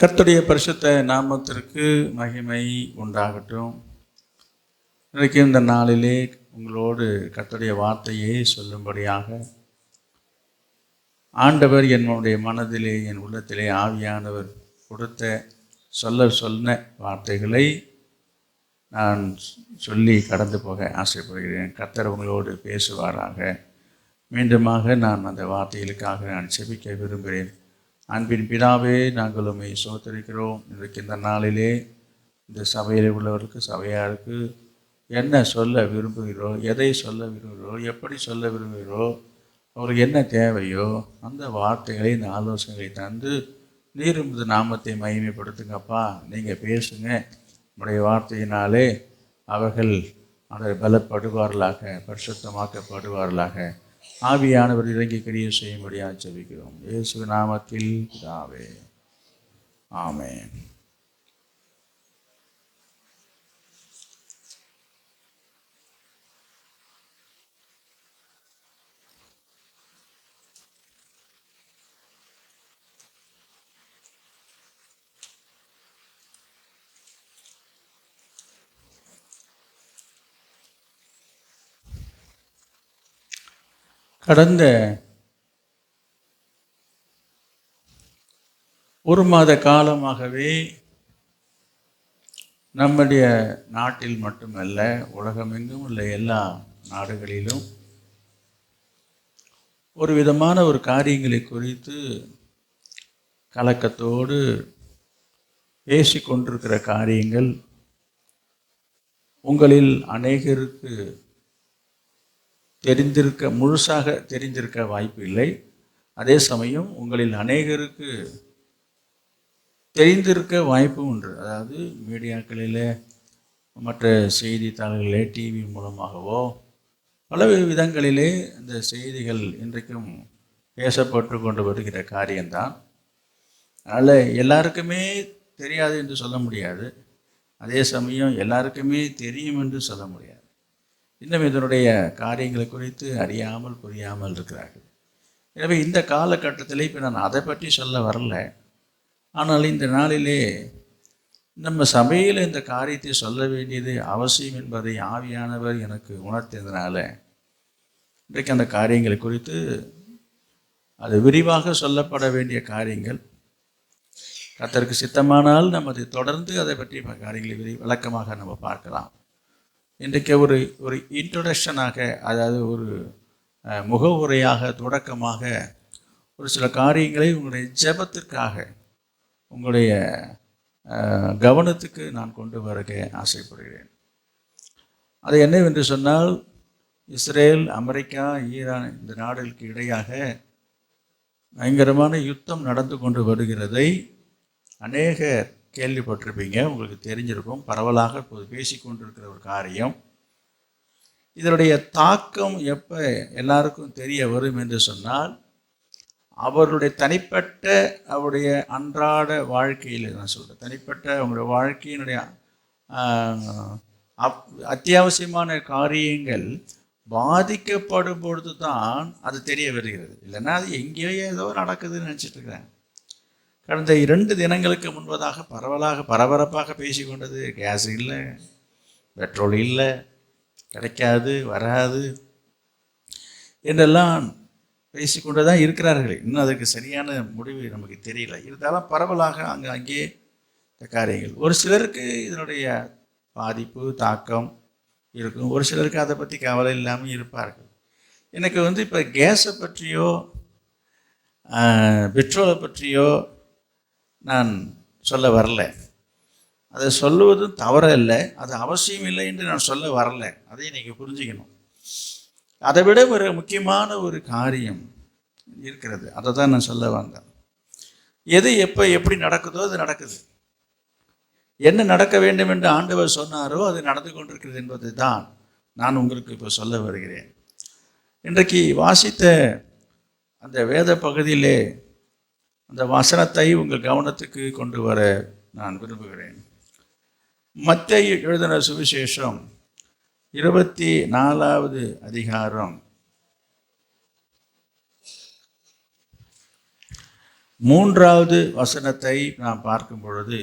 கர்த்தருடைய பரிசுத்த நாமத்திற்கு மகிமை உண்டாகட்டும். இன்றைக்கு இந்த நாளிலே உங்களோடு கர்த்தருடைய வார்த்தையை சொல்லும்படியாக ஆண்டவர் என்னுடைய மனதிலே, என் உள்ளத்திலே ஆவியானவர் கொடுத்த சொன்ன வார்த்தைகளை நான் சொல்லி கடந்து போக ஆசைப்படுகிறேன். கர்த்தர் உங்களோடு பேசுவாராக. மீண்டுமாக நான் அந்த வார்த்தைகளுக்காக நான் செபிக்க விரும்புகிறேன். அன்பின் பிதாவே, நாங்கள் உம்மை ஸ்தோத்திரிக்கிறோம். இன்றைக்கு இந்த நாளிலே இந்த சபையில் உள்ளவருக்கு, சபையாருக்கு என்ன சொல்ல விரும்புகிறோ, எதை சொல்ல விரும்புகிறோ, எப்படி சொல்ல விரும்புகிறோ, அவருக்கு என்ன தேவையோ அந்த வார்த்தைகளை, இந்த ஆலோசனைகளை தந்து நீர் உமது நாமத்தை மகிமைப்படுத்துங்கப்பா. நீங்கள் பேசுங்க. உடைய வார்த்தையினாலே அவர்கள் அதை பலப்படுவார்களாக, பரிசுத்தமாக்கப்படுவார்களாக. ஆவியானவர் இறங்கி கிரியை செய்யும்படியாக ஜெபிக்கிறோம். இயேசு நாமத்தில் பிதாவே, ஆமென். கடந்த ஒரு மாத காலமாகவே நம்முடைய நாட்டில் மட்டுமல்ல, உலகமெங்கும் உள்ள எல்லா நாடுகளிலும் ஒரு விதமான ஒரு காரியங்களை குறித்து கலக்கத்தோடு பேசிக்கொண்டிருக்கிற காரியங்கள் உங்களில் அநேகருக்கு முழுசாக தெரிந்திருக்க வாய்ப்பு இல்லை. அதே சமயம் உங்களில் அநேகருக்கு தெரிந்திருக்க வாய்ப்பும் உண்டு. அதாவது மீடியாக்களில், மற்ற செய்தித்தாள்களிலே, டிவி மூலமாகவோ பல விதங்களிலே இந்த செய்திகள் இன்றைக்கும் பேசப்பட்டு கொண்டு வருகிற காரியம்தான். அதனால் எல்லாருக்குமே தெரியாது என்று சொல்ல முடியாது. அதே சமயம் எல்லாருக்குமே தெரியும் என்று சொல்ல முடியாது. இன்னும் இதனுடைய காரியங்களை குறித்து அறியாமல் புரியாமல் இருக்கிறார்கள். எனவே இந்த காலகட்டத்தில் இப்போ நான் அதை பற்றி சொல்ல வரல. ஆனால் இந்த நாளிலே நம்ம சபையில் இந்த காரியத்தை சொல்ல வேண்டியது அவசியம் என்பதை ஆவியானவர் எனக்கு உணர்த்தியதுனால இன்றைக்கு அந்த காரியங்களை குறித்து, அது விரிவாக சொல்லப்பட வேண்டிய காரியங்கள், கர்த்தருக்கு சித்தமானால் நம்ம அதை தொடர்ந்து அதை பற்றி காரியங்களை விளக்கமாக நம்ம பார்க்கலாம். இன்றைக்கு ஒரு இன்ட்ரொடக்ஷனாக, அதாவது ஒரு முகவுரையாக, தொடக்கமாக ஒரு சில காரியங்களை உங்களுடைய ஜெபத்திற்காக, உங்களுடைய கவனத்துக்கு நான் கொண்டு வர ஆசைப்படுகிறேன். அது என்னவென்று சொன்னால், இஸ்ரேல், அமெரிக்கா, ஈரான் இந்த நாடுகளுக்கு இடையாக பயங்கரமான யுத்தம் நடந்து கொண்டு வருகிறதை அநேக கேள்விப்பட்டிருப்பீங்க, உங்களுக்கு தெரிஞ்சிருக்கும். பரவலாக இப்போது பேசி கொண்டிருக்கிற ஒரு காரியம். இதனுடைய தாக்கம் எப்போ எல்லாருக்கும் தெரிய வரும் என்று சொன்னால், அவருடைய தனிப்பட்ட, அவருடைய அன்றாட வாழ்க்கையில், நான் சொல்கிறேன், தனிப்பட்ட அவங்களுடைய வாழ்க்கையினுடைய அத்தியாவசியமான காரியங்கள் பாதிக்கப்படும் பொழுது தான் அது தெரிய வருகிறது. இல்லைன்னா அது எங்கேயோ ஏதோ நடக்குதுன்னு நினச்சிட்டு இருக்கிறேன். கடந்த 2 தினங்களுக்கு முன்பதாக பரபரப்பாக பேசிக்கொண்டது, கேஸ் இல்லை, பெட்ரோல் இல்லை, கிடைக்காது, வராது என்றெல்லாம் பேசிக்கொண்டு தான் இருக்கிறார்கள். இன்னும் அதுக்கு சரியான முடிவு நமக்கு தெரியல. இருந்தாலும் பரவலாக அங்கே இந்த காரியங்கள், ஒரு சிலருக்கு இதனுடைய பாதிப்பு, தாக்கம் இருக்கும். ஒரு சிலருக்கு அதை பற்றி கவலை இல்லாமல் இருப்பார்கள். எனக்கு இப்போ கேஸை பற்றியோ பெட்ரோலை பற்றியோ நான் சொல்ல வரல. அதை சொல்லுவதும் தவறில்லை, அது அவசியம் இல்லை என்று நான் சொல்ல வரல. அதை நீங்கள் புரிஞ்சுக்கணும். அதை விட ஒரு முக்கியமான ஒரு காரியம் இருக்கிறது, அதை தான் நான் சொல்ல வந்தேன். எது எப்போ எப்படி நடக்குதோ அது நடக்குது. என்ன நடக்க வேண்டும் என்று ஆண்டவர் சொன்னாரோ அது நடந்து கொண்டிருக்கிறது என்பதை தான் நான் உங்களுக்கு இப்போ சொல்ல வருகிறேன். இன்றைக்கு வாசித்த அந்த வேத பகுதியிலே அந்த வசனத்தை உங்கள் கவனத்துக்கு கொண்டு வர நான் விரும்புகிறேன். மத்தேயு எழுதின சுவிசேஷம் 24வது அதிகாரம் மூன்றாவது வசனத்தை நாம் பார்க்கும் பொழுது,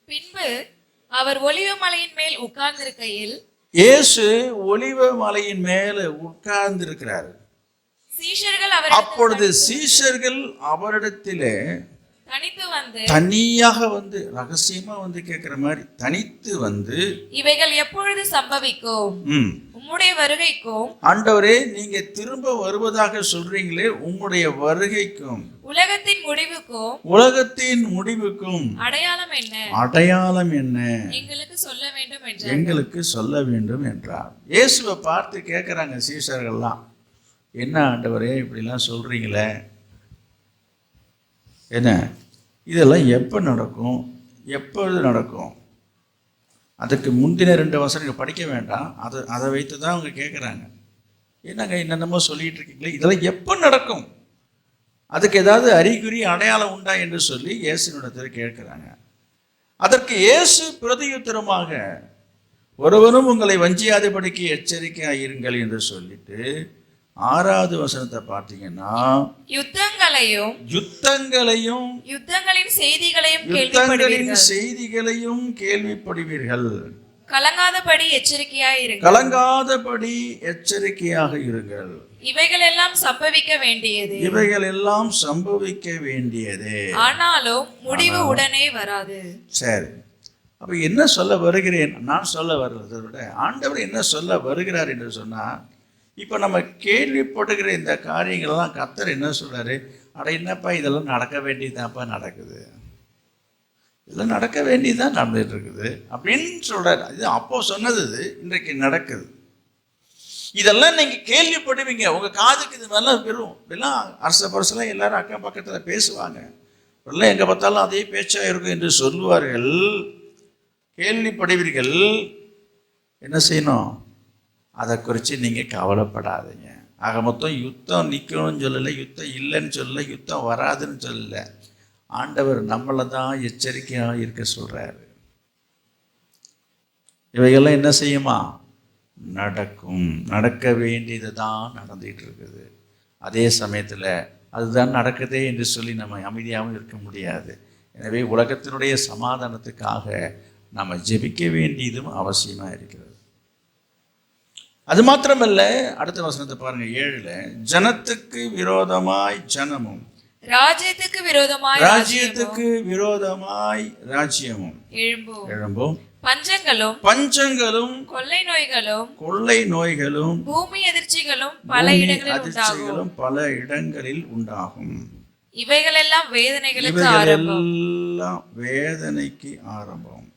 பின்பு அவர் ஒலிவ மலையின் மேல் உட்கார்ந்திருக்கையில், இயேசு ஒலிவ மலையின் மேல உட்கார்ந்திருக்கிறார். சீஷர்கள் அப்பொழுது சீஷர்கள் அவரிடத்திலே தனித்து வந்து, தனியாக வந்து, ரகசியமா வந்து கேட்கிற மாதிரி தனித்து வந்து, இவைகள் எப்பொழுது சம்பவிக்கும்? உம்முடைய வருகைக்கும், ஆண்டவரே நீங்க திரும்ப வருவதாக சொல்றீங்களே, உம்முடைய வருகைக்கும் உலகத்தின் முடிவுக்கும் அடையாளம் என்ன? அடையாளம் என்ன? எங்களுக்கு சொல்ல வேண்டும் என்றார். இயேசுவை பார்த்து கேட்குறாங்க சீஷர்கள்லாம், என்ன ஆண்டவரே இப்படிலாம் சொல்றீங்களே, என்ன இதெல்லாம் எப்போ நடக்கும், எப்பொழுது நடக்கும்? அதுக்கு முந்தின 2 வசனங்கள் படிக்க வேண்டாம், அதை வைத்து தான் அவங்க கேட்குறாங்க. என்னங்க என்னென்னமோ சொல்லிட்டு இருக்கீங்களே, இதெல்லாம் எப்போ நடக்கும், அதுக்கு ஏதாவது அறிகுறி அடையாளம் உண்டா என்று சொல்லி இயேசுவிடத்தில் கேட்குறாங்க. அதற்கு இயேசு பிரதியுத்தரமாக, ஒருவனும் உங்களை வஞ்சியாதபடிக்கு எச்சரிக்கையாக இருங்கள் என்று சொல்லிட்டு 6வது வசனத்தை பார்த்தீங்கன்னா, யுத்தங்களையும் யுத்தங்களின் செய்திகளையும் கேள்விப்படுவீர்கள். கலங்காதபடி எச்சரிக்கையாக இருங்கள். இவைகள் எல்லாம் சம்பவிக்க வேண்டியது, ஆனாலும் முடிவு உடனே வராது. சரி, அப்ப என்ன சொல்ல வருகிறேன், நான் சொல்ல வர்றதை விட ஆண்டவர் என்ன சொல்ல வருகிறார் என்று சொன்னா, இப்போ நம்ம கேள்விப்படுகிற இந்த காரியங்கள்லாம் கர்த்தர் என்ன சொல்றாரு, அட என்னப்பா இதெல்லாம் நடக்க வேண்டியதுதான்ப்பா நடக்குது, இதெல்லாம் நடக்க வேண்டியதுதான் நடந்துட்டு இருக்குது அப்படின்னு சொல்றாரு. இது அப்போ சொன்னது இன்றைக்கு நடக்குது. இதெல்லாம் நீங்க கேள்விப்படுவீங்க, உங்க காதுக்கு இது மாதிரிலாம் பெறும். இப்படிலாம் அரச பரசெல்லாம் எல்லாரும் அக்கம் பக்கத்தில் பேசுவாங்க, இப்படிலாம் எங்கே பார்த்தாலும் அதே பேச்சா இருக்கும் என்று சொல்லுவார்கள், கேள்விப்படுவீர்கள். என்ன செய்யணும், அதை குறித்து நீங்கள் கவலைப்படாதீங்க. ஆக மொத்தம் யுத்தம் நிற்கணும்னு சொல்லலை, யுத்தம் இல்லைன்னு சொல்லலை, யுத்தம் வராதுன்னு சொல்லலை. ஆண்டவர் நம்மளை தான் எச்சரிக்கையாக இருக்க சொல்கிறாரு. இவைகள்லாம் என்ன செய்யுமா, நடக்கும், நடக்க வேண்டியது தான் நடந்துகிட்டு இருக்குது. அதே சமயத்தில் அதுதான் நடக்குதே என்று சொல்லி நம்ம அமைதியாகவும் இருக்க முடியாது. எனவே உலகத்தினுடைய சமாதானத்துக்காக நம்ம ஜெபிக்க வேண்டியதும் அவசியமாக இருக்கிறது. அது மாத்திரமல்ல, அடுத்த வசனத்தை பாருங்க, 7ல், ஜனத்துக்கு விரோதமாய் ஜனமும், ராஜ்யத்துக்கு விரோதமாய் ராஜ்யமும் எழும்பும், பஞ்சங்களும் கொள்ளை நோய்களும் பூமி அதிர்ச்சிகளும் பல இடங்களில் உண்டாகும். இவைகளெல்லாம் வேதனைக்கு ஆரம்பம்.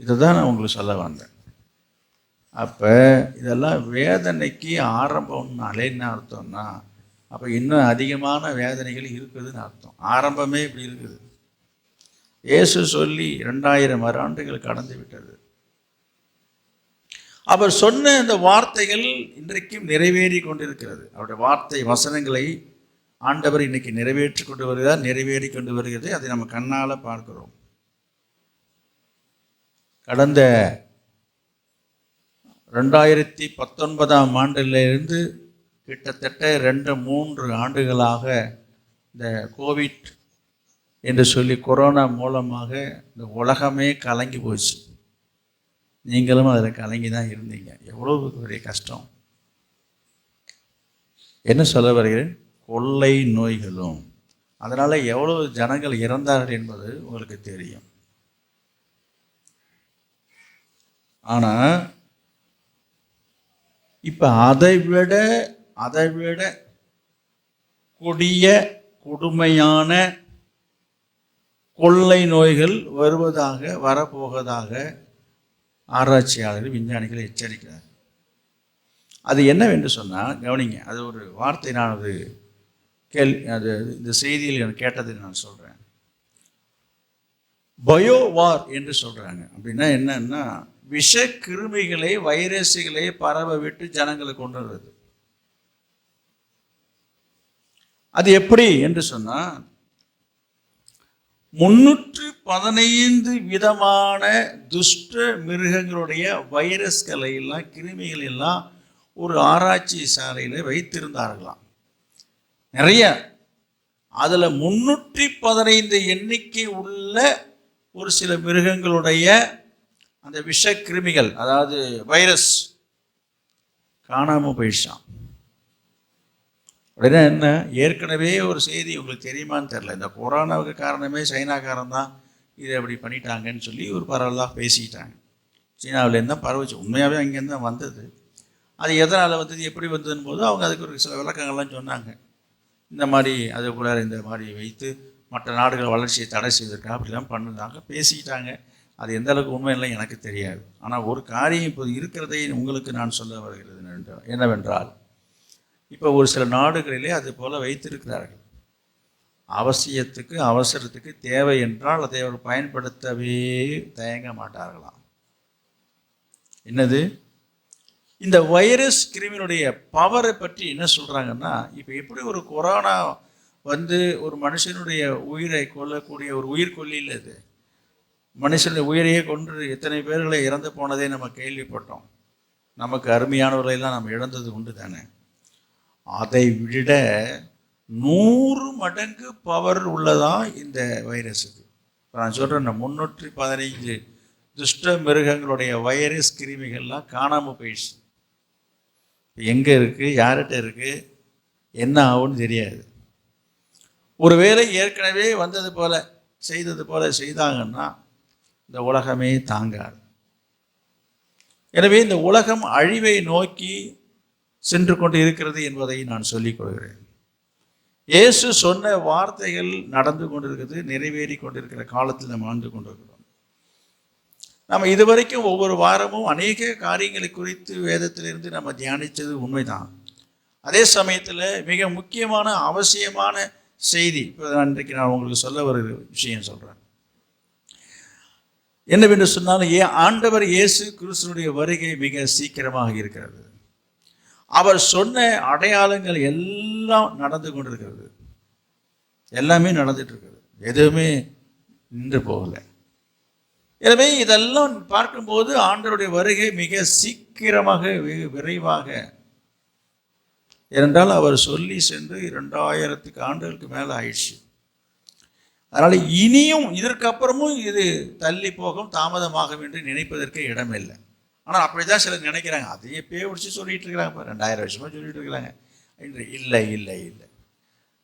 இதுதான் நான் உங்களுக்கு சொல்ல வந்தேன். அப்போ இதெல்லாம் வேதனைக்கு ஆரம்பம்னாலே என்ன அர்த்தம்னா, அப்போ இன்னும் அதிகமான வேதனைகள் இருக்குதுன்னு அர்த்தம். ஆரம்பமே இப்படி இருக்குது. இயேசு சொல்லி 2000 ஆண்டுகள் கடந்து விட்டது. அவர் சொன்ன அந்த வார்த்தைகள் இன்றைக்கும் நிறைவேறி கொண்டிருக்கிறது. அவருடைய வார்த்தை வசனங்களை ஆண்டவர் இன்னைக்கு நிறைவேற்றி கொண்டு வருகிறார், நிறைவேறி கொண்டு வருகிறது. அதை நம்ம கண்ணால் பார்க்கிறோம். கடந்த 2019 ஆண்டிலிருந்து கிட்டத்தட்ட 2-3 ஆண்டுகளாக இந்த கோவிட் என்று சொல்லி கொரோனா மூலமாக இந்த உலகமே கலங்கி போச்சு. நீங்களும் அதில் கலங்கி தான் இருந்தீங்க. எவ்வளோ பெரிய கஷ்டம். என்ன சொல்ல வருகிறேன், கொள்ளை நோய்களும், அதனால் எவ்வளோ ஜனங்கள் இறந்தார்கள் என்பது உங்களுக்கு தெரியும். ஆனால் இப்போ அதை விட கொடிய கொடுமையான கொள்ளை நோய்கள் வரப்போவதாக ஆராய்ச்சியாளர்கள், விஞ்ஞானிகள் எச்சரிக்கிறார். அது என்னவென்று சொன்னால், கவனிங்க, அது ஒரு வார்த்தை, நான் அது இந்த செய்தியில் எனக்கு கேட்டதை நான் சொல்கிறேன். பயோவார் என்று சொல்கிறாங்க. அப்படின்னா என்னன்னா, விஷ கிருமிகளை, வைரஸுகளை பரவ விட்டு ஜனங்களை கொண்டு வருது. அது எப்படி என்று சொன்னால், 315 விதமான துஷ்ட மிருகங்களுடைய வைரஸ்களை எல்லாம், கிருமிகள் எல்லாம் ஒரு ஆராய்ச்சி சாலையில் வைத்திருந்தார்களாம். நிறைய அதில் 315 எண்ணிக்கை உள்ள ஒரு சில மிருகங்களுடைய அந்த விஷக்கிருமிகள், அதாவது வைரஸ் காணாமல் போயிடுச்சான். அப்படின்னா என்ன? ஏற்கனவே ஒரு செய்தி உங்களுக்கு தெரியுமான்னு தெரில, இந்த கொரோனாவுக்கு காரணமே சைனாக்காரன் தான் இதை அப்படி பண்ணிட்டாங்கன்னு சொல்லி ஒரு பரவலாக பேசிக்கிட்டாங்க. சீனாவிலேருந்து தான் பரவச்சு, உண்மையாகவே அங்கேருந்து தான் வந்தது. அது எதனால் வந்தது, எப்படி வந்ததுன்னு போது அவங்க அதுக்கு ஒரு சில விளக்கங்கள்லாம் சொன்னாங்க. இந்த மாதிரி அதுக்குள்ளார இந்த மாதிரி வைத்து மற்ற நாடுகள் வளர்ச்சியை தடை செய்திருக்காங்க, அப்படிலாம் பண்ணுறாங்க, பேசிக்கிட்டாங்க. அது எந்த அளவுக்கு உண்மையில்லை எனக்கு தெரியாது. ஆனால் ஒரு காரியம் இப்போ இருக்கிறதை உங்களுக்கு நான் சொல்ல வருகிறது என்னவென்றால், இப்போ ஒரு சில நாடுகளிலே அது போல் வைத்திருக்கிறார்கள். அவசியத்துக்கு அவசரத்துக்கு தேவை என்றால் அதை அவர் பயன்படுத்தவே தயங்க மாட்டார்களாம். என்னது? இந்த வைரஸ் கிருமியினுடைய பவரை பற்றி என்ன சொல்கிறாங்கன்னா, இப்போ எப்படி ஒரு கொரோனா வந்து ஒரு மனுஷனுடைய உயிரை கொல்லக்கூடிய ஒரு உயிர்கொல்லியில், இது மனுஷனுடைய உயிரையே கொன்று எத்தனை பேர்களை இறந்து போனதே நம்ம கேள்விப்பட்டோம். நமக்கு அருமையானவர்களெல்லாம் நம்ம இழந்தது உண்டு தானே. அதை விட 100 மடங்கு பவர் உள்ளதான் இந்த வைரஸுக்கு. இப்போ நான் சொல்கிறேன், 315 துஷ்ட மிருகங்களுடைய வைரஸ் கிருமிகள்லாம் காணாமல் போயிடுச்சு. எங்கே இருக்குது, யார்கிட்ட இருக்குது, என்ன ஆகும்னு தெரியாது. ஒருவேளை ஏற்கனவே வந்தது போல் செய்தது போல் செய்தாங்கன்னா இந்த உலகமே தாங்காது. எனவே இந்த உலகம் அழிவை நோக்கி சென்று கொண்டு இருக்கிறது என்பதை நான் சொல்லிக் கொள்கிறேன். இயேசு சொன்ன வார்த்தைகள் நடந்து கொண்டிருக்கிறது, நிறைவேறி கொண்டிருக்கிற காலத்தில் நம்ம வாழ்ந்து கொண்டிருக்கிறோம். நம்ம இதுவரைக்கும் ஒவ்வொரு வாரமும் அநேக காரியங்களை குறித்து வேதத்திலிருந்து நம்ம தியானித்தது உண்மைதான். அதே சமயத்தில் மிக முக்கியமான அவசியமான செய்தி இப்போ இன்றைக்கு நான் உங்களுக்கு சொல்ல ஒரு விஷயம் சொல்கிறேன். என்னவென்று சொன்னாலும், ஆண்டவர் இயேசு கிறிஸ்துவினுடைய வருகை மிக சீக்கிரமாக இருக்கிறது. அவர் சொன்ன அடையாளங்கள் எல்லாம் நடந்து கொண்டிருக்கிறது, எல்லாமே நடந்துட்டு இருக்கிறது, எதுவுமே நின்று போகலை. எனவே இதெல்லாம் பார்க்கும்போது ஆண்டவருடைய வருகை மிக சீக்கிரமாக விரைவாக, ஏனென்றால் அவர் சொல்லி சென்று 2000 ஆண்டுகளுக்கு மேலே ஆயிடுச்சு. அதனால் இனியும் இதற்கப்புறமும் இது தள்ளி போகும், தாமதமாகும் என்று நினைப்பதற்கு இடமில்லை. ஆனால் அப்படி தான் சிலர் நினைக்கிறாங்க. அதையே பிடிச்சி சொல்லிகிட்டு இருக்கிறாங்க, இப்போ 2000 வருஷமாக சொல்லிகிட்டு இருக்கிறாங்க என்று. இல்லை இல்லை இல்லை,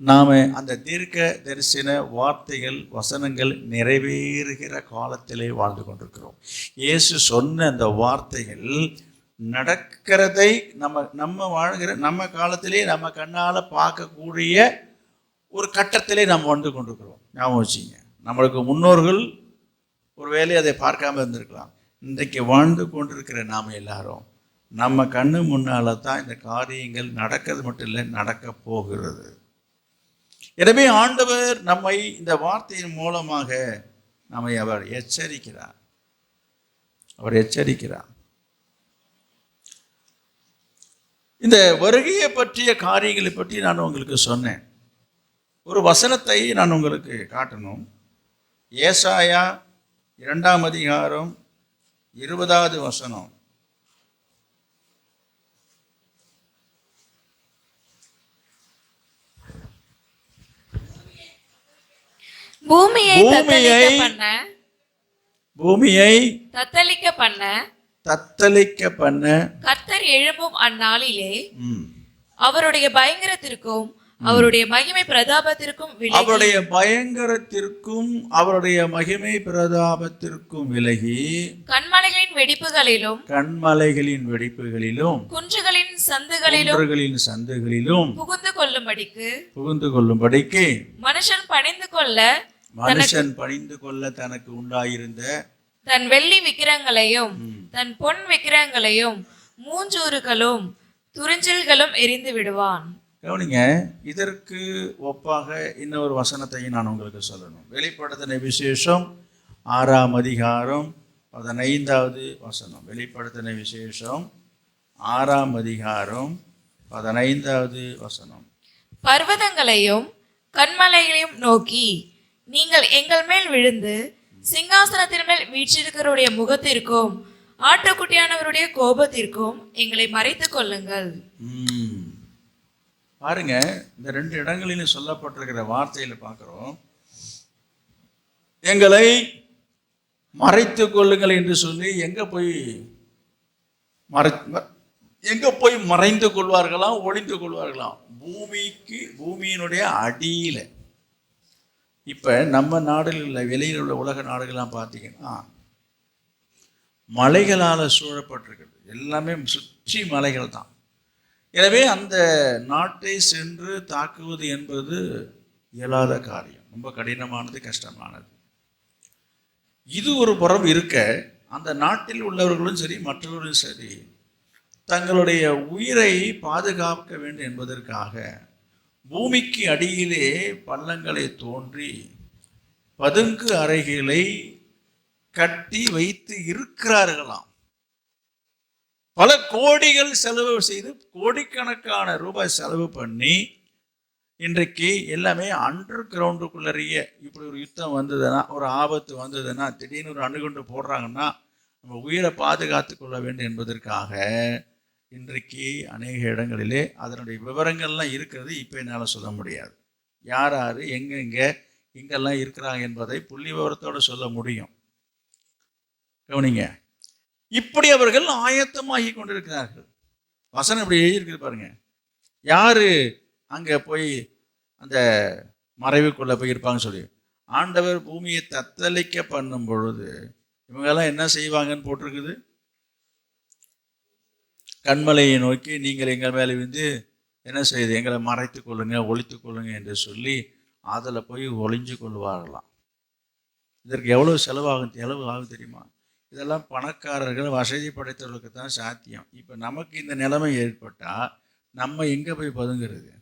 நாம் அந்த தீர்க்க தரிசன வார்த்தைகள் வசனங்கள் நிறைவேறுகிற காலத்திலே வாழ்ந்து கொண்டிருக்கிறோம். இயேசு சொன்ன அந்த வார்த்தைகள் நடக்கிறதை நம்ம வாழ்கிற நம்ம காலத்திலே நம்ம கண்ணால் பார்க்கக்கூடிய ஒரு கட்டத்திலே நாம் வாழ்ந்து கொண்டிருக்கிறோம். ஞாபகம் வச்சுங்க, நம்மளுக்கு முன்னோர்கள் ஒரு வேளை அதை பார்க்காம இருந்திருக்கலாம். இன்றைக்கு வாழ்ந்து கொண்டிருக்கிற நாம் எல்லாரும் நம்ம கண்ணு முன்னால் தான் இந்த காரியங்கள் நடக்கிறது மட்டும் இல்லை, நடக்க போகிறது. எனவே ஆண்டவர் நம்மை இந்த வார்த்தையின் மூலமாக நம்மை அவர் எச்சரிக்கிறார். இந்த வருகையை பற்றிய காரியங்களை பற்றி நான் உங்களுக்கு சொன்னேன். ஒரு வசனத்தை நான் உங்களுக்கு காட்டணும். ஏசாயா 2ஆம் அதிகாரம் 20வது வசனம். பூமியை தத்தளிக்க பண்ண கர்த்தர் எழும்பும் அந்நாளிலே அவருடைய பயங்கரத்திற்கும் அவருடைய மகிமை பிரதாபத்திற்கும் விலகி கன்மலைகளின் வெடிப்புகளிலும் குன்றுகளின் சந்துகளிலும் புகுந்து கொள்ளும்படிக்கு மனுஷன் பணிந்து கொள்ள தனக்கு உண்டாயிருந்த தன் வெள்ளி விக்கிரங்களையும் தன் பொன் விக்கிரங்களையும் மூஞ்சூறுகளும் துறிஞ்சில்களும் எரிந்து விடுவான். கவனிங்க, இதற்கு ஒப்பாக இன்னொரு வசனத்தையும் நான் உங்களுக்கு சொல்லணும். வெளிப்படுத்தின விசேஷம் 6ஆம் அதிகாரம் 15வது வசனம். வெளிப்படுத்தின விசேஷம் 6ஆம் அதிகாரம் 15வது வசனம். பர்வதங்களையும் கன்மலைகளையும் நோக்கி, நீங்கள் எங்கள் மேல் விழுந்து சிங்காசனத்தின் மேல் வீற்றிருக்கிறவருடைய முகத்திற்கும் ஆட்டுக்குட்டியானவருடைய கோபத்திற்கும் எங்களை மறைத்துக் கொள்ளுங்கள். பாருங்க, இந்த 2 இடங்களிலும் சொல்லப்பட்டிருக்கிற வார்த்தையில பார்க்கிறோம், எங்களை மறைத்து கொள்ளுங்கள் என்று சொல்லி எங்க போய் மறைந்து கொள்வார்களாம், ஒளிந்து கொள்வார்களாம்? பூமியினுடைய அடியில. இப்ப நம்ம நாடுகளில் உள்ள வெளியில் உள்ள உலக நாடுகள்லாம் பார்த்தீங்கன்னா மலைகளால் சூழப்பட்டிருக்கிறது, எல்லாமே சுற்றி மலைகள் தான். எனவே அந்த நாட்டை சென்று தாக்குவது என்பது இயலாத காரியம், ரொம்ப கடினமானது, கஷ்டமானது. இது ஒரு புறம் இருக்க, அந்த நாட்டில் உள்ளவர்களும் சரி மற்றவர்களும் சரி தங்களுடைய உயிரை பாதுகாக்க வேண்டும் என்பதற்காக பூமிக்கு அடியிலே பள்ளங்களை தோன்றி பதுங்கு அறைகளை கட்டி வைத்து இருக்கிறார்களாம். பல கோடிகள் செலவு செய்து, கோடிக்கணக்கான ரூபாய் செலவு பண்ணி, இன்றைக்கு எல்லாமே அண்டர் கிரவுண்டுக்குள்ளறைய. இப்படி ஒரு யுத்தம் வந்ததுன்னா, ஒரு ஆபத்து வந்ததுன்னா, திடீர்னு ஒரு அணுகுண்டு போடுறாங்கன்னா நம்ம உயிரை பாதுகாத்து கொள்ள வேண்டும் என்பதற்காக இன்றைக்கு அநேக இடங்களிலே அதனுடைய விவரங்கள்லாம் இருக்கிறது. இப்போ என்னால் சொல்ல முடியாது, யார் யார் எங்கெல்லாம் இருக்கிறாங்க என்பதை புள்ளி விவரத்தோடு சொல்ல முடியும். கவனிங்க, இப்படி அவர்கள் ஆயத்தமாகி கொண்டிருக்கிறார்கள். வசனம் இப்படி எழுதியிருக்கு பாருங்க. யாரு அங்கே போய் அந்த மறைவுக்குள்ளே போயிருப்பாங்கன்னு சொல்லி, ஆண்டவர் பூமியை தத்தளிக்க பண்ணும் பொழுது இவங்கெல்லாம் என்ன செய்வாங்கன்னு போட்டிருக்குது. கண்மலையை நோக்கி நீங்கள் எங்கள் மேலே வந்து என்ன செய்யுது, எங்களை மறைத்து கொள்ளுங்க, ஒழித்து கொள்ளுங்க என்று சொல்லி அதில் போய் ஒளிஞ்சு கொள்வார்களாம். இதற்கு எவ்வளோ செலவாகும் தெரியுமா? இதெல்லாம் பணக்காரர்கள், வசதி படைத்தவர்களுக்கு தான் சாத்தியம். இப்போ நமக்கு இந்த நிலைமை ஏற்பட்டால் நம்ம எங்கே போய் பதுங்கிறது?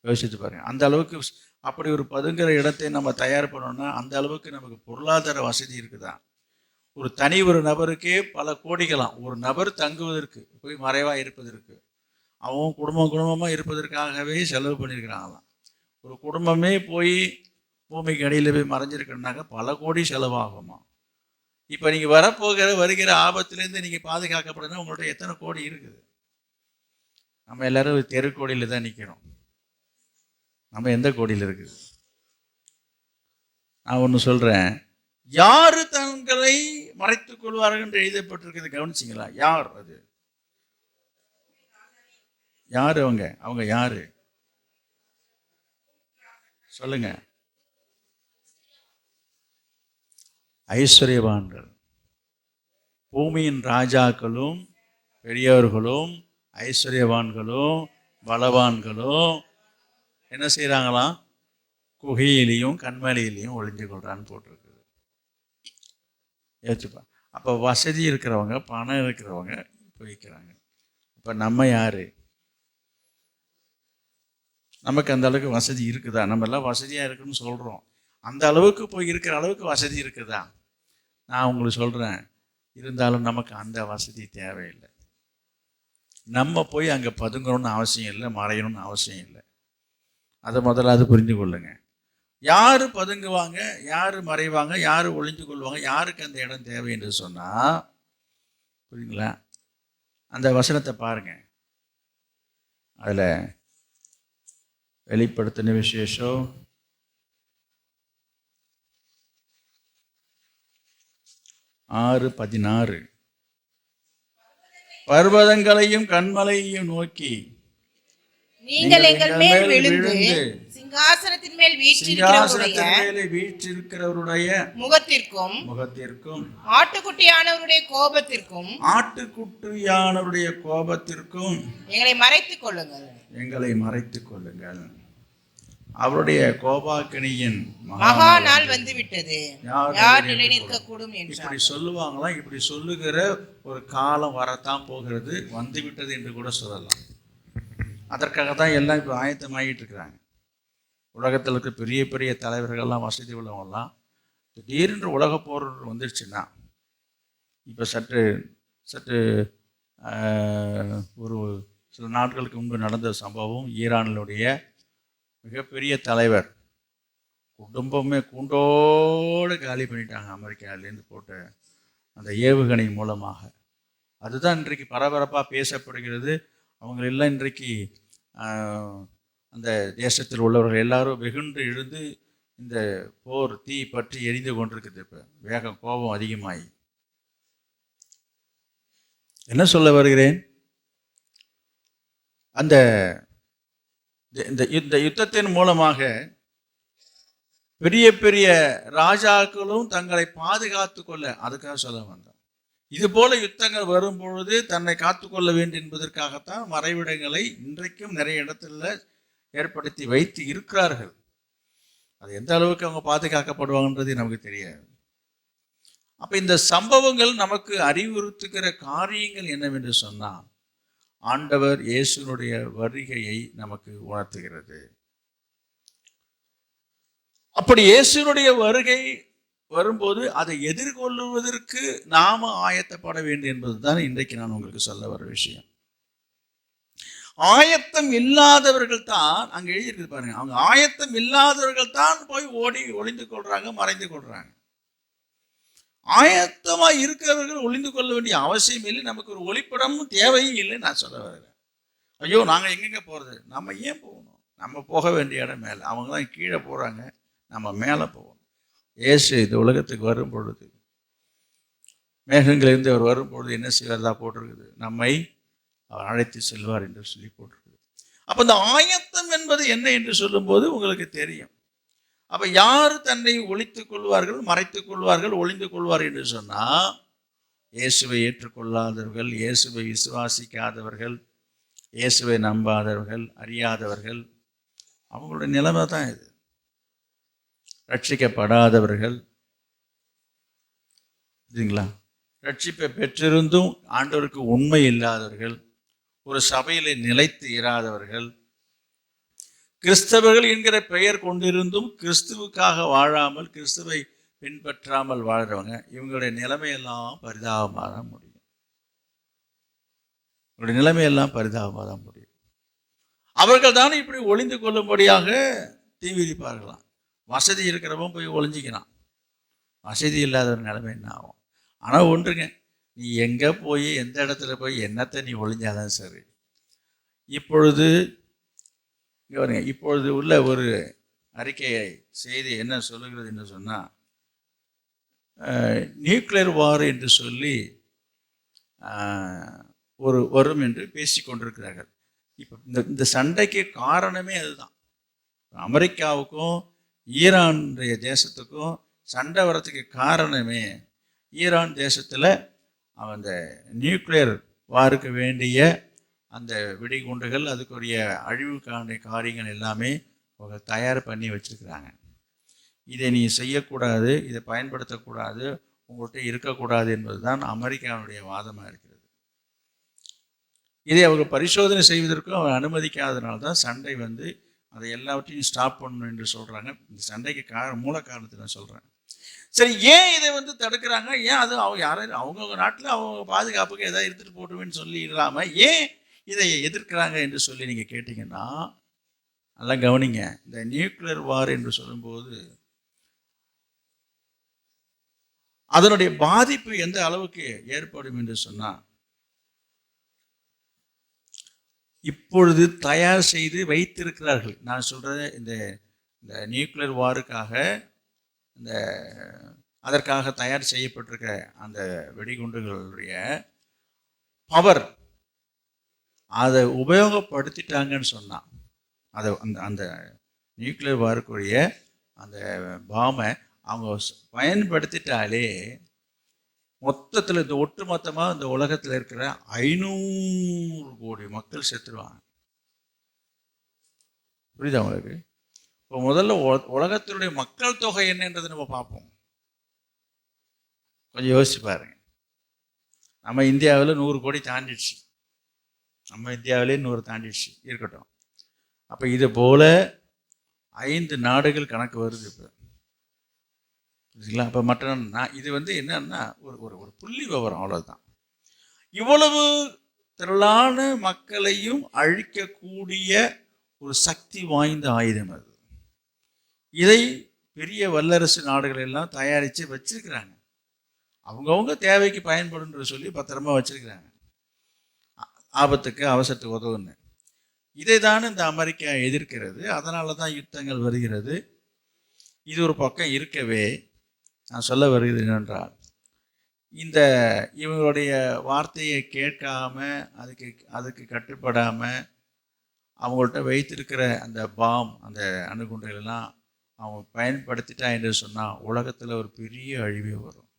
யோசித்து பாருங்க. அந்த அளவுக்கு அப்படி ஒரு பதுங்குற இடத்தை நம்ம தயார் பண்ணோம்னா அந்த அளவுக்கு நமக்கு பொருளாதார வசதி இருக்குதா? ஒரு நபருக்கே பல கோடிகளாம். ஒரு நபர் தங்குவதற்கு, போய் மறைவாக இருப்பதற்கு, அவன் குடும்பமாக இருப்பதற்காகவே செலவு பண்ணியிருக்கிறாங்களாம். ஒரு குடும்பமே போய் பூமிக்கு அடியில் போய் மறைஞ்சிருக்கணுனாக்கா பல கோடி செலவாகுமா? இப்போ நீங்கள் வருகிற ஆபத்துலேருந்து நீங்கள் பாதுகாக்கப்படுதுன்னா உங்கள்கிட்ட எத்தனை கோடி இருக்குது? நம்ம எல்லாரும் தெருக்கோடியில் தான் நிற்கிறோம். நம்ம எந்த கோடியில் இருக்குது? நான் ஒன்று சொல்கிறேன், யாரு தங்களை மறைத்துக் கொள்வார்கள் என்று எழுதப்பட்டிருக்கிறது கவனிச்சிங்களா? யார் அது? யாரு அவங்க யாரு சொல்லுங்க? ஐஸ்வர்யவான்கள். பூமியின் ராஜாக்களும் பெரியவர்களும் ஐஸ்வர்யவான்களும் பலவான்களும் என்ன செய்கிறாங்களாம்? குகையிலையும் கண்மலையிலையும் ஒளிஞ்சு கொள்றான்னு போட்டிருக்குது. யோசிச்சுப்பா. அப்போ வசதி இருக்கிறவங்க, பணம் இருக்கிறவங்க போய்க்கிறாங்க. இப்போ நம்ம யாரு? நமக்கு அந்த அளவுக்கு வசதி இருக்குதா? நம்ம எல்லாம் வசதியாக இருக்குன்னு சொல்கிறோம். அந்த அளவுக்கு போய் இருக்கிற அளவுக்கு வசதி இருக்குதா? நான் உங்களுக்கு சொல்கிறேன், இருந்தாலும் நமக்கு அந்த வசதி தேவையில்லை. நம்ம போய் அங்கே பதுங்கணும்னு அவசியம் இல்லை, மறையணும்னு அவசியம் இல்லை. அதை முதலாவது புரிந்து கொள்ளுங்க. யார் பதுங்குவாங்க, யார் மறைவாங்க, யார் ஒளிஞ்சு கொள்வாங்க, யாருக்கு அந்த இடம் தேவை என்று சொன்னால், புரியுங்களா? அந்த வசனத்தை பாருங்க. அதில் வெளிப்படுத்தின விசேஷம் 6:16. பர்வதங்களையும் கண்மலையையும் நோக்கி நீங்கள் எங்கள் மேல் விழுந்து சிங்காசனத்தின் மேல் வீற்றிருக்கிறவருடைய முகத்திற்கும் ஆட்டுக்குட்டியானவருடைய கோபத்திற்கும் எங்களை மறைத்துக் கொள்ளுங்கள். அவருடைய கோபாக்கினியின் மகா நாள் வந்து விட்டது, யார் நிலை நிற்கக்கூடும் என்று இப்படி சொல்லுவாங்களாம். இப்படி சொல்லுகிற ஒரு காலம் வரத்தான் போகிறது, வந்து விட்டது என்று கூட சொல்லலாம். அதற்காகத்தான் எல்லாம் இப்போ ஆயத்தமாகிட்டு இருக்கிறாங்க. உலகத்தில் இருக்க பெரிய பெரிய தலைவர்கள்லாம், வசதி உள்ளவங்கெல்லாம் திடீரென்று உலக போர் வந்துடுச்சுன்னா, இப்போ சற்று ஒரு சில நாட்களுக்கு முன்பு நடந்த சம்பவம், ஈரானினுடைய மிகப்பெரிய தலைவர் குடும்பமே கூண்டோடு காலி பண்ணிட்டாங்க, அமெரிக்காவிலேருந்து போட்ட அந்த ஏவுகணை மூலமாக. அதுதான் இன்றைக்கு பரபரப்பாக பேசப்படுகிறது. அவங்களெல்லாம் இன்றைக்கு அந்த தேசத்தில் உள்ளவர்கள் எல்லாரும் வெகுண்டு எழுந்து இந்த போர் தீ பற்றி எரிந்து கொண்டிருக்குது. இப்போ வேகம் கோபம் அதிகமாகி என்ன சொல்ல வருகிறேன், அந்த இந்த யுத்தத்தின் மூலமாக பெரிய பெரிய ராஜாக்களும் தங்களை பாதுகாத்து கொள்ள, அதுக்காக சொல்ல வந்தோம். இது போல யுத்தங்கள் வரும் பொழுது தன்னை காத்துக்கொள்ள வேண்டும் என்பதற்காகத்தான் மறைவிடங்களை இன்றைக்கும் நிறைய இடத்துல ஏற்படுத்தி வைத்து இருக்கிறார்கள். அது எந்த அளவுக்கு அவங்க பாதுகாக்கப்படுவாங்கன்றது நமக்கு தெரியாது. அப்ப இந்த சம்பவங்கள் நமக்கு அறிவுறுத்துகிற காரியங்கள் என்னவென்று சொன்னால், ஆண்டவர் இயேசுனுடைய வருகையை நமக்கு உணர்த்துகிறது. அப்படி இயேசுனுடைய வருகை வரும்போது அதை எதிர்கொள்ளுவதற்கு நாம ஆயத்தப்பட வேண்டும் என்பதுதான் இன்றைக்கு நான் உங்களுக்கு சொல்ல வர விஷயம். ஆயத்தம் இல்லாதவர்கள் தான், அங்க எழுதியிருக்கு பாருங்க, அவங்க ஆயத்தம் இல்லாதவர்கள் தான் போய் ஓடி ஒளிந்து கொள்றாங்க, மறைந்து கொள்றாங்க. ஆயத்தமா இருக்கிறவர்கள் ஒளிந்து கொள்ள வேண்டிய அவசியம் இல்லை. நமக்கு ஒரு ஒளிப்படமும் தேவையும் இல்லை. நான் சொல்ல வருகிறேன், ஐயோ நாங்கள் எங்கெங்க போறது, நம்ம ஏன் போகணும், நம்ம போக வேண்டிய இடம் மேலே. அவங்க தான் கீழே போறாங்க, நம்ம மேலே போகணும். இயேசு இந்த உலகத்துக்கு வரும் பொழுது மேகங்களிலிருந்து அவர் வரும் பொழுது என்ன செய்வதா போட்டிருக்குது, நம்மை அவர் அழைத்து செல்வார் என்று சொல்லி போட்டிருக்குது. அப்போ இந்த ஆயத்தம் என்பது என்ன என்று சொல்லும்போது உங்களுக்கு தெரியும். அப்ப யார் தன்னை ஒளித்துக் கொள்வார்கள், மறைத்துக் கொள்வார்கள், ஒளிந்து கொள்வார்கள் என்று சொன்னால், இயேசுவை ஏற்றுக்கொள்ளாதவர்கள், இயேசுவை விசுவாசிக்காதவர்கள், இயேசுவை நம்பாதவர்கள், அறியாதவர்கள், அவங்களுடைய நிலைமை தான் இது. ரட்சிக்கப்படாதவர்கள், சரிங்களா, ரட்சிப்பை பெற்றிருந்தும் ஆண்டவருக்கு உண்மை இல்லாதவர்கள், ஒரு சபையிலே நிலைத்து இராதவர்கள், கிறிஸ்தவர்கள் என்கிற பெயர் கொண்டிருந்தும் கிறிஸ்துவுக்காக வாழாமல் கிறிஸ்துவை பின்பற்றாமல் வாழ்றவங்க, இவங்களுடைய நிலைமையெல்லாம் பரிதாபமாக தான் முடியும். இவங்களுடைய நிலைமையெல்லாம் பரிதாபமாக தான் முடியும். அவர்கள் தான் இப்படி ஒளிந்து கொள்ளும்படியாக தீ விதிப்பார்களாம். வசதி இருக்கிறவன் போய் ஒளிஞ்சிக்கிறான், வசதி இல்லாத ஒரு நிலைமை என்ன ஆகும். ஆனால் ஒன்றுங்க, நீ எங்கே போய் எந்த இடத்துல போய் என்னத்தை நீ ஒளிஞ்சாதான் சரி. இப்பொழுது இப்பொழுது உள்ள ஒரு அறிக்கையை செய்தி என்ன சொல்லுகிறது என்று சொன்னால், நியூக்ளியர் வார் என்று சொல்லி வரும் என்று பேசி கொண்டிருக்கிறார்கள். இப்போ இந்த சண்டைக்கு காரணமே அதுதான். அமெரிக்காவுக்கும் ஈரான் தேசத்துக்கும் சண்டை வரத்துக்கு காரணமே, ஈரான் தேசத்தில் அந்த நியூக்ளியர் வாருக்கு வேண்டிய அந்த வெடிகுண்டுகள், அதுக்குரிய அழிவுக்கான காரியங்கள் எல்லாமே அவங்க தயார் பண்ணி வச்சுருக்கிறாங்க. இதை நீ செய்யக்கூடாது, இதை பயன்படுத்தக்கூடாது, உங்கள்கிட்ட இருக்கக்கூடாது என்பது தான் அமெரிக்காவுடைய வாதமாக இருக்கிறது. இதை அவங்க பரிசோதனை செய்வதற்கும் அவங்க அனுமதிக்காதனால தான் சண்டை அதை எல்லாவற்றையும் ஸ்டாப் பண்ணணும் என்று சொல்கிறாங்க. இந்த சண்டைக்கு மூல காரணத்தை நான் சொல்கிறேன். சரி, ஏன் இதை தடுக்கிறாங்க? ஏன் அது அவங்க யாரும் அவங்கவுங்க நாட்டில் அவங்க பாதுகாப்புக்கு எதாவது எடுத்துகிட்டு போட்டுவேன்னு சொல்லி இல்லாமல் ஏன் இதை எதிர்க்கிறாங்க என்று சொல்லி நீங்கள் கேட்டிங்கன்னா, நல்லா கவனிங்க. இந்த நியூக்ளியர் வார் என்று சொல்லும்போது அதனுடைய பாதிப்பு எந்த அளவுக்கு ஏற்படும் என்று சொன்னால், இப்பொழுது தயார் செய்து வைத்திருக்கிறார்கள். நான் சொல்கிறது இந்த நியூக்ளியர் வாருக்காக அதற்காக தயார் செய்யப்பட்டிருக்கிற அந்த வெடிகுண்டுகளுடைய பவர், அதை உபயோகப்படுத்திட்டாங்கன்னு சொன்னான். அதை அந்த நியூக்ளியர் வாருக்குரிய அந்த பாமை அவங்க பயன்படுத்திட்டாலே மொத்தத்தில் இந்த ஒட்டுமொத்தமாக இந்த உலகத்தில் இருக்கிற 500 கோடி மக்கள் செத்துருவாங்க. புரியுதா உங்களுக்கு? இப்போ முதல்ல உலகத்தினுடைய மக்கள் தொகை என்னன்றதை நம்ம பார்ப்போம். கொஞ்சம் யோசிச்சு பாருங்க. நம்ம இந்தியாவில் 100 கோடி தாண்டிடுச்சு. நம்ம இந்தியாவிலே 100 தாண்டிடுச்சு, இருக்கட்டும். அப்போ இது போல் 5 நாடுகள் கணக்கு வருது இப்போ, சரிங்களா? அப்போ மற்ற இது என்னன்னா ஒரு புள்ளி விவரம், அவ்வளோதான். இவ்வளவு திரளான மக்களையும் அழிக்கக்கூடிய ஒரு சக்தி வாய்ந்த ஆயுதம் அது. இதை பெரிய வல்லரசு நாடுகள் எல்லாம் தயாரித்து வச்சிருக்கிறாங்க. அவங்கவுங்க தேவைக்கு பயன்படும் சொல்லி பத்திரமா வச்சிருக்கிறாங்க, ஆபத்துக்கு அவசரத்துக்கு உதவுன்னு. இதை தான் இந்த அமெரிக்கா எதிர்க்கிறது. அதனால தான் யுத்தங்கள் வருகிறது. இது ஒரு பக்கம் இருக்கவே, நான் சொல்ல வருகிறது என்னென்றால், இந்த இவங்களுடைய வார்த்தையை கேட்காம, அதுக்கு அதுக்கு கட்டுப்படாமல் அவங்கள்ட்ட வைத்திருக்கிற அந்த பாம், அந்த அணுகுண்டுகளெல்லாம் அவங்க பயன்படுத்திட்டா என்று சொன்னால் உலகத்தில் ஒரு பெரிய அழிவே வரும்.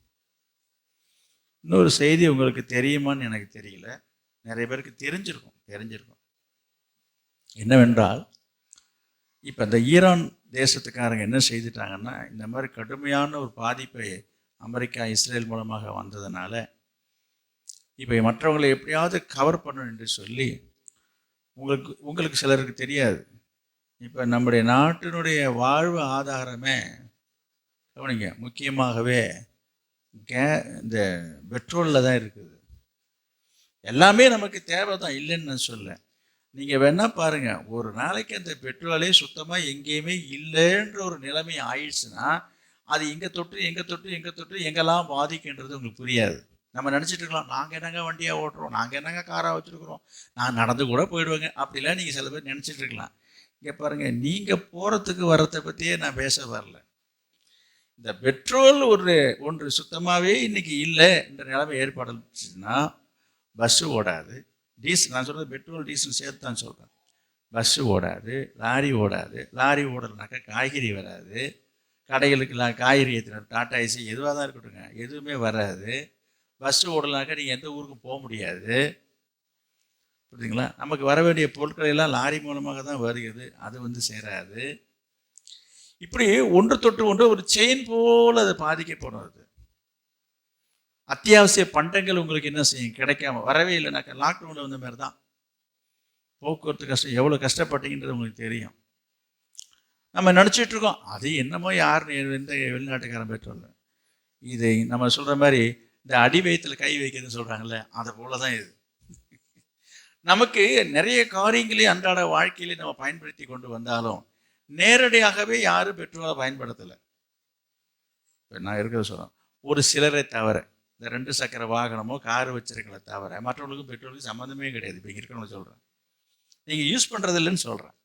இன்னொரு செய்தி உங்களுக்கு தெரியுமான்னு எனக்கு தெரியல, நிறைய பேருக்கு தெரிஞ்சிருக்கும். என்னவென்றால், இப்போ இந்த ஈரான் தேசத்துக்காரங்க என்ன செய்துட்டாங்கன்னா, இந்த மாதிரி கடுமையான ஒரு பாதிப்பை அமெரிக்கா இஸ்ரேல் மூலமாக வந்ததுனால இப்போ மற்றவங்களை எப்படியாவது கவர் பண்ணணும் என்று சொல்லி, உங்களுக்கு சிலருக்கு தெரியாது, இப்போ நம்முடைய நாட்டினுடைய வாழ்வு ஆதாரமே கவனிங்க, முக்கியமாகவே இந்த பெட்ரோலில் தான் இருக்குது. எல்லாமே நமக்கு தேவை தான், இல்லைன்னு நான் சொல்ல. நீங்கள் வேணால் பாருங்கள், ஒரு நாளைக்கு அந்த பெட்ரோலே சுத்தமாக எங்கேயுமே இல்லைன்ற ஒரு நிலைமை ஆயிடுச்சுன்னா, அது எங்கே தொட்டு எங்கெல்லாம் பாதிக்குன்றது உங்களுக்கு புரியாது. நம்ம நினச்சிட்டு இருக்கலாம், நாங்கள் என்னங்க வண்டியாக ஓட்டுறோம், நாங்கள் என்னங்க காராக வச்சுருக்குறோம், நான் நடந்து கூட போயிடுவேங்க, அப்படிலாம் நீங்கள் சில பேர் நினச்சிட்டு இருக்கலாம். இங்கே பாருங்கள், நீங்கள் போகிறதுக்கு வர்றதை பற்றியே நான் பேச வரல. இந்த பெட்ரோல் ஒன்று சுத்தமாகவே இன்றைக்கி இல்லை என்ற நிலைமை ஏற்படுச்சுன்னா பஸ்ஸு ஓடாது, டீசல், நான் சொல்கிறது பெட்ரோல் டீசல் சேர்த்து தான் சொல்கிறேன். பஸ்ஸு ஓடாது, லாரி ஓடாது, லாரி ஓடலைனாக்கா காய்கறி வராது, கடைகளுக்கெல்லாம் காய்கறி ஏற்றின டாட்டா ஏசி எதுவாக தான் இருக்கட்டுங்க, எதுவுமே வராது. பஸ்ஸு ஓடலைனாக்கா நீங்கள் எந்த ஊருக்கும் போக முடியாது. புரியுதுங்களா? நமக்கு வர வேண்டிய பொருட்கள் எல்லாம் லாரி மூலமாக தான் வருகிறது, அது சேராது. இப்படி ஒன்று தொட்டு ஒன்று ஒரு செயின் போல் அது பாதிக்கப்படுறது. அத்தியாவசிய பண்டங்கள் உங்களுக்கு என்ன செய்யும், கிடைக்காம வரவே இல்லைனாக்கா லாக்டவுனில் வந்த மாதிரி தான். போக்குவரத்து கஷ்டம், எவ்வளோ கஷ்டப்பட்டீங்கன்றது உங்களுக்கு தெரியும். நம்ம நினச்சிட்டு இருக்கோம், அது என்னமோ யாருன்னு எந்த வெளிநாட்டுக்காரன் பெட்ரோல், இது நம்ம சொல்கிற மாதிரி இந்த அடி வயிற்றில் கை வைக்கிறதுன்னு சொல்கிறாங்கல்ல, அதை போல தான் இது. நமக்கு நிறைய காரியங்களையும் அன்றாட வாழ்க்கையிலே நம்ம பயன்படுத்தி கொண்டு வந்தாலும் நேரடியாகவே யாரும் பெட்ரோலை பயன்படுத்தலை. இப்போ நான் இருக்கிறத சொல்கிறேன், ஒரு சிலரை தவிர, இந்த 2 சக்கர வாகனமோ கார் வச்சிருக்கல தவிர மற்றவங்களுக்கும் பெட்ரோலுக்கு சம்மந்தமே கிடையாது. இப்போ இருக்கிறவங்க சொல்கிறேன், நீங்கள் யூஸ் பண்ணுறது இல்லைன்னு சொல்கிறேன்,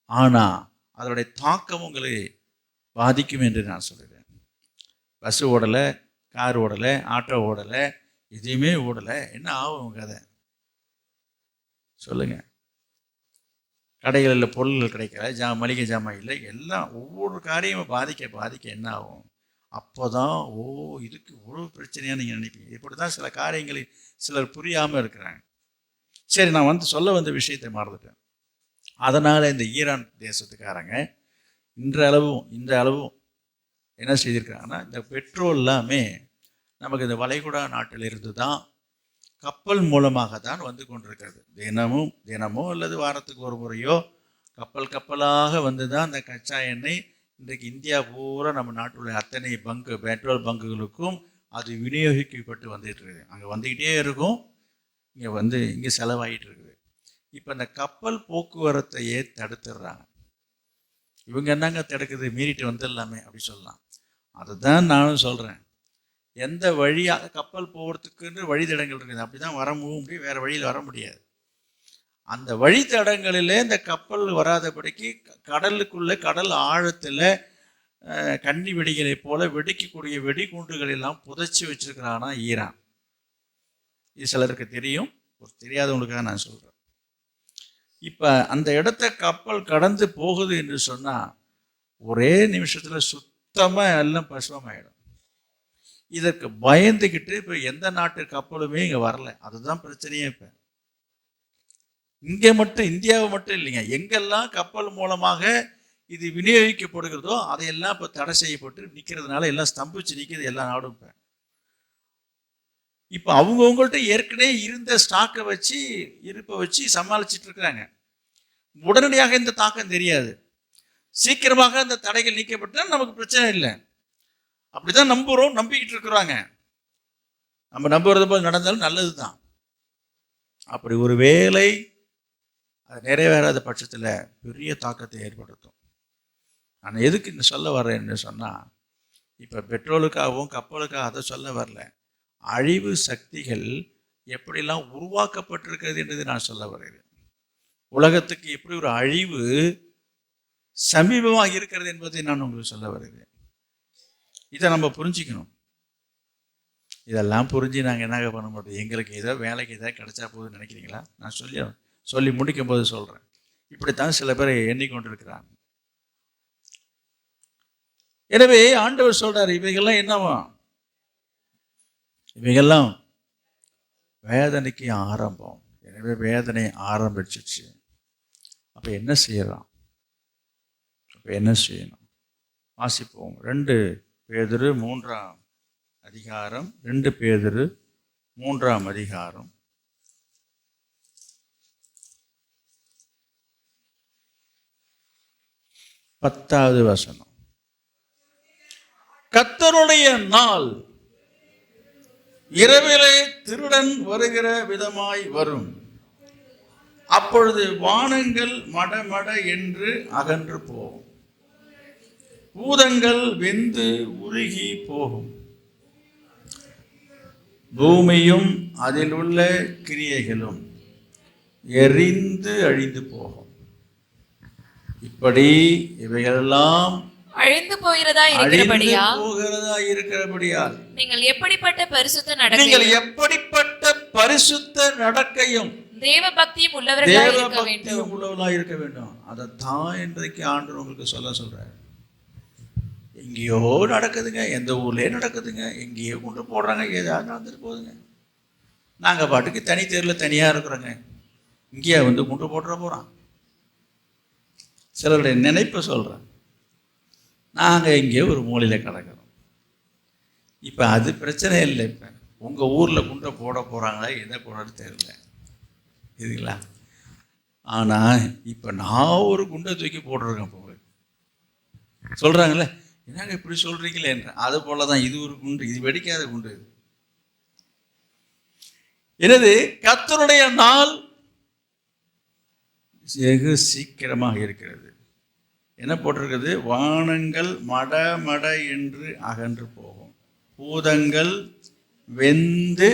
ஆனால் அதோடைய தாக்கம் உங்களை பாதிக்கும் என்று நான் சொல்கிறேன். பஸ்ஸு ஓடலை, கார் ஓடலை, ஆட்டோ ஓடலை, எதுவுமே ஓடலை, என்ன ஆகும் கதை சொல்லுங்கள். கடைகளில் பொருள்கள் கிடைக்கல, மளிகை ஜாமான் இல்லை, எல்லாம் ஒவ்வொரு காரியமும் பாதிக்க என்ன ஆகும்? அப்போ தான் இதுக்கு இவ்வளோ பிரச்சனையாக நீங்கள் நினைப்பீங்க. இப்படி தான் சில காரியங்களை சிலர் புரியாமல் இருக்கிறாங்க. சரி, நான் சொல்ல வந்த விஷயத்தை மறந்துட்டேன். அதனால் இந்த ஈரான் தேசத்துக்காரங்க இந்த அளவும் என்ன செய்திருக்கிறாங்கன்னா, இந்த பெட்ரோல் எல்லாமே நமக்கு இந்த வளைகுடா நாட்டிலிருந்து தான் கப்பல் மூலமாக தான் வந்து கொண்டிருக்கிறது. தினமோ அல்லது வாரத்துக்கு ஒரு முறையோ கப்பலாக வந்து தான் அந்த கச்சா எண்ணெய் இன்றைக்கு இந்தியா பூரா நம்ம நாட்டுடைய அத்தனை பெட்ரோல் பங்குகளுக்கும் அது விநியோகிக்கப்பட்டு வந்துட்டு இருக்குது. அங்கே வந்துக்கிட்டே இருக்கும், இங்கே செலவாகிட்டு இருக்குது. இப்போ இந்த கப்பல் போக்குவரத்தையே தடுத்துடுறாங்க. இவங்க என்னங்க தடுக்குது, மீறிட்டு வந்துடலாமே அப்படி சொல்லலாம். அதுதான் நானும் சொல்கிறேன், எந்த வழியாக கப்பல் போகிறதுக்குன்னு வழித்தடங்கள் இருக்குது, அப்படி தான் வர முடியும், வேறு வழியில் வர முடியாது. அந்த வழித்தடங்களிலே இந்த கப்பல் வராதபடிக்கு கடலுக்குள்ளே, கடல் ஆழத்தில் கன்னி வெடிகளை போல வெடிக்கக்கூடிய வெடிகுண்டுகள் எல்லாம் புதைச்சி வச்சிருக்கிறானா ஈரான். இது சிலருக்கு தெரியும், தெரியாதவங்களுக்காக நான் சொல்கிறேன். இப்போ அந்த இடத்த கப்பல் கடந்து போகுது என்று சொன்னால் ஒரே நிமிஷத்தில் சுத்தமாக எல்லாம் பசுவமாயிடும். இதற்கு பயந்துக்கிட்டு இப்போ எந்த நாட்டு கப்பலுமே இங்கே வரல. அதுதான் பிரச்சனையே. இப்போ இங்கே மட்டும், இந்தியாவை மட்டும் இல்லைங்க, எங்கெல்லாம் கப்பல் மூலமாக இது விநியோகிக்கப்படுகிறதோ அதையெல்லாம் இப்போ தடை செய்யப்பட்டு நிற்கிறதுனால எல்லாம் ஸ்தம்பிச்சு நிற்கிறது எல்லா நாடும். இப்போ அவங்கவுங்கள்ட்ட ஏற்கனவே இருந்த ஸ்டாக்கை இருப்பை வச்சு சமாளிச்சுட்டு இருக்கிறாங்க. உடனடியாக இந்த தாக்கம் தெரியாது, சீக்கிரமாக அந்த தடைகள் நீக்கப்பட்டால் நமக்கு பிரச்சனை இல்லை. அப்படிதான் நம்பிக்கிட்டு இருக்கிறாங்க. நம்ம நம்புறது போது நடந்தாலும் நல்லது தான். அப்படி ஒரு வேளை அது நிறைவேறாத பட்சத்தில் பெரிய தாக்கத்தை ஏற்படுத்தும். நான் எதுக்கு சொல்ல வரேன்னு சொன்னால், இப்போ பெட்ரோலுக்காகவும் கப்பலுக்காக அதை சொல்ல வரல, அழிவு சக்திகள் எப்படிலாம் உருவாக்கப்பட்டிருக்கிறது என்றது நான் சொல்ல வருகிறேன். உலகத்துக்கு எப்படி ஒரு அழிவு சமீபமாக இருக்கிறது என்பதை நான் உங்களுக்கு சொல்ல வருகிறேன். இதை நம்ம புரிஞ்சுக்கணும். இதெல்லாம் புரிஞ்சு நாங்கள் என்ன பண்ண மாட்டோம், எங்களுக்கு ஏதோ வேலைக்கு ஏதோ கிடைச்சா போகுதுன்னு நினைக்கிறீங்களா? நான் சொல்லி முடிக்கும் போது சொல்கிறேன். இப்படித்தான் சில பேரை எண்ணிக்கொண்டிருக்கிறாங்க. எனவே ஆண்டவர் சொல்றாரு, இவைகள்லாம் என்னவா? இவைகள்லாம் வேதனைக்கு ஆரம்பம். எனவே வேதனை ஆரம்பிச்சிச்சு. அப்போ என்ன செய்யலாம்? அப்போ என்ன செய்யணும்? வாசிப்போம். 2 பேதுரு 3ஆம் அதிகாரம், 2 பேதுரு 3ஆம் அதிகாரம் 10வது வசனம். கர்த்தருடைய நாள் இரவிலே திருடன் வருகிற விதமாய் வரும். அப்பொழுது வானங்கள் மடமட என்று அகன்று போகும், பூதங்கள் வெந்து உருகி போகும், பூமியும் அதில் உள்ள கிரியைகளும் எரிந்து அழிந்து போகும். இப்படி இவைகளெல்லாம் அழிந்து போகிறதா இருக்கிறபடியால் நீங்கள் எப்படிப்பட்ட பரிசுத்த நடக்கையும் தேவ பக்தியும் உள்ளவர்களாய் இருக்க வேண்டும். அதைத்தான் இன்றைக்கு ஆண்டவர் உங்களுக்கு சொல்றாரு. எங்கேயோ நடக்குதுங்க, எந்த ஊர்லயே நடக்குதுங்க, எங்கேயோ கொண்டு போடுறாங்க, ஏதாவது நடந்துட்டு போகுதுங்க. நாங்க பாட்டுக்கு தனி தேர்வில் தனியா இருக்கிறோங்க, இங்கேயே வந்து கொண்டு போட்டுற போறான். சிலருடைய நினைப்பை சொல்றேன். நாங்கள் இங்கே ஒரு மூலையில் கிடக்கிறோம். இப்போ அது பிரச்சனை இல்லை. இப்போ உங்கள் ஊரில் குண்டை போட போகிறாங்களா, எதை போடன்னு தெரியல, இதுங்களா? ஆனால் இப்போ நான் ஒரு குண்டை தூக்கி போட்டிருக்கேன். இப்போ உங்களுக்கு சொல்கிறாங்களே, என்னங்க இப்படி சொல்கிறீங்களே என்ற, அது போல தான் இது ஒரு குண்டு, இது வெடிக்காத குண்டு. எனது கர்த்தருடைய நாள் வெகு சீக்கிரமாக இருக்கிறது. என்ன போட்டிருக்கிறது? வானங்கள் மட மட என்று அகன்று போகும், பூதங்கள் வெந்து.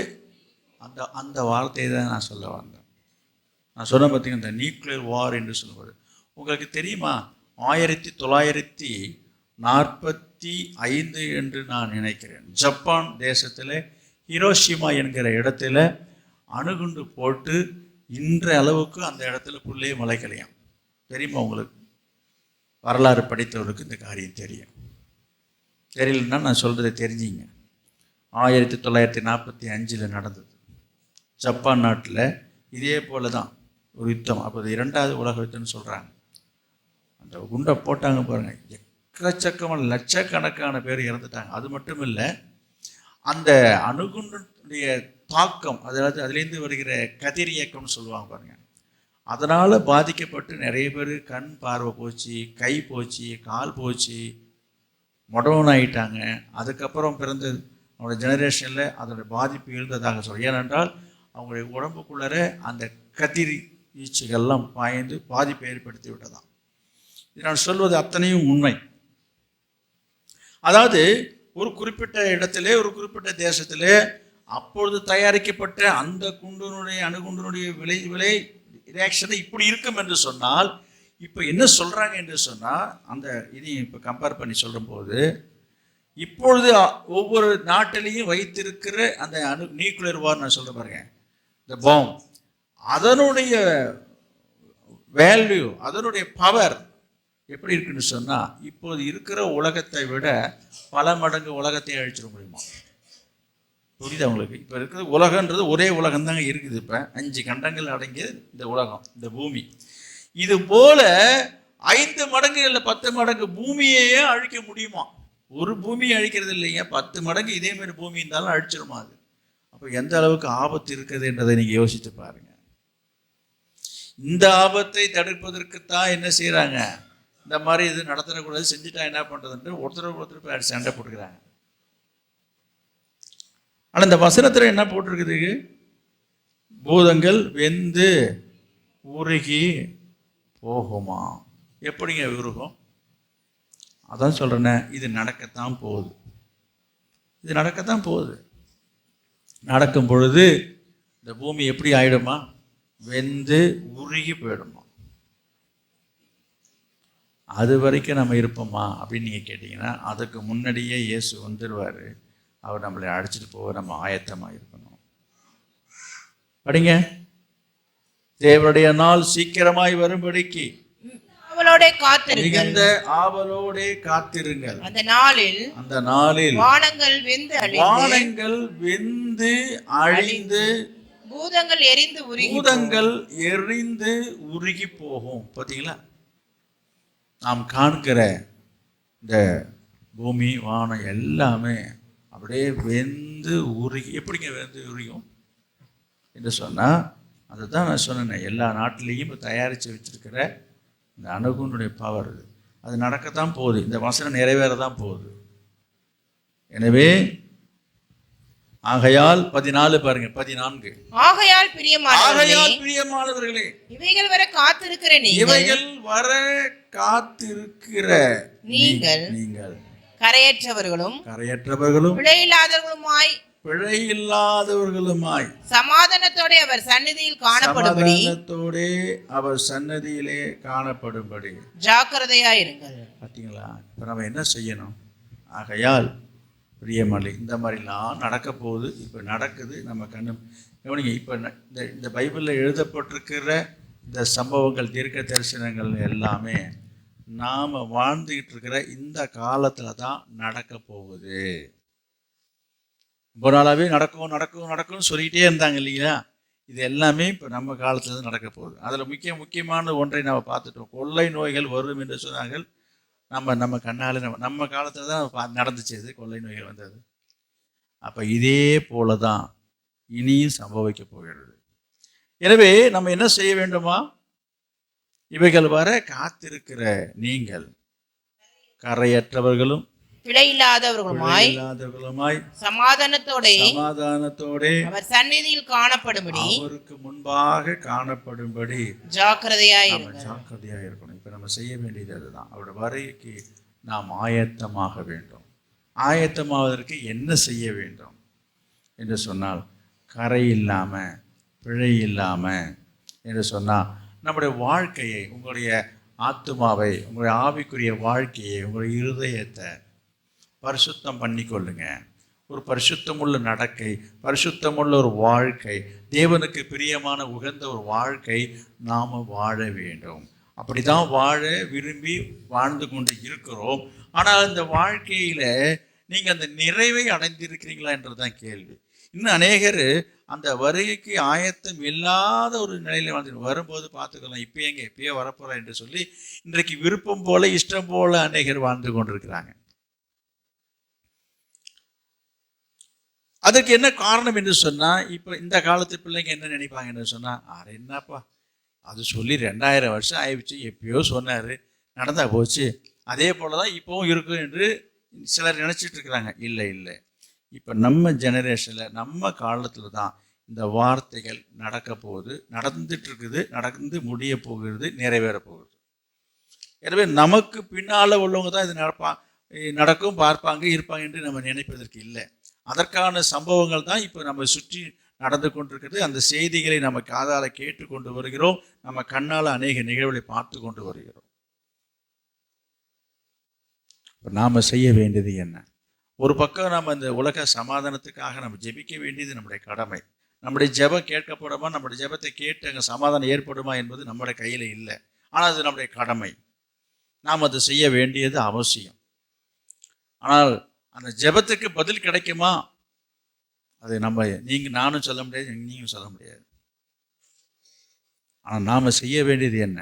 அந்த வார்த்தையை தான் நான் சொல்ல வந்தேன். நான் சொன்ன பார்த்தீங்கன்னா, இந்த நியூக்ளியர் வார் என்று சொல்லுவது உங்களுக்கு தெரியுமா? 1945 என்று நான் நினைக்கிறேன், ஜப்பான் தேசத்தில் ஹிரோஷிமா என்கிற இடத்துல அணுகுண்டு போட்டு இன்ற அளவுக்கு அந்த இடத்துல புள்ளையே முளைக்கலையாம். தெரியுமா உங்களுக்கு? வரலாறு படித்தவருக்கு இந்த காரியம் தெரியும். தெரியலன்னா நான் சொல்கிறத தெரிஞ்சிங்க. 1945 நடந்தது ஜப்பான் நாட்டில். இதே போல தான் ஒரு யுத்தம். அப்போது 2வது உலக யுத்தம்னு சொல்கிறாங்க. அந்த குண்டை போட்டாங்க பாருங்கள், எக்கச்சக்கமான லட்சக்கணக்கான பேர் இறந்துட்டாங்க. அது மட்டும் இல்லை, அந்த அணுகுண்டுடைய தாக்கம், அதாவது அதுலேருந்து வருகிற கதிர் இயக்கம்னு சொல்லுவாங்க பாருங்கள், அதனால் பாதிக்கப்பட்டு நிறைய பேர் கண் பார்வை போச்சு, கை போச்சு, கால் போச்சு, மொடவன் ஆகிட்டாங்க. அதுக்கப்புறம் பிறந்த அவங்களோட ஜெனரேஷனில் அதோடய பாதிப்பு இருந்ததாக சொல்கிறேன். ஏனென்றால் அவங்களுடைய உடம்புக்குள்ளே அந்த கதிர் வீச்சுகள்லாம் பாய்ந்து பாதிப்பை ஏற்படுத்தி விட்டதாம். இது நான் சொல்வது அத்தனையும் உண்மை. அதாவது ஒரு குறிப்பிட்ட இடத்திலே, ஒரு குறிப்பிட்ட தேசத்திலே அப்பொழுது தயாரிக்கப்பட்ட அந்த அணுகுண்டினுடைய விலை ரியாக்ஷனை இப்படி இருக்கும் என்று சொன்னால், இப்போ என்ன சொல்கிறாங்க என்று சொன்னால், அந்த இதையும் இப்போ கம்பேர் பண்ணி சொல்லும்போது, இப்பொழுது ஒவ்வொரு நாட்டிலையும் வைத்திருக்கிற அந்த நியூக்ளியர் வார் நான் சொல்ல பாருங்க, இந்த பாம், அதனுடைய வேல்யூ, அதனுடைய பவர் எப்படி இருக்குன்னு சொன்னால், இப்போது இருக்கிற உலகத்தை விட பல மடங்கு உலகத்தை அழிச்சிட முடியுமா? புரியுது உங்களுக்கு? இப்போ இருக்கிறது உலகன்றது ஒரே உலகம் தாங்க இருக்குது. இப்போ 5 கண்டங்கள் அடங்கிய இந்த உலகம், இந்த பூமி. இது போல 5 மடங்கு இல்லை 10 மடங்கு பூமியையே அழிக்க முடியுமா? ஒரு பூமியை அழிக்கிறது இல்லைங்க, 10 மடங்கு இதே மாதிரி பூமி இருந்தாலும் அழிச்சிருமா அது? அப்போ எந்த அளவுக்கு ஆபத்து இருக்குது என்றதை நீங்கள் யோசித்து பாருங்க. இந்த ஆபத்தை தடுப்பதற்குத்தான் என்ன செய்கிறாங்க, இந்த மாதிரி இது நடத்தக்கூடாது, செஞ்சுட்டா என்ன பண்ணுறதுன்ட்டு ஒருத்தருக்கு போய் சண்டை போட்டுக்கிறாங்க. ஆனால் இந்த வசனத்தில் என்ன போட்டிருக்குது? பூதங்கள் வெந்து உருகி போகுமா? எப்படிங்க உருகும்? அதான் சொல்கிறேன்னே, இது நடக்கத்தான் போகுது. இது நடக்கத்தான் போகுது. நடக்கும் பொழுது இந்த பூமி எப்படி ஆகிடுமா? வெந்து உருகி போயிடுமா? அது வரைக்கும் நம்ம இருப்போமா அப்படின்னு நீங்கள் கேட்டிங்கன்னா அதுக்கு முன்னாடியே இயேசு வந்துடுவார். அவர் நம்மளை அழைச்சிட்டு போக நம்ம ஆயத்தமாக இருக்கணும். படிங்க. தேவனுடைய நாள் சீக்கிரமாய் வரும்படிக்கு மிகுந்த ஆவலோடே காத்திருங்கள். அந்த நாளில் வானங்கள் வெந்து அழிந்து பூதங்கள் எரிந்து உருகி போகும். பார்த்தீங்களா? நாம் காண்கிற இந்த பூமி வானம் எல்லாமே அப்படியே வெந்து உருகி, எப்படிங்க வெந்து உருகும் என்று சொன்னால், அதுதான் நான் சொன்னேன், எல்லா நாட்டிலையும் இப்போ தயாரித்து வச்சிருக்கிற இந்த அணுகுனுடைய பவர் அது நடக்கத்தான் போகுது. இந்த வசனம் நிறைவேறதான் போகுது. எனவே ஆகையால் 14 பாருங்க, 14 ஆகையால் பிரியமானவர்களே, இவைகள் வர காத்திருக்கிற நீங்கள் கரையற்றவர்களும் பிழையில்லாதவர்களுமாய் சமாதானத்தோடே அவர் சன்னதியிலே காணப்படும்படி ஜாக்கிரதையாயிருங்கள். பார்த்தீங்களா? இப்போ நம்ம என்ன செய்யணும்? ஆகையால் பிரியமலை, இந்த மாதிரிலாம் நடக்க போகுது. இப்போ நடக்குது, நம்ம கண்ணு கவனிங்க. இப்போ இந்த பைபிளில் எழுதப்பட்டிருக்கிற இந்த சம்பவங்கள், தீர்க்க தரிசனங்கள் எல்லாமே நாம் வாழ்ந்துக்கிட்டு இருக்கிற இந்த காலத்தில் தான் நடக்க போகுது. ரொம்ப நாளாகவே நடக்கும்னு சொல்லிக்கிட்டே இருந்தாங்க இல்லைங்களா? இது எல்லாமே இப்போ நம்ம காலத்தில் தான் நடக்க போகுது. அதில் முக்கியமான ஒன்றை நம்ம பார்த்துட்டோம். கொள்ளை நோய்கள் வரும் என்று சொன்னார்கள். நம்ம கண்ணால் நம்ம காலத்தில் தான் நடந்துச்சு. இது கொள்ளை நோய்கள் வந்தது. அப்போ இதே போல தான் இனியும் சம்பவிக்க போகிறது. எனவே நம்ம என்ன செய்ய வேண்டுமா? இவைகள் வர காத்திருக்கிற நீங்கள் கரையற்றவர்களும் பிழையில்லாதவர்களுமாய் சமாதானத்தோடே அவர் சந்நிதியில் காணப்படும்படி, அவருக்கு முன்பாக காணப்படும்படி ஜாக்கிரதையாய் இருக்கணும். இப்ப நம்ம செய்ய வேண்டியது அதுதான். அவருடைய வருகைக்கு நாம் ஆயத்தமாக வேண்டும். ஆயத்தமாவதற்கு என்ன செய்ய வேண்டும் என்று சொன்னால், கரை இல்லாம பிழை இல்லாம என்று சொன்னால், நம்முடைய வாழ்க்கையை, உங்களுடைய ஆத்துமாவை, உங்களுடைய ஆவிக்குரிய வாழ்க்கையை, உங்களுடைய இருதயத்தை பரிசுத்தம் பண்ணி கொள்ளுங்க. ஒரு பரிசுத்தமுள்ள நடக்கை, பரிசுத்தமுள்ள ஒரு வாழ்க்கை, தேவனுக்கு பிரியமான உகந்த ஒரு வாழ்க்கை நாம் வாழ வேண்டும். அப்படி தான் வாழ விரும்பி வாழ்ந்து கொண்டு இருக்கிறோம். ஆனால் இந்த வாழ்க்கையில் நீங்கள் அந்த நிறைவை அடைந்திருக்கிறீங்களா என்றதுதான் கேள்வி. இன்னும் அநேகர் அந்த வருகைக்கு ஆயத்தம் இல்லாத ஒரு நிலையில் வாழ்ந்து வரும்போது பார்த்துக்கலாம், இப்பயே வரப்போகிறோம் என்று சொல்லி இன்றைக்கு விருப்பம் போல இஷ்டம் போல அநேகர் வாழ்ந்து கொண்டிருக்கிறாங்க. அதற்கு என்ன காரணம் என்று சொன்னால், இப்போ இந்த காலத்து பிள்ளைங்க என்ன நினைப்பாங்க என்று சொன்னால், என்னப்பா அது சொல்லி 2000 வருஷம் ஆயிடுச்சு, எப்பயோ சொன்னார், நடந்தா போச்சு, அதே போல தான் இப்போவும் இருக்கும் என்று சிலர் நினச்சிட்டு இருக்கிறாங்க. இல்லை, இப்போ நம்ம ஜெனரேஷனில், நம்ம காலத்தில் தான் இந்த வார்த்தைகள் நடக்க போகுது, நடந்துட்டு இருக்குது, நடந்து முடிய போகிறது, நிறைவேற போகுது. எனவே நமக்கு பின்னால் உள்ளவங்க தான் இது நடக்கும், பார்ப்பாங்க, இருப்பாங்க என்று நம்ம நினைப்பதற்கு இல்லை. அதற்கான சம்பவங்கள் தான் இப்போ நம்ம சுற்றி நடந்து கொண்டிருக்கிறது. அந்த செய்திகளை நம்ம காதால கேட்டுக்கொண்டு வருகிறோம், நம்ம கண்ணால் அநேக நிகழ்வுகளை பார்த்து கொண்டு வருகிறோம். இப்போ நாம் செய்ய வேண்டியது என்ன? ஒரு பக்கம் நம்ம இந்த உலக சமாதானத்துக்காக நம்ம ஜெபிக்க வேண்டியது நம்முடைய கடமை. நம்முடைய ஜெபம் கேட்கப்படுமா, நம்முடைய ஜெபத்தை கேட்டு அங்கே சமாதானம் ஏற்படுமா என்பது நம்முடைய கையில் இல்லை. ஆனால் அது நம்முடைய கடமை, நாம் அதை செய்ய வேண்டியது அவசியம். ஆனால் அந்த ஜெபத்துக்கு பதில் கிடைக்குமா, அது நானும் சொல்ல முடியாது, நீங்களும் சொல்ல முடியாது. ஆனால் நாம் செய்ய வேண்டியது என்ன?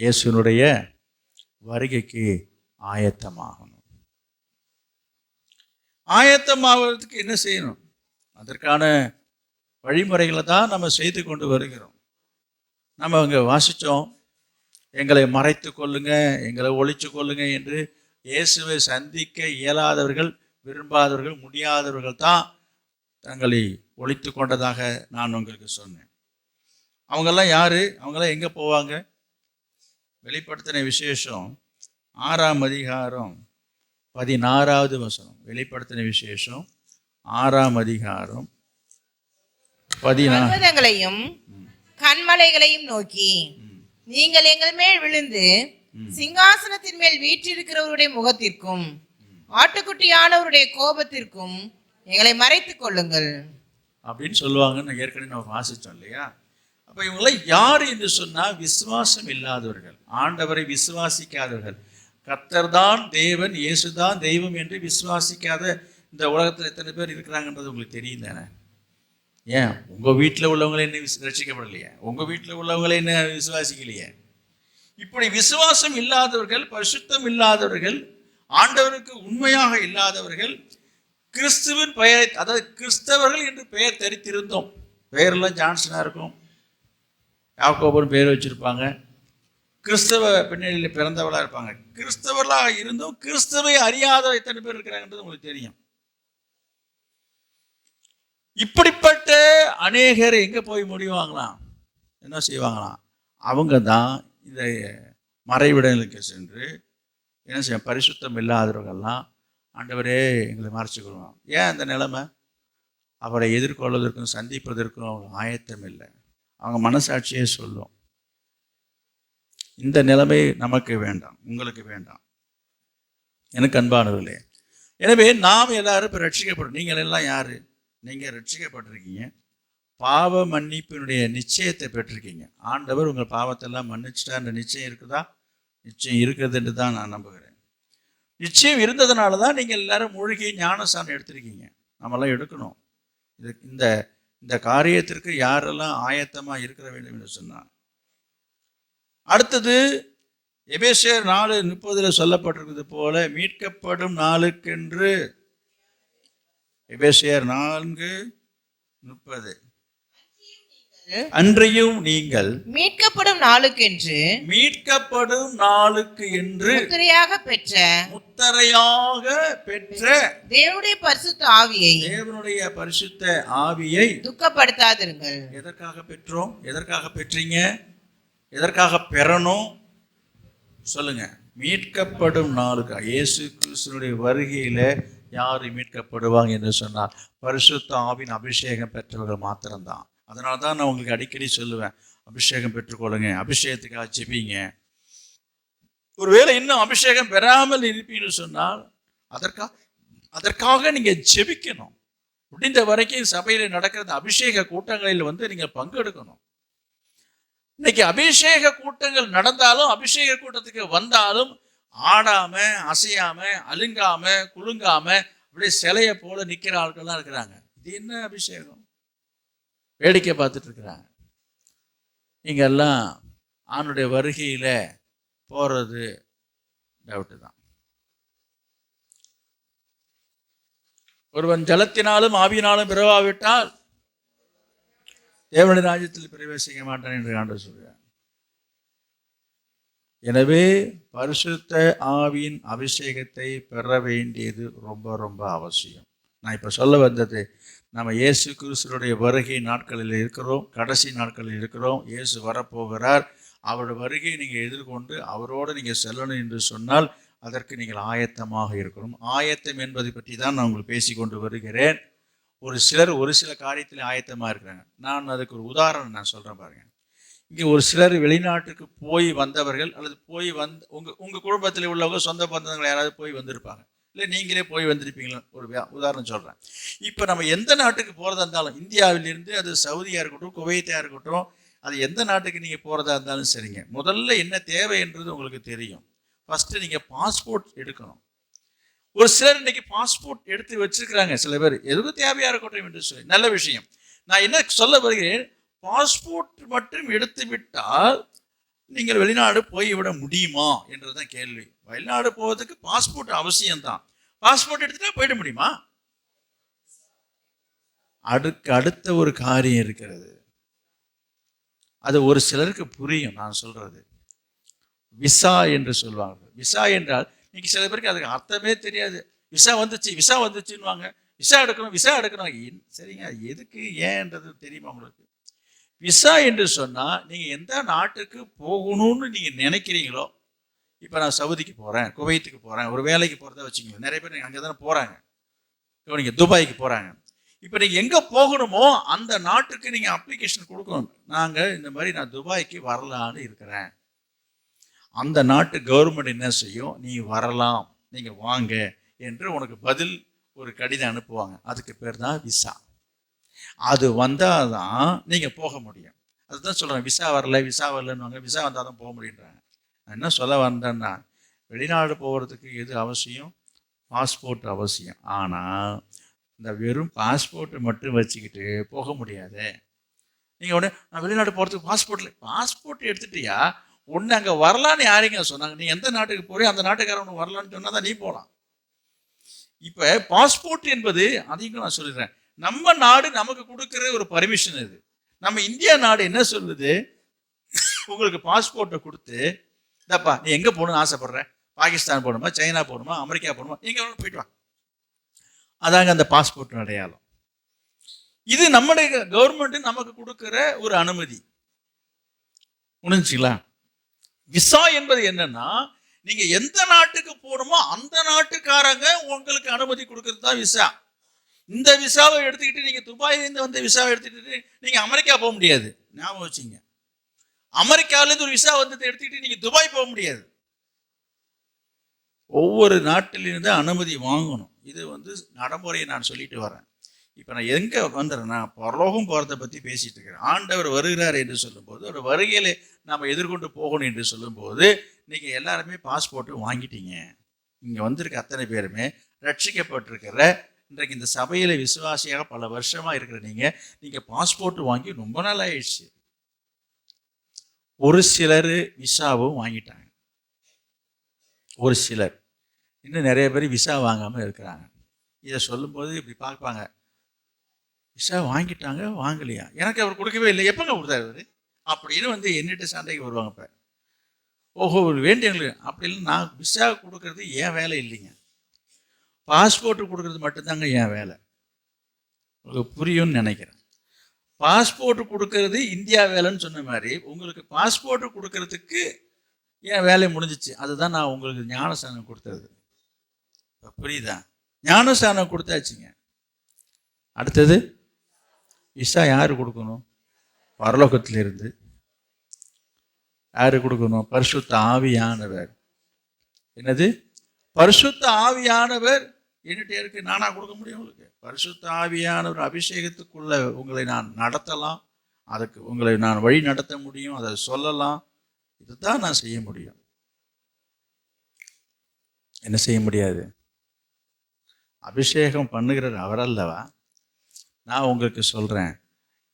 இயேசுனுடைய வருகைக்கு ஆயத்தமாகணும். ஆயத்தமாவதற்கு என்ன செய்யணும்? அதற்கான வழிமுறைகளை தான் நம்ம செய்து கொண்டு வருகிறோம். நம்ம அங்கே வாசித்தோம், எங்களை மறைத்து கொள்ளுங்க, எங்களை ஒழிச்சு கொள்ளுங்க என்று. இயேசுவை சந்திக்க இயலாதவர்கள், விரும்பாதவர்கள், முடியாதவர்கள் தான் தங்களை ஒழித்து கொண்டதாக நான் உங்களுக்கு சொன்னேன். அவங்கெல்லாம் யார்? அவங்கெல்லாம் எங்கே போவாங்க? வெளிப்படுத்தின விசேஷம் 6ஆம் அதிகாரம் 16வது வசனம். வெளிப்படுத்தின விசேஷம் 6ஆம் அதிகாரம் 16 கண்மலைகளையும் நோக்கி, நீங்கள் எங்கள் மேல் விழுந்து சிங்காசனத்தின் மேல் வீற்றிருக்கிறவருடைய முகத்திற்கும் ஆட்டுக்குட்டியானவருடைய கோபத்திற்கும் எங்களை மறைத்துக் கொள்ளுங்கள் அப்படின்னு சொல்லுவாங்கன்னு ஏற்கனவே நம்ம வாசிச்சோம் இல்லையா? அப்ப இவங்களாம் யார் என்று சொன்னா விசுவாசம் இல்லாதவர்கள், ஆண்டவரை விசுவாசிக்காதவர்கள், கர்த்தர்தான் தேவன், இயேசுதான் தெய்வம் என்று விசுவாசிக்காத இந்த உலகத்தில் எத்தனை பேர் இருக்கிறாங்கன்றது உங்களுக்கு தெரியும் தானே? ஏன் உங்கள் வீட்டில் உள்ளவங்களே என்ன ரட்சிக்கப்படலையே? உங்கள் வீட்டில் உள்ளவங்களே என்ன விசுவாசிக்கலையே? இப்படி விசுவாசம் இல்லாதவர்கள், பரிசுத்தம் இல்லாதவர்கள், ஆண்டவருக்கு உண்மையாக இல்லாதவர்கள், கிறிஸ்துவின் பெயரை, அதாவது கிறிஸ்தவர்கள் என்று பெயர் தரித்திருந்தோம். பெயரெல்லாம் ஜான்சனாக இருக்கும், யாக்கோபுன்னு பெயர் வச்சுருப்பாங்க, கிறிஸ்தவ பின்னணியில் பிறந்தவளாக இருப்பாங்க. கிறிஸ்தவர்களாக இருந்தும் கிறிஸ்தவை அறியாத எத்தனை பேர் இருக்கிறாங்கன்றது உங்களுக்கு தெரியும். இப்படிப்பட்ட அநேகர் எங்கே போய் முடிவாங்களாம், என்ன செய்வாங்களாம்? அவங்க தான் இந்த மறைவிடங்களுக்கு சென்று என்ன செய்ய, பரிசுத்தம் இல்லாதவர்கள்லாம் ஆண்டவரே எங்களை மறைச்சிக்கொள்வோம். ஏன் அந்த நிலைமை? அவரை எதிர்கொள்வதற்கும் சந்திப்பதற்கும் அவங்க ஆயத்தம் இல்லை. அவங்க மனசாட்சியே சொல்லும். இந்த நிலைமை நமக்கு வேண்டாம், உங்களுக்கு வேண்டாம், எனக்கு அன்பானவர்களே. எனவே நாம் எல்லாரும் இப்போ ரட்சிக்கப்படும். நீங்கள் எல்லாம் யாரு? நீங்கள் ரட்சிக்கப்பட்டிருக்கீங்க, பாவ மன்னிப்பினுடைய நிச்சயத்தை பெற்றிருக்கீங்க. ஆண்டவர் உங்கள் பாவத்தெல்லாம் மன்னிச்சிட்டான்ற நிச்சயம் இருக்குதா? நிச்சயம் இருக்கிறது என்று தான் நான் நம்புகிறேன். நிச்சயம் இருந்ததுனால தான் நீங்கள் எல்லாரும் மூழ்கி ஞானஸ்தானம் எடுத்திருக்கீங்க. நம்மளாம் எடுக்கணும். இந்த இந்த காரியத்திற்கு யாரெல்லாம் ஆயத்தமாக இருக்கிற வேண்டும் என்று சொன்னார். அடுத்தது எபேசியர் 4:30 சொல்லப்பட்டிருக்கிறது போல மீட்கப்படும் நாளுக்கென்று, எபேசியர் 4:30, அன்றையும் நீங்கள் மீட்கப்படும் நாளுக்கென்று முத்திரையாக பெற்ற தேவனுடைய பரிசுத்த ஆவியை துக்கப்படுத்தாதிருங்கள். எதற்காக பெற்றோம்? எதற்காக பெற்றீங்க? எதற்காக பெறணும் சொல்லுங்க. மீட்கப்படும் நாளுக்காக. இயேசு கிறிஸ்துவினுடைய வருகையில யாரு மீட்கப்படுவாங்க என்று சொன்னால் பரிசுத்த ஆவியின் அபிஷேகம் பெற்றவர்கள் மாத்திரம்தான். அதனால தான் நான் உங்களுக்கு அடிக்கடி சொல்லுவேன், அபிஷேகம் பெற்றுக்கொள்ளுங்க, அபிஷேகத்துக்காக ஜெபிங்க. ஒருவேளை இன்னும் அபிஷேகம் பெறாமல் இருப்பீங்கன்னு சொன்னால் அதற்காக நீங்க ஜெபிக்கணும். முடிந்த வரைக்கும் சபையில் நடக்கிற அபிஷேக கூட்டங்களில் வந்து நீங்க பங்கெடுக்கணும். இன்னைக்கு அபிஷேக கூட்டங்கள் நடந்தாலும், அபிஷேக கூட்டத்துக்கு வந்தாலும் ஆடாம, அசையாம, அலுங்காம, குலுங்காம அப்படியே சிலைய போல நிக்கிற ஆட்கள்லாம் இருக்கிறாங்க. இது என்ன அபிஷேகம்? வேடிக்கை பார்த்துட்டு இருக்கிறாங்க. இங்கெல்லாம் ஆணுடைய வருகையில போறது டவுட்டு தான். ஒருவன் ஜலத்தினாலும் ஆவியினாலும் பிறவாவிட்டால் தேவனுடைய ராஜ்யத்தில் பிரவேசிக்க மாட்டான் என்று ஆண்டவர் சொல்கிறார். எனவே பரிசுத்த ஆவியின் அபிஷேகத்தை பெற வேண்டியது ரொம்ப ரொம்ப அவசியம். நான் இப்போ சொல்ல வந்தது, நம்ம இயேசு கிறிஸ்துடைய வருகை நாட்களில் இருக்கிறோம், கடைசி நாட்களில் இருக்கிறோம். இயேசு வரப்போகிறார். அவருடைய வருகையை நீங்கள் எதிர்கொண்டு அவரோடு நீங்கள் செல்லணும் என்று சொன்னால் அதற்கு நீங்கள் ஆயத்தமாக இருக்கணும். ஆயத்தம் என்பதை பற்றி தான் நான் உங்களுக்கு பேசிக்கொண்டு வருகிறேன். ஒரு சிலர் ஒரு சில காரியத்தில் ஆயத்தமாக இருக்கிறாங்க. நான் அதுக்கு ஒரு உதாரணம் நான் சொல்கிறேன் பாருங்க. இங்கே ஒரு சிலர் வெளிநாட்டுக்கு போய் வந்தவர்கள், அல்லது போய் உங்கள் குடும்பத்தில் உள்ளவங்க, சொந்த பந்தங்கள் யாராவது போய் வந்திருப்பாங்க, இல்லை நீங்களே போய் வந்திருப்பீங்களா. ஒரு உதாரணம் சொல்கிறேன். இப்போ நம்ம எந்த நாட்டுக்கு போகிறதா இருந்தாலும், இந்தியாவிலிருந்து அது சவுதியாக இருக்கட்டும், குவைத்தாக இருக்கட்டும், அது எந்த நாட்டுக்கு நீங்கள் போகிறதா இருந்தாலும் சரிங்க, முதல்ல என்ன தேவை என்றது உங்களுக்கு தெரியும். ஃபஸ்ட்டு நீங்கள் பாஸ்போர்ட் எடுக்கணும். ஒரு சிலர் இன்னைக்கு பாஸ்போர்ட் எடுத்து வச்சிருக்கிறாங்க. சில பேர் எதுவும் தேவையாக இருக்கட்டும் என்று சொல்லி, நல்ல விஷயம். நான் என்ன சொல்ல வருகிறேன், பாஸ்போர்ட் மட்டும் எடுத்து விட்டால் நீங்கள் வெளிநாடு போய்விட முடியுமா என்றதுதான் கேள்வி. வெளிநாடு போவதற்கு பாஸ்போர்ட் அவசியம்தான். பாஸ்போர்ட் எடுத்துட்டா போயிட முடியுமா? அடுத்த ஒரு காரியம் இருக்கிறது. அது ஒரு சிலருக்கு புரியும் நான் சொல்றது. விசா என்று சொல்லுவாங்க. விசா என்றால் இன்னைக்கு சில பேருக்கு அதுக்கு அர்த்தமே தெரியாது. விசா வந்துச்சுன்னுவாங்க. விசா எடுக்கணும். சரிங்க, எதுக்கு ஏன்ன்றது தெரியுமா உங்களுக்கு? விசா என்று சொன்னால் நீங்கள் எந்த நாட்டுக்கு போகணும்னு நீங்கள் நினைக்கிறீங்களோ, இப்போ நான் சவுதிக்கு போகிறேன், குவைத்துக்கு போகிறேன், ஒரு வேலைக்கு போகிறதா வச்சுக்கோங்க. நிறைய பேர் அங்கே தானே போகிறாங்க. இப்போ நீங்கள் துபாய்க்கு போகிறாங்க. இப்போ நீங்கள் எங்கே போகணுமோ அந்த நாட்டுக்கு நீங்கள் அப்ளிகேஷன் கொடுக்கணும். நான் துபாய்க்கு வரலான்னு இருக்கிறேன். அந்த நாட்டு கவர்மெண்ட் என்ன செய்யும், நீ வரலாம், நீங்கள் வாங்க என்று உனக்கு பதில் ஒரு கடிதம் அனுப்புவாங்க. அதுக்கு பேர் தான் விசா. அது வந்தால் தான் நீங்கள் போக முடியும். அதுதான் சொல்கிறேன், விசா வரலன்னு விசா வந்தால் தான் போக முடியுன்றாங்க. நான் என்ன சொல்ல வந்தேன்னா, வெளிநாடு போகிறதுக்கு எது அவசியம்? பாஸ்போர்ட் அவசியம். ஆனால் இந்த வெறும் பாஸ்போர்ட்டை மட்டும் வச்சுக்கிட்டு போக முடியாது. நீங்கள் உடனே நான் வெளிநாடு போகிறதுக்கு பாஸ்போர்ட் எடுத்துட்டியா, ஒன்று அங்கே வரலான்னு யாரைங்க சொன்னாங்க? நீ எந்த நாட்டுக்கு போறியோ அந்த நாட்டுக்காரன் வரலான்னு சொன்னால் தான் நீ போகலாம். இப்போ பாஸ்போர்ட் என்பது, அதையும் நான் சொல்லிடுறேன், நம்ம நாடு நமக்கு கொடுக்குற ஒரு பர்மிஷன். இது நம்ம இந்தியா நாடு என்ன சொல்லுது, உங்களுக்கு பாஸ்போர்ட்டை கொடுத்து, இதாப்பா நீ எங்கே போகணும்னு ஆசைப்படுற, பாகிஸ்தான் போகணுமா, சைனா போகணுமா, அமெரிக்கா போகணுமா, எங்கே வேணும் போயிட்டு வா. அதாங்க அந்த பாஸ்போர்ட் அடையாளம். இது நம்முடைய கவர்மெண்ட் நமக்கு கொடுக்குற ஒரு அனுமதி. முடிஞ்சுங்களா? விசா என்பது என்னன்னா, நீங்க எந்த நாட்டுக்கு போகணுமோ அந்த நாட்டுக்காரங்க உங்களுக்கு அனுமதி கொடுக்கறது தான் விசா. இந்த விசாவை எடுத்துக்கிட்டு நீங்க துபாயிலேருந்து வந்த விசாவை எடுத்துக்கிட்டு நீங்க அமெரிக்கா போக முடியாது. ஞாபகம் வச்சுங்க, அமெரிக்காவிலேருந்து ஒரு விசா வந்து எடுத்துக்கிட்டு நீங்க துபாய் போக முடியாது. ஒவ்வொரு நாட்டிலிருந்து அனுமதி வாங்கணும். இது நடைமுறையை நான் சொல்லிட்டு வரேன். இப்போ நான் எங்கே வந்துடுறேன்னா, பரலோகம் போகிறத பற்றி பேசிகிட்டு இருக்கிறேன். ஆண்டவர் வருகிறார் என்று சொல்லும்போது, ஒரு வருகையில் நாம் எதிர்கொண்டு போகணும் என்று சொல்லும்போது, நீங்கள் எல்லாருமே பாஸ்போர்ட்டு வாங்கிட்டீங்க. இங்கே வந்திருக்க அத்தனை பேருமே ரட்சிக்கப்பட்டிருக்கிற, இன்றைக்கு இந்த சபையில் விசுவாசியாக பல வருஷமாக இருக்கிற நீங்கள் பாஸ்போர்ட்டு வாங்கி ரொம்ப நாள் ஆயிடுச்சு. ஒரு சிலர் விசாவும் வாங்கிட்டாங்க, ஒரு சிலர் இன்னும் நிறைய பேர் விசா வாங்காமல் இருக்கிறாங்க. இதை சொல்லும்போது இப்படி பார்ப்பாங்க, விசா வாங்கிட்டாங்க வாங்கலையா, எனக்கு அவர் கொடுக்கவே இல்லை, எப்போங்க கொடுத்தாரு அவர் அப்படின்னு என்னிட்ட சண்டைக்கு வருவாங்க. இப்போ ஓஹோ வேண்டியவங்களுக்கு அப்படி இல்லை. நான் விசா கொடுக்கறது என் வேலை இல்லைங்க, பாஸ்போர்ட்டு கொடுக்கறது மட்டும்தாங்க என் வேலை. உங்களுக்கு புரியும்னு நினைக்கிறேன். பாஸ்போர்ட்டு கொடுக்கறது இந்தியா வேலைன்னு சொன்ன மாதிரி உங்களுக்கு பாஸ்போர்ட்டு கொடுக்கறதுக்கு என் வேலை முடிஞ்சிச்சு. அதுதான் நான் உங்களுக்கு ஞானஸ்தானம் கொடுத்தது. புரியுதா? ஞானஸ்தானம் கொடுத்தாச்சுங்க. அடுத்தது விசா யார் கொடுக்கணும்? பரலோகத்திலிருந்து யாரு கொடுக்கணும்? பரிசுத்த ஆவியானவர். என்னது? பரிசுத்த ஆவியானவர் என்கிட்ட இருக்கு, நானா கொடுக்க முடியும் உங்களுக்கு? பரிசுத்த ஆவியானவர் அபிஷேகத்துக்குள்ள உங்களை நான் நடத்தலாம், அதுக்கு உங்களை நான் வழி நடத்த முடியும், அதை சொல்லலாம். இதுதான் நான் செய்ய முடியும். என்ன செய்ய முடியாது? அபிஷேகம் பண்ணுகிறார் அவரல்லவா? நான் உங்களுக்கு சொல்கிறேன்,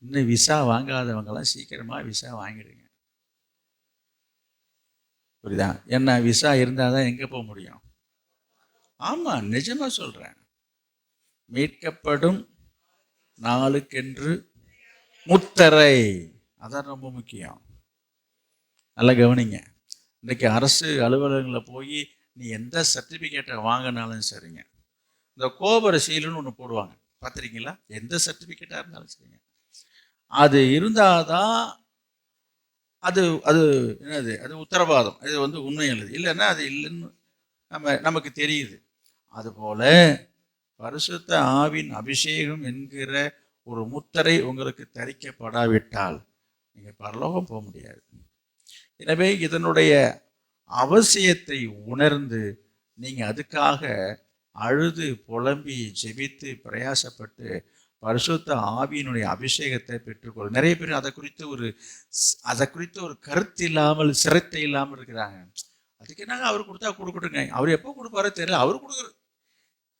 இன்னும் விசா வாங்காதவங்கெல்லாம் சீக்கிரமாக விசா வாங்கிடுங்க. புரியுதா? என்ன விசா இருந்தால் தான் எங்கே போக முடியும்? ஆமாம், நிஜமாக சொல்கிறேன். மீட்கப்படும் நாளுக்கென்று முத்தரை, அதான் ரொம்ப முக்கியம். நல்லா கவனிங்க. இன்றைக்கி அரசு அலுவலகங்களில் போய் நீ எந்த சர்டிஃபிகேட்டை வாங்கினாலும் சரிங்க, இந்த கோபுர சீலுன்னு ஒன்று போடுவாங்க, பார்த்துருக்கீங்களா? எந்த சர்டிஃபிகேட்டாக இருந்தாலும் சரிங்க, அது இருந்தால் தான் அது அது என்னது, அது உத்தரவாதம், இது உண்மையானது. இல்லைன்னா அது இல்லைன்னு நமக்கு தெரியுது. அதுபோல் பரிசுத்த ஆவின் அபிஷேகம் என்கிற ஒரு முத்திரை உங்களுக்கு தரிக்கப்படாவிட்டால் நீங்கள் பரலோகம் போக முடியாது. எனவே இதனுடைய அவசியத்தை உணர்ந்து நீங்கள் அதுக்காக அழுது புலம்பி ஜெபித்து பிரயாசப்பட்டு பரிசுத்த ஆவியினுடைய அபிஷேகத்தை பெற்றுக்கொள். நிறைய பேர் அதை குறித்து ஒரு கருத்து இல்லாமல், சிரத்தை இல்லாமல் இருக்கிறாங்க. அதுக்கு என்னங்க அவர் கொடுத்தா கொடுக்கட்டுங்க, அவர் எப்போ கொடுப்பாரோ தெரியல, அவர் கொடுக்குறது.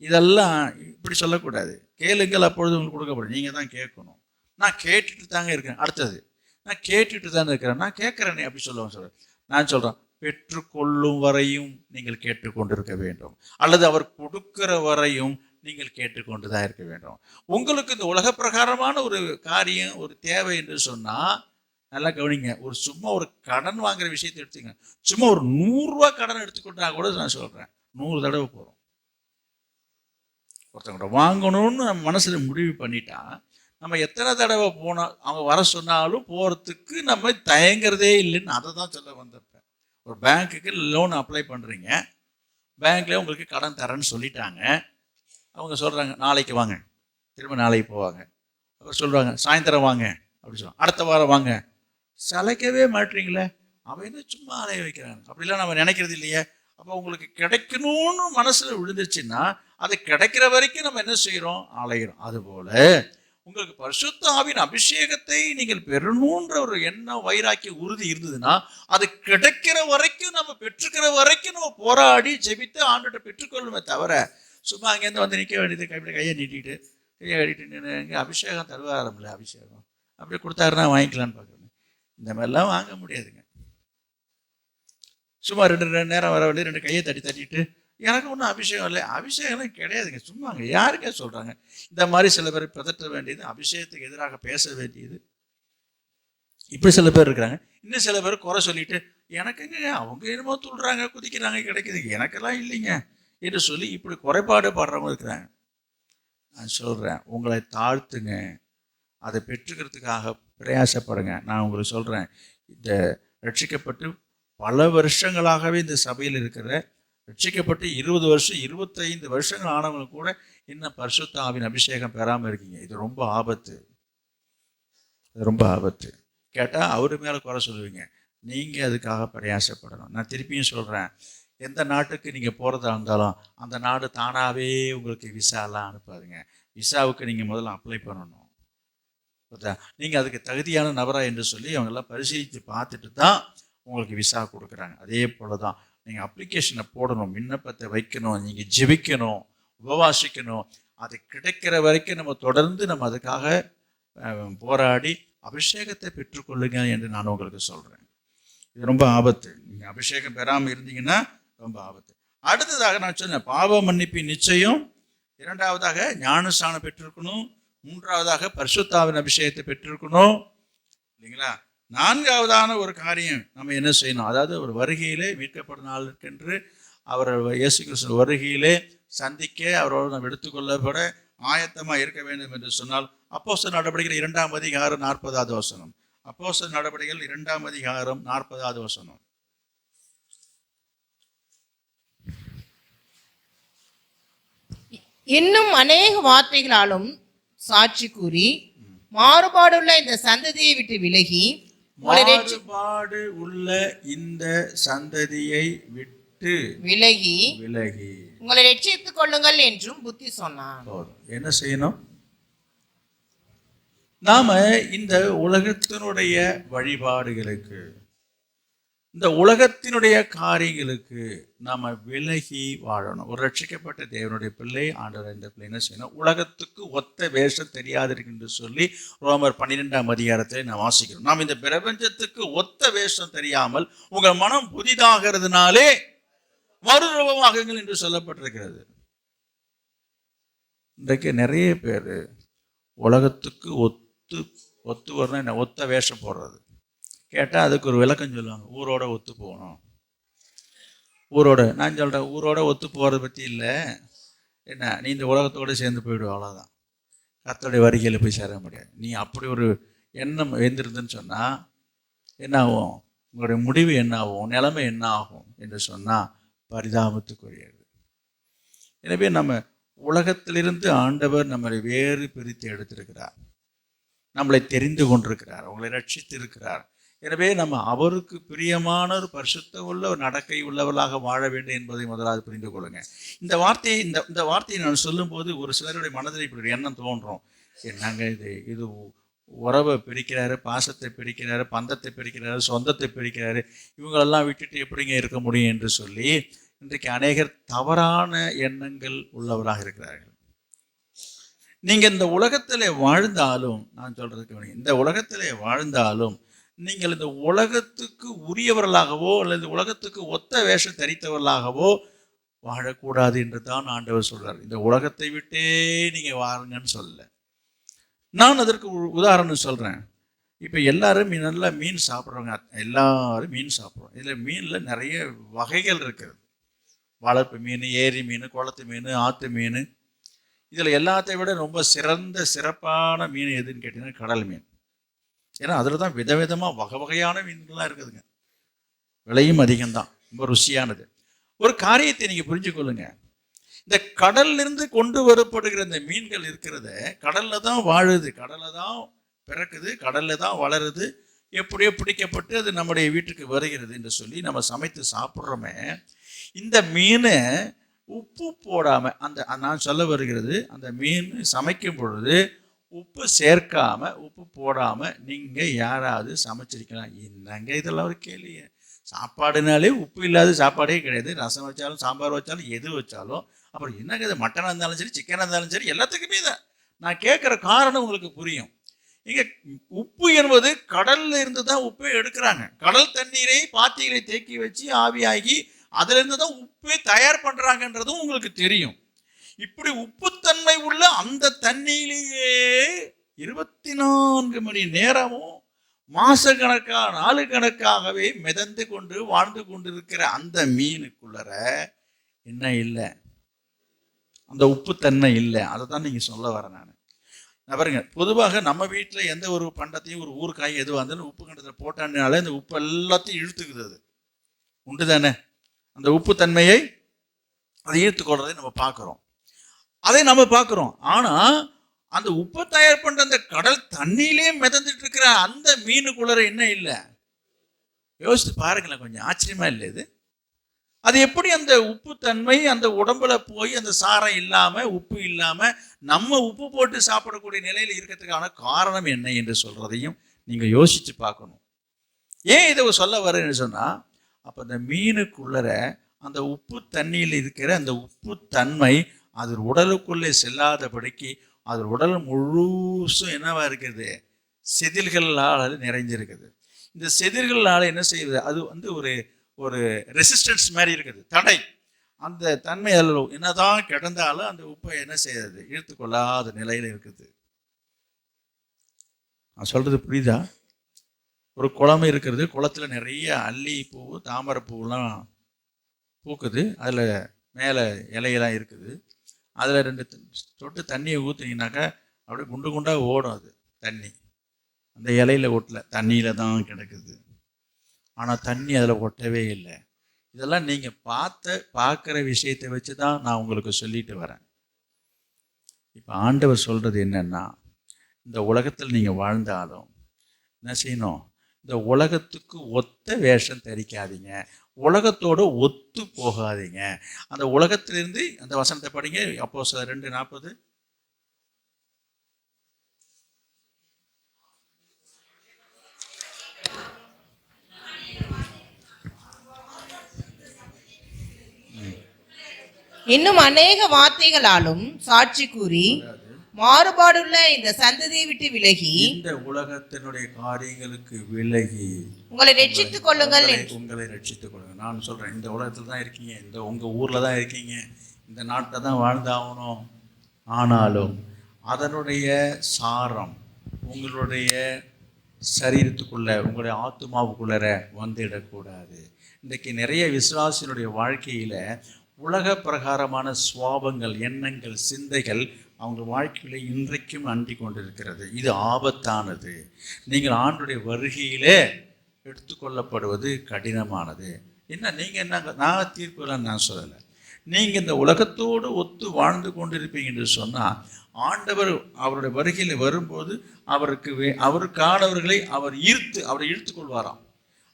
இதெல்லாம் இப்படி சொல்லக்கூடாது. கேளுங்கள் அப்பொழுது உங்களுக்கு கொடுக்கப்படும். நீங்கள் தான் கேட்கணும். நான் கேட்டுட்டு தாங்க இருக்கேன். அடுத்தது, நான் கேட்டுட்டு தானே இருக்கிறேன், நான் கேட்குறேனே அப்படி சொல்லுவேன். நான் சொல்கிறேன், பெற்றுக்கொள்ளும் வரையும் நீங்கள் கேட்டுக்கொண்டிருக்க வேண்டும், அல்லது அவர் கொடுக்கிற வரையும் நீங்கள் கேட்டுக்கொண்டு தான் இருக்க வேண்டும். உங்களுக்கு இந்த உலக பிரகாரமான ஒரு காரியம், ஒரு தேவை என்று சொன்னால் நல்லா கவனிங்க. சும்மா ஒரு கடன் வாங்குற விஷயத்தை எடுத்துங்க. சும்மா ஒரு 100 ரூபா கடன் எடுத்துக்கிட்டா கூட நான் சொல்கிறேன் 100 தடவை போகிறோம். ஒருத்தவங்க வாங்கணும்னு நம்ம மனசில் முடிவு பண்ணிட்டா நம்ம எத்தனை தடவை போனால் அவங்க வர சொன்னாலும் போகிறதுக்கு நம்ம தயங்குறதே இல்லைன்னு அதை தான் சொல்ல வந்தப்ப. ஒரு பேங்க்குக்கு லோன் அப்ளை பண்ணுறீங்க, பேங்க்லேயே உங்களுக்கு கடன் தரேன்னு சொல்லிட்டாங்க. அவங்க சொல்கிறாங்க நாளைக்கு வாங்க, திரும்ப நாளைக்கு போவாங்க. அப்புறம் சொல்கிறாங்க சாயந்தரம் வாங்க அப்படி சொல்லுவாங்க, அடுத்த வாரம் வாங்க. சளைக்கவே மாட்டீங்களே. அவன் என்ன சும்மா அலைய வைக்கிறான் அப்படிலாம் நம்ம நினைக்கிறது இல்லையே. அப்போ உங்களுக்கு கிடைக்கணும்னு மனசுல விழுந்துச்சுன்னா அது கிடைக்கிற வரைக்கும் நம்ம என்ன செய்யறோம்? அலைகிறோம். அதுபோல உங்களுக்கு பரிசுத்த ஆவியின் அபிஷேகத்தை நீங்கள் பெறணுன்ற ஒரு எண்ணம், வைராக்கிய உறுதி இருந்ததுன்னா அது கிடைக்கிற வரைக்கும், நம்ம பெற்றுக்கிற வரைக்கும் நம்ம போராடி ஜெபித்து ஆண்டுகிட்ட பெற்றுக்கொள்ளுமே தவிர சும்மா அங்கேருந்து வந்து நிற்க வேண்டியது, கையை நீட்டிட்டு கையை கட்டிட்டு இங்கே அபிஷேகம் தருவாரம்ல, அபிஷேகம் அப்படி கொடுத்தாருன்னா வாங்கிக்கலான்னு பார்க்குறேன். இந்த மாதிரிலாம் வாங்க முடியாதுங்க. சும்மா ரெண்டு நேரம் வர வேண்டிய 2 கையை தட்டிட்டு எனக்கு ஒன்றும் அபிஷேகம் இல்லை, அபிஷேகம்லாம் கிடையாதுங்க, சும்மாங்க. யாருங்க சொல்கிறாங்க? இந்த மாதிரி சில பேர் பதற்ற வேண்டியது, அபிஷேகத்துக்கு எதிராக பேச வேண்டியது, இப்படி சில பேர் இருக்கிறாங்க. இன்னும் சில பேர் குறை சொல்லிட்டு எனக்குங்க அவங்க என்னமோ சொல்கிறாங்க, குதிக்கிறாங்க, கிடைக்குது, எனக்கெல்லாம் இல்லைங்க என்று சொல்லி இப்படி குறைபாடு பாடுறவங்க இருக்கிறாங்க. நான் சொல்கிறேன், உங்களை தாழ்த்துங்க, அதை பெற்றுக்கிறதுக்காக பிரயாசப்படுங்க. நான் உங்களுக்கு சொல்கிறேன், இந்த ரட்சிக்கப்பட்டு பல வருஷங்களாகவே இந்த சபையில் இருக்கிற, ரட்சிக்கப்பட்டு 20 வருஷம் 25 வருஷங்கள் ஆனவங்க கூட இன்னும் பரிசுத்த ஆவியின் அபிஷேகம் பெறாமல் இருக்கீங்க. இது ரொம்ப ஆபத்து, இது ரொம்ப ஆபத்து. கேட்டால் அவரு மேலே குறை சொல்லுவீங்க. நீங்கள் அதுக்காக பிரயாசப்படணும். நான் திருப்பியும் சொல்கிறேன், எந்த நாட்டுக்கு நீங்கள் போகிறதா இருந்தாலும் அந்த நாடு தானாகவே உங்களுக்கு விசாலாம் அனுப்பாதுங்க. விசாவுக்கு நீங்கள் முதல்ல அப்ளை பண்ணணும். நீங்கள் அதுக்கு தகுதியான நபரா என்று சொல்லி அவங்கெல்லாம் பரிசீலித்து பார்த்துட்டு தான் உங்களுக்கு விசா கொடுக்குறாங்க. அதே போல தான் நீங்கள் அப்ளிகேஷனை போடணும், விண்ணப்பத்தை வைக்கணும், நீங்கள் ஜெபிக்கணும், உபவாசிக்கணும். அது கிடைக்கிற வரைக்கும் நம்ம தொடர்ந்து நம்ம அதுக்காக போராடி அபிஷேகத்தை பெற்றுக்கொள்ளுங்க என்று நான் உங்களுக்கு சொல்கிறேன். இது ரொம்ப ஆபத்து. நீங்கள் அபிஷேகம் பெறாமல் இருந்தீங்கன்னா ரொம்ப ஆபத்து. அடுத்ததாக நான் சொன்னேன், பாவ மன்னிப்பின் நிச்சயம். 2வதாக ஞானஸ்நானம் பெற்றிருக்கணும். 3வதாக பரிசுத்த ஆவியின் அபிஷேகத்தை பெற்றிருக்கணும், இல்லைங்களா? 4வதான ஒரு காரியம் நம்ம என்ன செய்யணும்? அதாவது ஒரு வருகையிலே, மீட்கப்படும் நாளுக்கென்று அவர் இயேசு கிறிஸ்து வருகையிலே சந்திக்க அவரோடு நம்ம எடுத்துக்கொள்ளப்பட ஆயத்தமாக இருக்க வேண்டும் என்று சொன்னால் அப்போஸ்தலர் நடவடிக்கைகள் 2ஆம் அதிகாரம் 40வது வசனம். அப்போஸ்தலர் நடவடிக்கைகள் 2ஆம் அதிகாரம் 40வது வசனம். இன்னும் அநேக வார்த்தைகளாலும் சாட்சி கூறி மாறுபாடுள்ள இந்த சந்ததியை விட்டு விலகி, மாறுபாடு உள்ள இந்த சந்ததியை விட்டு விலகி உங்களை ரட்சித்துக் கொள்ளுங்கள் என்றும் புத்தி சொன்னான். என்ன செய்யணும்? நாம இந்த உலகத்தினுடைய வழிபாடுகளுக்கு, இந்த உலகத்தினுடைய காரியங்களுக்கு நாம விலகி வாழணும். ஒரு ரட்சிக்கப்பட்ட தேவனுடைய பிள்ளை, ஆண்டவர் இந்த பிள்ளை என்ன செய்யணும்? உலகத்துக்கு ஒத்த வேஷம் தெரியாதிருக்கு என்று சொல்லி ரோமர் 12ஆம் அதிகாரத்தை நான் வாசிக்கிறோம். நாம் இந்த பிரபஞ்சத்துக்கு ஒத்த வேஷம் தெரியாமல் உங்கள் மனம் புதிதாகிறதுனாலே மறுரூபமாகுங்கள் என்று சொல்லப்பட்டிருக்கிறது. இன்றைக்கு நிறைய பேர் உலகத்துக்கு ஒத்து வரணும், என்ன ஒத்த வேஷம் போடுறது. கேட்டால் அதுக்கு ஒரு விளக்கம் சொல்லுவாங்க, ஊரோட ஒத்து போகணும். ஊரோட, நான் சொல்கிறேன், ஊரோட ஒத்து போகிறத பற்றி இல்லை. என்ன, நீ இந்த உலகத்தோடு சேர்ந்து போயிடுவோம், அவ்வளோதான். கர்த்தருடைய வருகையில் போய் சேர முடியாது. நீ அப்படி ஒரு எண்ணம் எழுந்திருந்துன்னு சொன்னால் என்ன ஆகும்? உங்களுடைய முடிவு என்ன ஆகும்? நிலைமை என்ன ஆகும் என்று சொன்னால் பரிதாபத்துக்குரியது. எனவே நம்ம உலகத்திலிருந்து ஆண்டவர் நம்மளை வேறு பிரித்து எடுத்திருக்கிறார், நம்மளை தெரிந்து கொண்டிருக்கிறார், அவங்களை ரட்சித்து இருக்கிறார். எனவே நம்ம அவருக்கு பிரியமான ஒரு பரிசுத்த உள்ள ஒரு நடக்கை உள்ளவர்களாக வாழ வேண்டும் என்பதை முதலாவது புரிந்து கொள்ளுங்க. இந்த வார்த்தையை நான் சொல்லும்போது ஒரு சிலருடைய மனதில் இப்படி ஒரு எண்ணம் தோன்றும், என்னங்க இது உறவை பிரிக்கிறாரு, பாசத்தை பிரிக்கிறாரு, பந்தத்தை பிரிக்கிறாரு, சொந்தத்தை பிரிக்கிறாரு, இவங்களெல்லாம் விட்டுட்டு எப்படிங்க இருக்க முடியும் என்று சொல்லி இன்றைக்கு அநேகர் தவறான எண்ணங்கள் உள்ளவராக இருக்கிறார்கள். நீங்கள் இந்த உலகத்திலே வாழ்ந்தாலும், நான் சொல்றதுக்கு இந்த உலகத்திலே வாழ்ந்தாலும் நீங்கள் இந்த உலகத்துக்கு உரியவர்களாகவோ அல்லது உலகத்துக்கு ஒத்த வேஷம் தரித்தவர்களாகவோ வாழக்கூடாது என்று தான் ஆண்டவர் சொல்றார். இந்த உலகத்தை விட்டே நீங்க வாருங்கன்னு சொல்லல. நான் அதற்கு உதாரணம் சொல்றேன். இப்போ எல்லாரும் நல்லா மீன் சாப்பிட்றவங்க, எல்லாரும் மீன் சாப்பிட்றோம். இதில் மீனில் நிறைய வகைகள் இருக்குது. வளர்ப்பு மீன், ஏரி மீன், குளத்து மீன், ஆற்று மீன். இதில் எல்லாத்தையும் விட ரொம்ப சிறப்பான மீன் எதுன்னு கேட்டிங்கன்னா கடல் மீன். ஏன்னா அதில் தான் விதவிதமாக வகையான மீன்கள்லாம் இருக்குதுங்க. விலையும் அதிகம்தான், ரொம்ப ருசியானது. ஒரு காரியத்தை நீங்கள் புரிஞ்சுக்கொள்ளுங்க, இந்த கடல்லிருந்து கொண்டு வரப்படுகிற இந்த மீன்கள் இருக்கிறத கடலில் தான் வாழுது, கடலில் தான் பிறக்குது, கடலில் தான் வளருது, எப்படியோ பிடிக்கப்பட்டு அது நம்முடைய வீட்டுக்கு வருகிறது என்று சொல்லி நம்ம சமைத்து சாப்பிட்றோமே. இந்த மீனை உப்பு போடாமல், அந்த நான் சொல்ல வருகிறது, அந்த மீன் சமைக்கும் பொழுது உப்பு சேர்க்காம, உப்பு போடாமல் நீங்கள் யாராவது சமைச்சிருக்கலாம்? என்னங்க இதெல்லாம் ஒரு கேள்வி. சாப்பாடுனாலே உப்பு இல்லாத சாப்பாடே கிடையாது. ரசம் வச்சாலும் சாம்பார் வச்சாலும் எது வச்சாலும் அப்புறம் என்னங்க இது, மட்டனாக இருந்தாலும் சரி சிக்கனாக இருந்தாலும் சரி எல்லாத்துக்குமே தான். நான் கேட்குற காரணம் உங்களுக்கு புரியும். இங்கே உப்பு என்பது கடல்ல இருந்து தான் உப்பை எடுக்கிறாங்க. கடல் தண்ணீரை பாத்திகளை தேக்கி வச்சு ஆவியாகி அதிலிருந்து தான் உப்பை தயார் பண்ணுறாங்கன்றதும் உங்களுக்கு தெரியும். இப்படி உப்புத்தன்மை உள்ள அந்த தண்ணியிலேயே 24 மணி நேரமும் மாசக்கணக்காக நாலு கணக்காகவே மிதந்து கொண்டு வாழ்ந்து கொண்டிருக்கிற அந்த மீனுக்குள்ளற என்ன இல்லை? அந்த உப்புத்தன்மை இல்லை. அதை தான் நீங்கள் சொல்ல வரேன் நான். பாருங்க, பொதுவாக நம்ம வீட்டில் எந்த ஒரு பண்டத்தையும் ஒரு ஊறுகாய் எதுவாக இருந்தாலும் உப்பு கண்டத்தில் போட்டான்னாலே அந்த உப்பு எல்லாத்தையும் இழுத்துக்குது. அது உண்டு தானே? அந்த உப்புத்தன்மையை அதை இழுத்துக்கொள்றதை நம்ம பார்க்குறோம். அதை நம்ம பார்க்குறோம். ஆனால் அந்த உப்பை தயார் பண்ணுற அந்த கடல் தண்ணியிலே மிதந்துட்டு இருக்கிற அந்த மீனுக்குள்ளற என்ன இல்லை? யோசித்து பாருங்களேன், கொஞ்சம் ஆச்சரியமா இல்லை இது? அது எப்படி அந்த உப்பு தன்மை அந்த உடம்புல போய் அந்த சாரம் இல்லாம உப்பு இல்லாம நம்ம உப்பு போட்டு சாப்பிடக்கூடிய நிலையில் இருக்கிறதுக்கான காரணம் என்ன என்று சொல்றதையும் நீங்க யோசிச்சு பார்க்கணும். ஏன் இதை சொல்ல வரேன்னு சொன்னா, அப்ப அந்த மீனுக்குள்ளற அந்த உப்பு தண்ணியில் இருக்கிற அந்த உப்பு தன்மை அது உடலுக்குள்ளே செல்லாதபடிக்கு அது உடல் முழுசும் என்னவா இருக்குது? செதில்களால் நிறைஞ்சிருக்குது. இந்த செதில்களால் என்ன செய்யுது? அது ஒரு ஒரு ரெசிஸ்டன்ஸ் மாதிரி இருக்குது, தடை. அந்த தன்மை அதில் என்னதான் கிடந்தாலும் அந்த உப்பை என்ன செய்யாது? இழுத்துக்கொள்ளாத நிலையில் இருக்குது. நான் சொல்றது புரியுதா? ஒரு குளம் இருக்கிறது, குளத்துல நிறைய அல்லி பூ தாமரை பூவெல்லாம் பூக்குது, அதில் மேலே இலையெல்லாம் இருக்குது. அதில் 2 சொட்டு தண்ணியை ஊற்றுனீங்கனாக்கா அப்படியே குண்டு குண்டாக ஓடும் அது தண்ணி. அந்த இலையில ஒட்டல, தண்ணியில் தான் கிடக்குது. ஆனால் தண்ணி அதில் ஒட்டவே இல்லை. இதெல்லாம் நீங்கள் பார்க்குற விஷயத்தை வச்சு தான் நான் உங்களுக்கு சொல்லிட்டு வரேன். இப்போ ஆண்டவர் சொல்கிறது என்னன்னா, இந்த உலகத்தில் நீங்கள் வாழ்ந்தாலும் என்ன செய்யணும்? இந்த உலகத்துக்கு ஒத்த வேஷம் தரிக்காதீங்க, உலகத்தோடு ஒத்து போகாதீங்க. அந்த உலகத்திலிருந்து அந்த வசனத்தை படிங்க, அப்போஸ்தலர் 2:40. இன்னும் அநேக வார்த்தைகளாலும் சாட்சி கூறி மாறுபாடுள்ள இந்த சந்ததியை விட்டு விலகி, இந்த உலகத்தினுடைய காரியங்களுக்கு விலகி உங்களை ரட்சித்துக் கொள்ளுங்கள். உங்களை ரட்சித்துக் கொள்ளுங்கள். நான் சொல்றேன், இந்த உலகத்தில் தான் இருக்கீங்க, இந்த உங்க ஊர்ல தான் இருக்கீங்க, இந்த நாட்டில் தான் வாழ்ந்தாகணும். ஆனாலும் அதனுடைய சாரம் உங்களுடைய சரீரத்துக்குள்ள, உங்களுடைய ஆத்மாவுக்குள்ளர வந்துடக்கூடாது. இன்றைக்கு நிறைய விசுவாசினுடைய வாழ்க்கையில உலக பிரகாரமான சுவாபங்கள், எண்ணங்கள், சிந்தைகள் அவங்க வாழ்க்கையில இன்றைக்கும் அண்டி கொண்டிருக்கிறது. இது ஆபத்தானது. நீங்கள் ஆண்டுடைய வருகையிலே எடுத்துக்கொள்ளப்படுவது கடினமானது. என்ன நீங்கள் என்ன, நான் தீர்ப்புலாம் நான் சொல்லலை. நீங்கள் இந்த உலகத்தோடு ஒத்து வாழ்ந்து கொண்டிருப்பீங்க என்று சொன்னால், ஆண்டவர் அவருடைய வருகையில் வரும்போது அவருக்கானவர்களை அவரை இழுத்து கொள்வாராம்.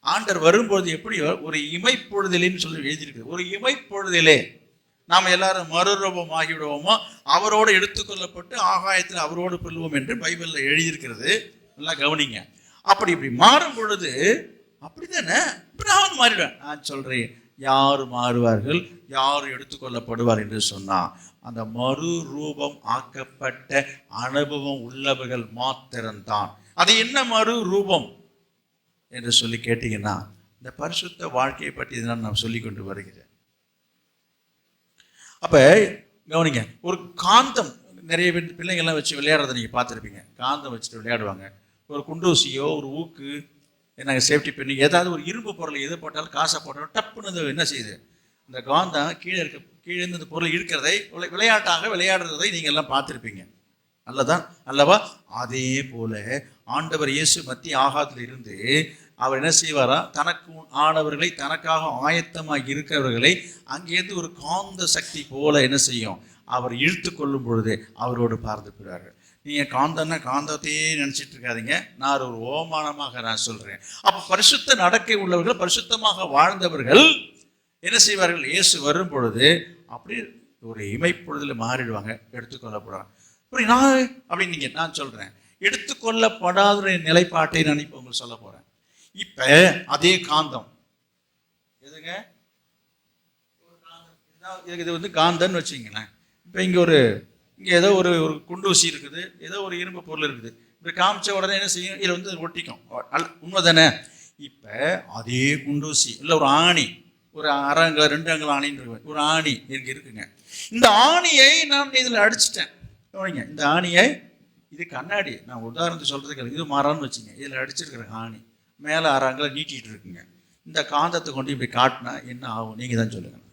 ஆண்டவர் வரும்போது எப்படி? ஒரு இமைப்பொழுதிலேன்னு சொல்லி எழுதியிருக்கிறது. ஒரு இமைப்பொழுதிலே நாம் எல்லாரும் மறுரூபம் ஆகிவிடுவோமோ, அவரோடு எடுத்துக்கொள்ளப்பட்டு ஆகாயத்தில் அவரோடு கொள்வோம் என்று பைபிளில் எழுதியிருக்கிறது. நல்லா கவனிங்க. இப்படி மாறும் பொழுது அப்படித்தானே இப்படி நான் மாறிடுவேன். நான் சொல்கிறேன், யார் மாறுவார்கள், யார் எடுத்துக்கொள்ளப்படுவார் என்று சொன்னால், அந்த மறு ரூபம் ஆக்கப்பட்ட அனுபவம் உள்ளவர்கள் மாத்திரம்தான். அது என்ன மறு ரூபம் என்று சொல்லி கேட்டீங்கன்னா, இந்த பரிசுத்த வாழ்க்கையை பற்றி தான் நான் சொல்லி கொண்டு வருகிறேன். அப்போ கவனிங்க, ஒரு காந்தம், நிறைய பிள்ளைங்கள்லாம் வச்சு விளையாடுறதை நீங்கள் பார்த்துருப்பீங்க. காந்தம் வச்சுட்டு விளையாடுவாங்க. ஒரு குண்டூசியோ ஒரு ஊக்கு, நாங்கள் சேஃப்டி பண்ணி ஏதாவது ஒரு இரும்பு பொருளை எது போட்டாலும், காசை போட்டாலும் டப்புன்னு என்ன செய்யுது? இந்த காந்தம் கீழே இருந்து இந்த பொருளை இழுக்கிறதை விளையாட்டாக விளையாடுறதை நீங்கள் எல்லாம் பார்த்துருப்பீங்க. அல்லவா? அதே போல ஆண்டவர் இயேசு மத்திய ஆகாயத்தில் இருந்து அவர் என்ன செய்வாரா? தனக்கு ஆனவர்களை, தனக்காக ஆயத்தமாக இருக்கிறவர்களை அங்கேருந்து ஒரு காந்த சக்தி போல என்ன செய்யும்? அவர் இழுத்து கொள்ளும் பொழுது அவரோடு பார்த்து போகிறார்கள். நீங்கள் காந்தம்னா காந்தத்தையே நினச்சிட்டு இருக்காதீங்க. நான் ஒரு ஓமானமாக நான் சொல்கிறேன். அப்போ பரிசுத்த நடக்கை உள்ளவர்கள், பரிசுத்தமாக வாழ்ந்தவர்கள் என்ன செய்வார்கள்? இயேசு வரும் பொழுது அப்படி ஒரு இமைப்பொழுதில் மாறிடுவாங்க, எடுத்துக்கொள்ளப்படுவாங்க. அப்புறம் அப்படின்னு நான் சொல்கிறேன், எடுத்துக்கொள்ளப்படாத நிலைப்பாட்டை நான் இப்போ உங்களுக்கு சொல்ல போகிறேன். இப்போ அதே காந்தம் எதுங்க? இது வந்து காந்தன்னு வச்சுங்களேன். இப்போ இங்கே ஏதோ ஒரு குண்டூசி இருக்குது, ஏதோ ஒரு இரும்பு பொருள் இருக்குது. இப்படி காமிச்ச உடனே என்ன செய்யும்? இதில் வந்து ஒட்டிக்கும். உண்மை தானே? இப்போ அதே குண்டூசி இல்லை ஒரு ஆணி, ஒரு அரை ரெண்டு அங்கல் ஆணின்னு ஒரு ஆணி இங்கே இருக்குங்க. இந்த ஆணியை நான் இதில் அடிச்சிட்டேன். இந்த ஆணியை, இது கண்ணாடி, நான் உதாரணத்துக்கு சொல்கிறதுக்கு இது மரம்னு வச்சுங்க. இதில் அடிச்சிருக்கிற ஆணி மேலே அறங்களை நீட்டிகிட்டு இருக்குங்க. இந்த காந்தத்தை கொண்டு இப்படி காட்டினா என்ன ஆகும்? நீங்கள் தான் சொல்லுங்கள்.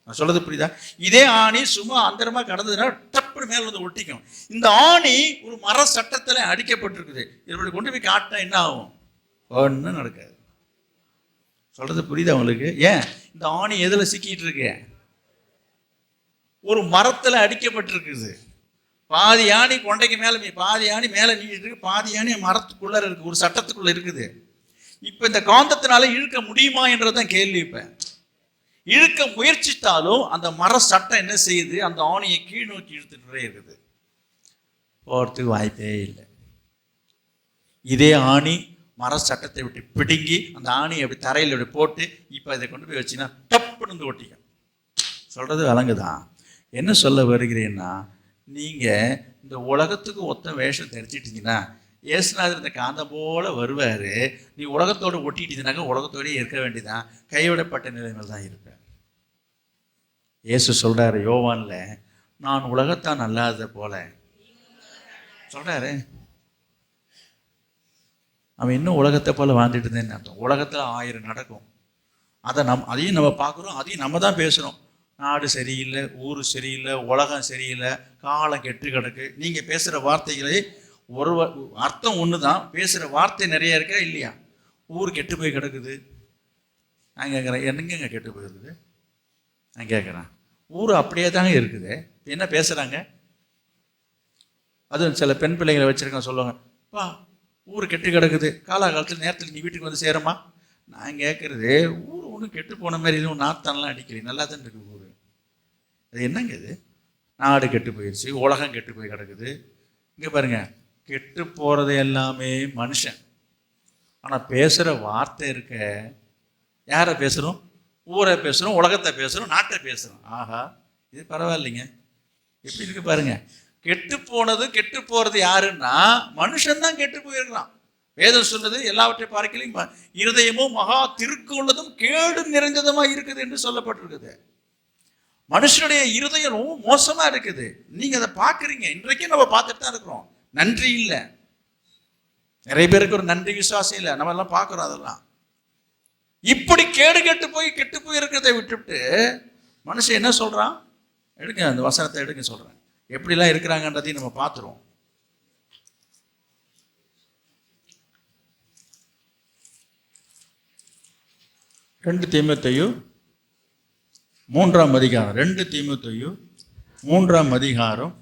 நான் சொல்றது புரியுதா? இதே ஆணி சும்மா அந்தரமாக கடந்ததுன்னா டப்புனு மேலே வந்து ஒட்டிக்கும். இந்த ஆணி ஒரு மர சட்டத்தில் அடிக்கப்பட்டிருக்குது. இப்படி கொண்டு போய் காட்டினா என்ன ஆகும்? ஒன்றும் நடக்காது. சொல்றது புரியுதா உங்களுக்கு? ஏன்? இந்த ஆணி எதில் சிக்கிட்டு இருக்கு? ஒரு மரத்தில் அடிக்கப்பட்டிருக்குது. பாதி ஆணி கொண்டைக்கு மேலே, பாதி ஆணி மேலே நீட்டிட்டு இருக்கு, பாதி ஆணி மரத்துக்குள்ளே இருக்குது, ஒரு சட்டத்துக்குள்ளே இருக்குது. இப்போ இந்த காந்தத்தினால இழுக்க முடியுமா என்றதான் கேள்வி. இப்போ இழுக்க முயற்சித்தாலும் அந்த மர சட்டம் என்ன செய்யுது? அந்த ஆணியை கீழ் நோக்கி இழுத்துட்டே இருக்குது, போகிறதுக்கு வாய்ப்பே இல்லை. இதே ஆணி மர சட்டத்தை விட்டு பிடுங்கி அந்த ஆணியை அப்படி தரையில் அப்படி போட்டு இப்போ இதை கொண்டு போய் வச்சுன்னா டப்புன்னு ஒட்டிக்கும். சொல்கிறது விளங்குதான்? என்ன சொல்ல வருகிறேன்னா, நீங்கள் இந்த உலகத்துக்கு ஒத்த வேஷம் தெரிச்சிட்டிங்கன்னா இயேசுநாதர் இந்த காந்தம் போல் வருவார். நீ உலகத்தோடு ஒட்டிட்டீங்கன்னாக்கா உலகத்தோடய இருக்க வேண்டியதான், கைவிடப்பட்ட நிலைமையில் தான் இருப்பேன். இயேசு சொல்கிறாரு யோவானில், நான் உலகத்தான் அல்லாததை போல சொல்கிறாரு. அவன் இன்னும் உலகத்தை போல் வாழ்ந்துட்டு இருந்தேன்னு அர்த்தம். உலகத்தில் 1000 நடக்கும், அதையும் நம்ம பார்க்குறோம், அதையும் நம்ம தான் பேசுகிறோம். நாடு சரியில்லை, ஊர் சரியில்லை, உலகம் சரியில்லை, காலம் கெட்டு கிடக்கு. நீங்கள் பேசுகிற வார்த்தைகளே ஒரு அர்த்தம் ஒன்று தான், பேசுகிற வார்த்தை நிறைய இருக்கா இல்லையா? ஊர் கெட்டு போய் கிடக்குது. நான் கேட்குறேன், என்னங்க கெட்டு போயிருக்குது? நான் கேட்குறேன், ஊர் அப்படியே தாங்க இருக்குது. என்ன பேசுகிறாங்க? அதுவும் சில பெண் பிள்ளைங்களை வச்சுருக்காங்க, சொல்லுவாங்க, பா ஊர் கெட்டு கிடக்குது, காலகாலத்தில் நேரத்தில் நீ வீட்டுக்கு வந்து சேரமா? நான் கேட்குறது, ஊர் ஒன்றும் கெட்டு போன மாதிரி இல்லை, நாத்தம்லாம் அடிக்கிறீங்க, நல்லா தான் இருக்குது ஊர். அது என்னங்க இது? நாடு கெட்டு போயிடுச்சு, உலகம் கெட்டு போய் கிடக்குது. இங்கே பாருங்கள், கெட்டு போகிறது எல்லாமே மனுஷன். ஆனால் பேசுகிற வார்த்தை இருக்க, யாரை பேசுகிறோம்? ஊரை பேசுகிறோம், உலகத்தை பேசுகிறோம், நாட்டை பேசுகிறோம். ஆஹா, இது பரவாயில்லைங்க. எப்படி இருக்கு பாருங்க. கெட்டு போகிறது யாருன்னா மனுஷன்தான் கெட்டு போயிருக்கிறான். வேதம் சொன்னது எல்லாவற்றை பார்க்கலையும் இருதயமும் மகா திருக்குள்ளதும் கேடு நிறைந்ததுமா இருக்குது என்று சொல்லப்பட்டிருக்குது. மனுஷனுடைய இருதயம் ரொம்ப மோசமா இருக்குது. நீங்க அதை பார்க்குறீங்க, இன்றைக்கும் நம்ம பார்த்துட்டு தான் இருக்கிறோம். நன்றி இல்லை, நிறைய பேருக்கு ஒரு நன்றி விசுவாசம் இல்லை, நம்ம எல்லாம் பார்க்குறோம். அதெல்லாம் இப்படி கெட்டு போய் இருக்கிறதை விட்டுவிட்டு மனுஷன் என்ன சொல்றான்? எடுங்க அந்த வசனத்தை எடுங்க, சொல்றேன் எப்படிலாம் இருக்கிறாங்கன்றதையும் நம்ம பார்த்துருவோம். ரெண்டு தீமோத்தேயு 3ஆம் அதிகாரம், 2 தீமோத்தேயு 3ஆம் அதிகாரம்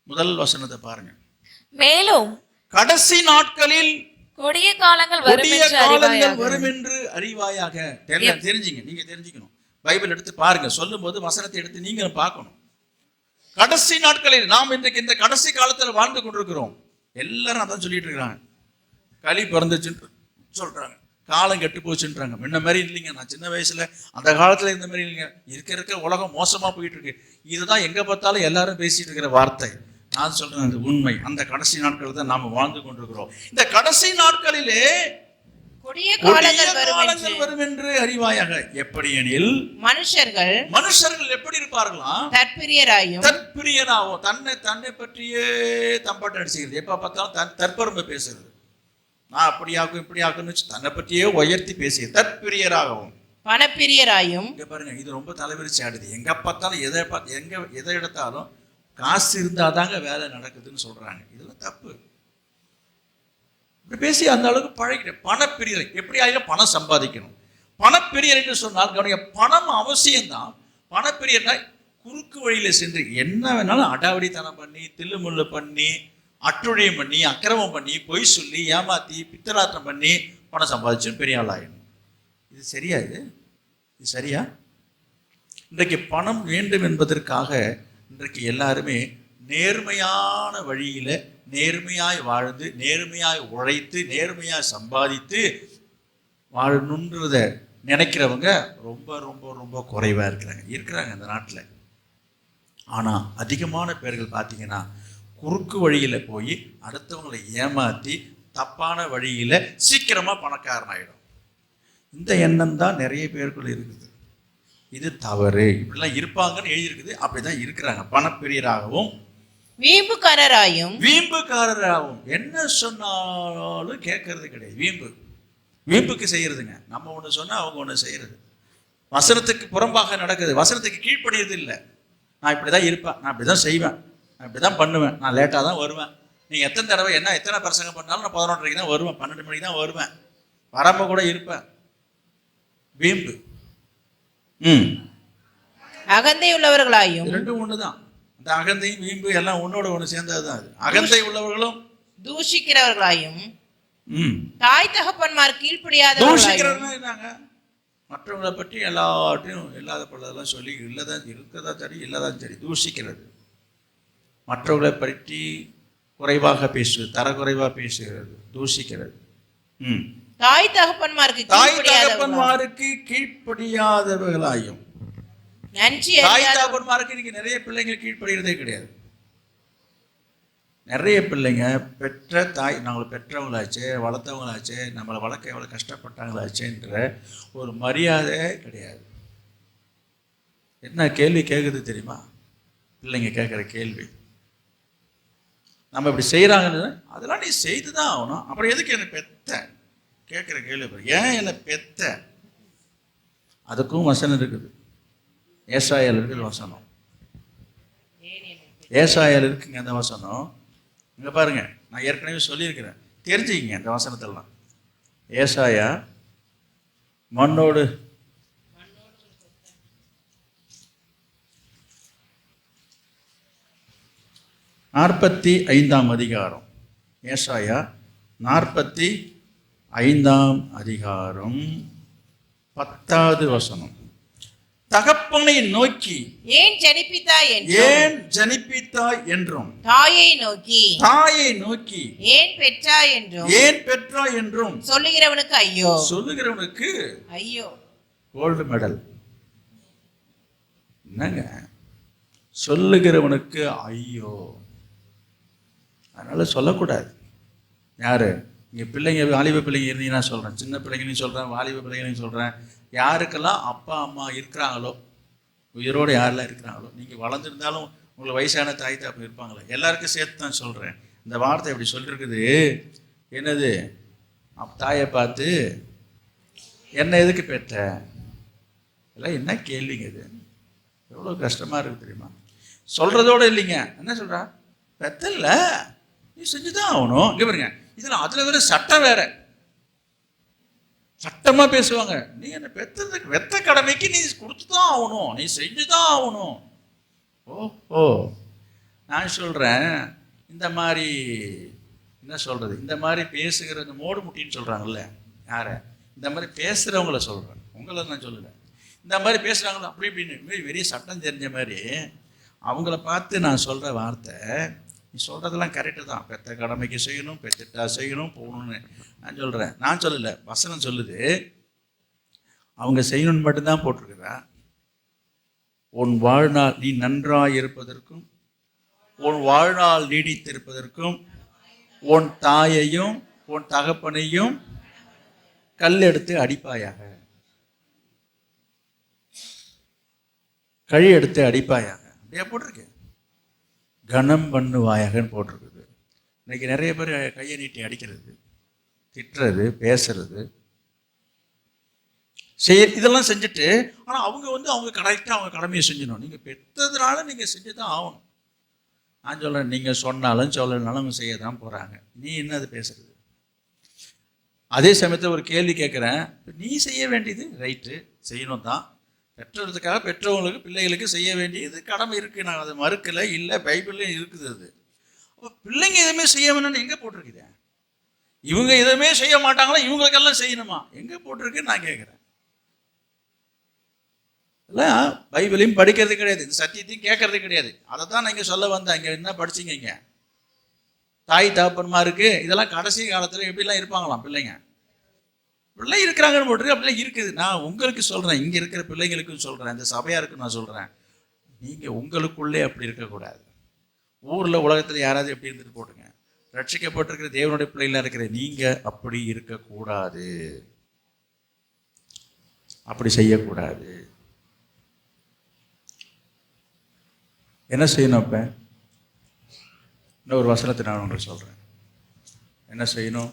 முதல் வசனத்தை பாருங்க. மேலும் கடைசி நாட்களில் கொடிய காலங்கள் வரும் என்று அறிவாயாக. தெரிஞ்சுங்க, நீங்க தெரிஞ்சுக்கணும். பைபிள் எடுத்து பாருங்க, சொல்லும் போது வசனத்தை எடுத்து நீங்க பார்க்கணும். கடைசி நாட்களில் நாம் இன்றைக்கு இந்த கடைசி காலத்தில் வாழ்ந்து கொண்டிருக்கிறோம். எல்லாரும் அதான் சொல்லிட்டு இருக்கிறாங்க. களி பிறந்துச்சுன்னு சொல்றாங்க, காலம் கெட்டு போச்சுன்றாங்க. முன்ன மாதிரி இல்லைங்க. நான் சின்ன வயசுல அந்த காலத்துல இந்த மாதிரி இல்லைங்க. இருக்க உலகம் மோசமா போயிட்டு இருக்கு. இதுதான் எங்க பார்த்தாலும் எல்லாரும் பேசிட்டு இருக்கிற வார்த்தை. நான் சொல்றேன், அது உண்மை. அந்த கடைசி நாட்களில் தான் நாம வாழ்ந்து கொண்டிருக்கிறோம். இந்த கடைசி நாட்களிலே கொடிய காலங்கள் வரும் என்று அறிவாயாக. எப்படி எனில் மனுஷர்கள் எப்படி இருப்பார்களாம்? தற்பிரியராகவும், தன்னை பற்றியே தம்பட்ட அடிச்சுக்கிறது. எப்ப பார்த்தாலும் தற்பெருமை பேசுறது. நான் அப்படியாக்கும் இப்படியாக்குன்னு தன்னை பற்றியே உயர்த்தி பேசுகிறது. தற்பிரியராகவும் பணப்பிரியராயும். இங்க பாருங்க, இது ரொம்ப தலைவிரிச்சு ஆடுது. எங்க பார்த்தாலும் எதை எடுத்தாலும் காசு இருந்தாதாங்க வேலை நடக்குதுன்னு சொல்றாங்க. இதெல்லாம் தப்பு. இப்படி பேசி அந்த அளவுக்கு பழகிட்டேன். பணப்பிரியரை எப்படி ஆகிடும்? பணம் சம்பாதிக்கணும். பணப்பிரியர் என்று சொன்னால் கவனிக்க, பணம் அவசியம்தான். பணப்பிரியர்னா குறுக்கு வழியில சென்று என்ன வேணாலும் அடாவடித்தனம் பண்ணி தில்லுமுள்ளு பண்ணி அட்டுழியம் பண்ணி, அக்கிரமம் பண்ணி, பொய் சொல்லி, ஏமாத்தி, பித்தலாட்டம் பண்ணி பணம் சம்பாதிச்சு பெரிய ஆள் ஆயிடும். இது சரியா? இது சரியா? இன்றைக்கு பணம் வேண்டும் என்பதற்காக இன்றைக்கு எல்லாருமே நேர்மையான வழியில நேர்மையாய் வாழ்ந்து, நேர்மையாய் உழைத்து, நேர்மையாய் சம்பாதித்து வாழணுன்றத நினைக்கிறவங்க ரொம்ப ரொம்ப ரொம்ப குறைவாக இருக்கிறாங்க இந்த நாட்டில். ஆனால் அதிகமான பேர்கள் பார்த்தீங்கன்னா குறுக்கு வழியில் போய் அடுத்தவங்களை ஏமாற்றி தப்பான வழியில் சீக்கிரமாக பணக்காரனாயிடும். இந்த எண்ணம் தான் நிறைய பேருக்குள்ள இருக்குது. இது தவறு. இப்படிலாம் இருப்பாங்கன்னு எழுதியிருக்குது. அப்படிதான் இருக்கிறாங்க. பணப்பிரியராகவும் வீம்புக்காரராகவும் என்ன சொன்னாலும் கேட்கறது கிடையாது. வீம்புக்கு செய்யறதுங்க. நம்ம ஒன்று சொன்னால் அவங்க ஒன்று செய்யறது. வசனத்துக்கு புறம்பாக நடக்குது. வசனத்துக்கு கீழ்ப்படியது இல்லை. நான் இப்படி தான் இருப்பேன், நான் இப்படி தான் செய்வேன், நான் இப்படி தான் பண்ணுவேன், நான் லேட்டாக தான் வருவேன். நீங்கள் எத்தனை தடவை எத்தனை பிரசங்கம் பண்ணாலும் நான் 11:30 தான் வருவேன், 12 மணிக்கு தான் வருவேன், வராமல் கூட இருப்பேன். வீம்பு. அகந்தை உள்ளவர்களாயும். ரெண்டும் ஒன்று தான். இந்த அகந்தையும் வீம்பு எல்லாம் ஒன்னோட ஒன்று சேர்ந்தது தான். அது அகந்தை உள்ளவர்களும் தூஷிக்கிறவர்களாயும் தாய் தகப்பன்மார் கீழ்ப்படியாதவர்களாயும் மற்றவங்களை பற்றி எல்லாத்தையும் இல்லாத பள்ளதெல்லாம் சொல்லி இல்லதான் இருக்கதா சரி இல்லதான் சரி தூஷிக்கிறது. மற்றவர்களை பற்றி குறைவாக பேசுவது, தரக்குறைவாக பேசுகிறது, தூஷிக்கிறது. தாய் தகப்பன்மாருக்கு கீழ்ப்படியாதவர்களாயும். தாய் தகப்பன்மாருக்கு இன்னைக்கு நிறைய பிள்ளைங்க கீழ்ப்படுகிறதே கிடையாது. நிறைய பிள்ளைங்க பெற்ற தாய், நாங்கள் பெற்றவங்களாச்சே, வளர்த்தவங்களாச்சே, நம்மளை வளர்க்க எவ்வளோ கஷ்டப்பட்டாங்களாச்சேன்ற ஒரு மரியாதை கிடையாது. என்ன கேள்வி கேட்குது தெரியுமா? பிள்ளைங்க கேட்குற கேள்வி, நம்ம இப்படி செய்கிறாங்கன்னு, அதெல்லாம் நீ செய்து தான் ஆகணும், அப்புறம் எதுக்கு என்னை பெத்த கேட்குற கேள்வி. ஏன் என்னை பெத்த? அதுக்கும் வசனம் இருக்குது. ஏசாயால இருக்குது வசனம். ஏசாயால இருக்குங்க அந்த வசனம். இங்கே பாருங்க, நான் ஏற்கனவே சொல்லியிருக்கிறேன், தெரிஞ்சுக்கிங்க இந்த வசனத்தெல்லாம். ஏசாயா மண்ணோடு 45ஆம் அதிகாரம். ஏசாயா 45ஆம் அதிகாரம் 10வது வசனம். தகப்பனை நோக்கி ஏன் ஜனிப்பித்தாய் என்றும், தாயை நோக்கி ஏன் பெற்றாய் என்றும் சொல்லுகிறவனுக்கு ஐயோ. Gold medal. என்னங்க சொல்லுகிறவனுக்கு ஐயோ. அதனால சொல்லக்கூடாது. யாரு இங்கே பிள்ளைங்க, வாலிப பிள்ளைங்க இருந்தீங்கன்னா சொல்கிறேன், சின்ன பிள்ளைங்களையும் சொல்கிறேன், வாலிப பிள்ளைங்களையும் சொல்கிறேன். யாருக்கெல்லாம் அப்பா அம்மா இருக்கிறாங்களோ, உயிரோடு யாரெல்லாம் இருக்கிறாங்களோ, நீங்கள் வளர்ந்துருந்தாலும் உங்களுக்கு வயசான தாய் தாப்பு இருப்பாங்களே, எல்லாருக்கும் சேர்த்து தான் சொல்கிறேன். இந்த வார்த்தை எப்படி சொல்லியிருக்குது, என்னது தாயை பார்த்து என்ன எதுக்கு பெற்ற, எல்லாம் என்ன கேள்விங்க இது? எவ்வளோ கஷ்டமாக இருக்குது தெரியுமா? சொல்கிறதோடு இல்லைங்க, என்ன சொல்கிறா, பெத்தல்ல நீ செஞ்சு தான் ஆகணும். இங்கே பாருங்க, இதில் அதில் வேறு சட்டம் வேற, சட்டமாக பேசுவாங்க. நீ என்ன பெற்றதுக்கு வெத்த கடமைக்கு நீ கொடுத்து தான் ஆகணும், நீ செஞ்சு தான் ஆகணும். ஓ நான் சொல்கிறேன், இந்த மாதிரி என்ன சொல்கிறது, இந்த மாதிரி பேசுகிற இந்த மோடு முட்டின்னு சொல்கிறாங்கல்ல, யாரை இந்த மாதிரி பேசுகிறவங்கள சொல்கிறேன், உங்களை நான் சொல்லலை. இந்த மாதிரி பேசுகிறாங்களோ அப்படி இப்படின்னு பெரிய சட்டம் தெரிஞ்ச மாதிரி அவங்கள பார்த்து நான் சொல்கிற வார்த்தை, நீ சொல்கிறதெல்லாம் கரெக்டு தான், பெற்ற கடமைக்கு செய்யணும், பெற்றுட்டா செய்யணும், போகணும்னு நான் சொல்கிறேன். நான் சொல்லலை, வசனம் சொல்லுது. அவங்க செய்யணும்னு மட்டும்தான் போட்டிருக்கிறா. உன் வாழ்நாள் நீ நன்றாக இருப்பதற்கும், உன் வாழ்நாள் நீடித்திருப்பதற்கும், உன் தாயையும் உன் தகப்பனையும் கல் எடுத்து அடிப்பாயாக, கழி எடுத்து அடிப்பாயாக. அப்படியே போட்டிருக்கு. கனம் பண்ணுவாயகன்னு போட்டிருக்குது. இன்னைக்கு நிறைய பேர் கையை நீட்டி அடிக்கிறது, திட்டுறது, பேசுறது, இதெல்லாம் செஞ்சுட்டு, ஆனால் அவங்க கரெக்டாக அவங்க கடமையை செஞ்சணும். நீங்கள் பெற்றதுனால நீங்கள் செஞ்சு தான் ஆகணும். நான் சொல்கிறேன், நீங்கள் சொன்னாலும் சொல்லனாலும் அவங்க செய்ய தான் போகிறாங்க. நீ என்ன அது பேசுறது? அதே சமயத்தில் ஒரு கேள்வி கேட்குறேன், நீ செய்ய வேண்டியது ரைட்டு, செய்யணும் தான். பெற்றதுக்காக பெற்றவங்களுக்கு பிள்ளைகளுக்கு செய்ய வேண்டியது கடமை இருக்குது. நான் அதை மறுக்கலை, இல்லை பைபிள்லையும் இருக்குது. அது அப்போ பிள்ளைங்க எதுவுமே செய்ய வேணும்னு எங்கே போட்டிருக்குது? இவங்க எதுவுமே செய்ய மாட்டாங்களா, இவங்களுக்கெல்லாம் செய்யணுமா? எங்கே போட்டிருக்குன்னு நான் கேட்குறேன். இல்லை, பைபிளையும் படிக்கிறது கிடையாது, இந்த சத்தியத்தையும் கேட்கறது கிடையாது. அதை தான் நான் இங்கே சொல்ல வந்தேன். இங்கே என்ன படிச்சிங்க? இங்கே தாய் தகப்பன்மாருக்கு இதெல்லாம் கடைசி காலத்தில் எப்படிலாம் இருப்பாங்களாம் பிள்ளைங்க. பிள்ளை இருக்கிறாங்கன்னு போட்டிருக்கு, அப்படிலாம் இருக்குது. நான் உங்களுக்கு சொல்கிறேன், இங்கே இருக்கிற பிள்ளைங்களுக்கும் சொல்கிறேன், இந்த சபையாருக்கு நான் சொல்கிறேன், நீங்கள் உங்களுக்குள்ளே அப்படி இருக்கக்கூடாது. ஊரில் உலகத்தில் யாராவது எப்படி இருந்துட்டு போட்டுங்க, ரட்சிக்கப்பட்டிருக்கிற தேவனுடைய பிள்ளைகளாக இருக்கிற நீங்கள் அப்படி இருக்கக்கூடாது, அப்படி செய்யக்கூடாது. என்ன செய்யணும்? அப்போ இன்னொரு வசனத்தை நான் உங்களுக்கு சொல்கிறேன். என்ன செய்யணும்?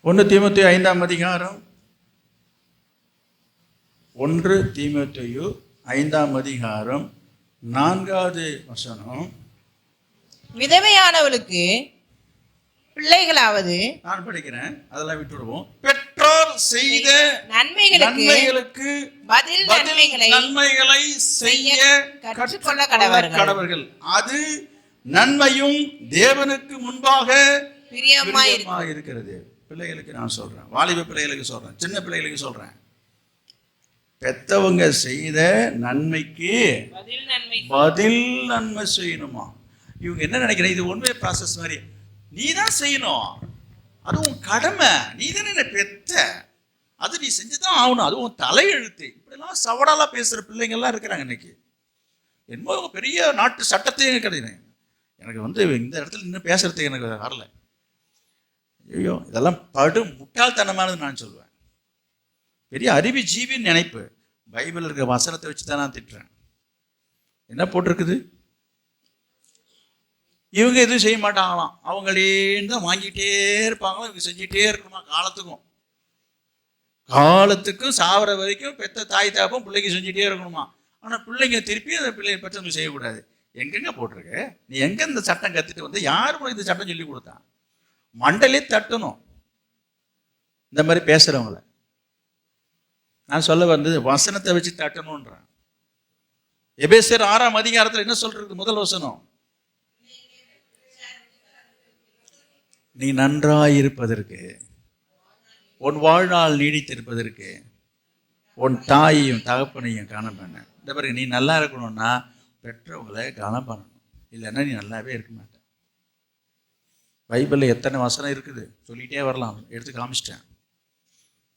ஒன்று தீமோத்தேயு 5ஆம் அதிகாரம், 1 தீமோத்தேயு 5ஆம் அதிகாரம் 4வது வசனம். விதவையானவளுக்கு பிள்ளைகளாவது, நான் படிக்கிறேன், அதெல்லாம் விட்டு விடுவோம். பெற்றோர் செய்த நன்மைகளுக்கு பதில் நன்மைகளை செய்ய கற்றுக்கொள்ள கடவர்கள். அது நன்மையும் தேவனுக்கு முன்பாக பிரியமாய் இருக்கிறது. பிள்ளைகளுக்கு நான் சொல்றேன், வாலிப பிள்ளைகளுக்கு சொல்றேன், சின்ன பிள்ளைகளுக்கு சொல்றேன். பெத்தவங்க செய்த நன்மைக்கு பதில் நன்மை செய்யணுமா? இவங்க என்ன நினைக்கிறேன், இது ஒன்வே ப்ராசஸ் மாதிரி. நீ தான் செய்யணும், அது உன் கடமை, நீ தானே என்ன பெத்த, அது நீ செஞ்சுதான் ஆகணும், அது உன் தலையெழுத்து. இப்படிலாம் சவடாலா பேசுகிற பிள்ளைங்கள்லாம் இருக்கிறாங்க இன்னைக்கு. என்னமோ பெரிய நாட்டு சட்டத்தையும் கிடையாது. எனக்கு இந்த இடத்துல இன்னும் பேசுறதுக்கு எனக்கு வரல. ஐயோ, இதெல்லாம் படு முட்டாள்தனமானது நான் சொல்லுவேன். பெரிய அறிவு ஜீவின்னு நினைப்பு. பைபிள் இருக்கிற வசனத்தை வச்சு தான் நான் திட்டுறேன். என்ன போட்டிருக்குது? இவங்க எதுவும் செய்ய மாட்டாங்களாம், அவங்களேன்னு தான் வாங்கிட்டே இருப்பாங்களாம், இவங்க செஞ்சுட்டே இருக்கணுமா காலத்துக்கும் சாவர வரைக்கும். பெத்த தாய் தாப்பும் பிள்ளைக்கு செஞ்சுட்டே இருக்கணுமா. ஆனால் பிள்ளைங்க திருப்பி அந்த பிள்ளைய பற்றி செய்யக்கூடாது. எங்கெங்க போட்டிருக்கு? நீ எங்கே இந்த சட்டம் கற்றுட்டு வந்து யாரும் இந்த சட்டம் சொல்லி கொடுத்தான்? மண்டலே தட்டணும் இந்த மாதிரி பேசுகிறவங்கள. நான் சொல்ல வந்தது வசனத்தை வச்சு தட்டணும்ன்றேன். எபேசியர் 6ஆம் அதிகாரத்தில் என்ன சொல்றது? முதல் வசனம், நீ நன்றாயிருப்பதற்கு, உன் வாழ்நாள் நீடித்திருப்பதற்கு உன் தாயையும் தகப்பனையும் கனம் பண்ண. இந்த பிறகு நீ நல்லா இருக்கணும்னா பெற்றவங்களை கனம் பண்ணணும், இல்லைன்னா நீ நல்லாவே இருக்க மாட்ட. பைபிளில் எத்தனை வசனம் இருக்குது சொல்லிகிட்டே வரலாம், எடுத்து காமிச்சிட்டேன்.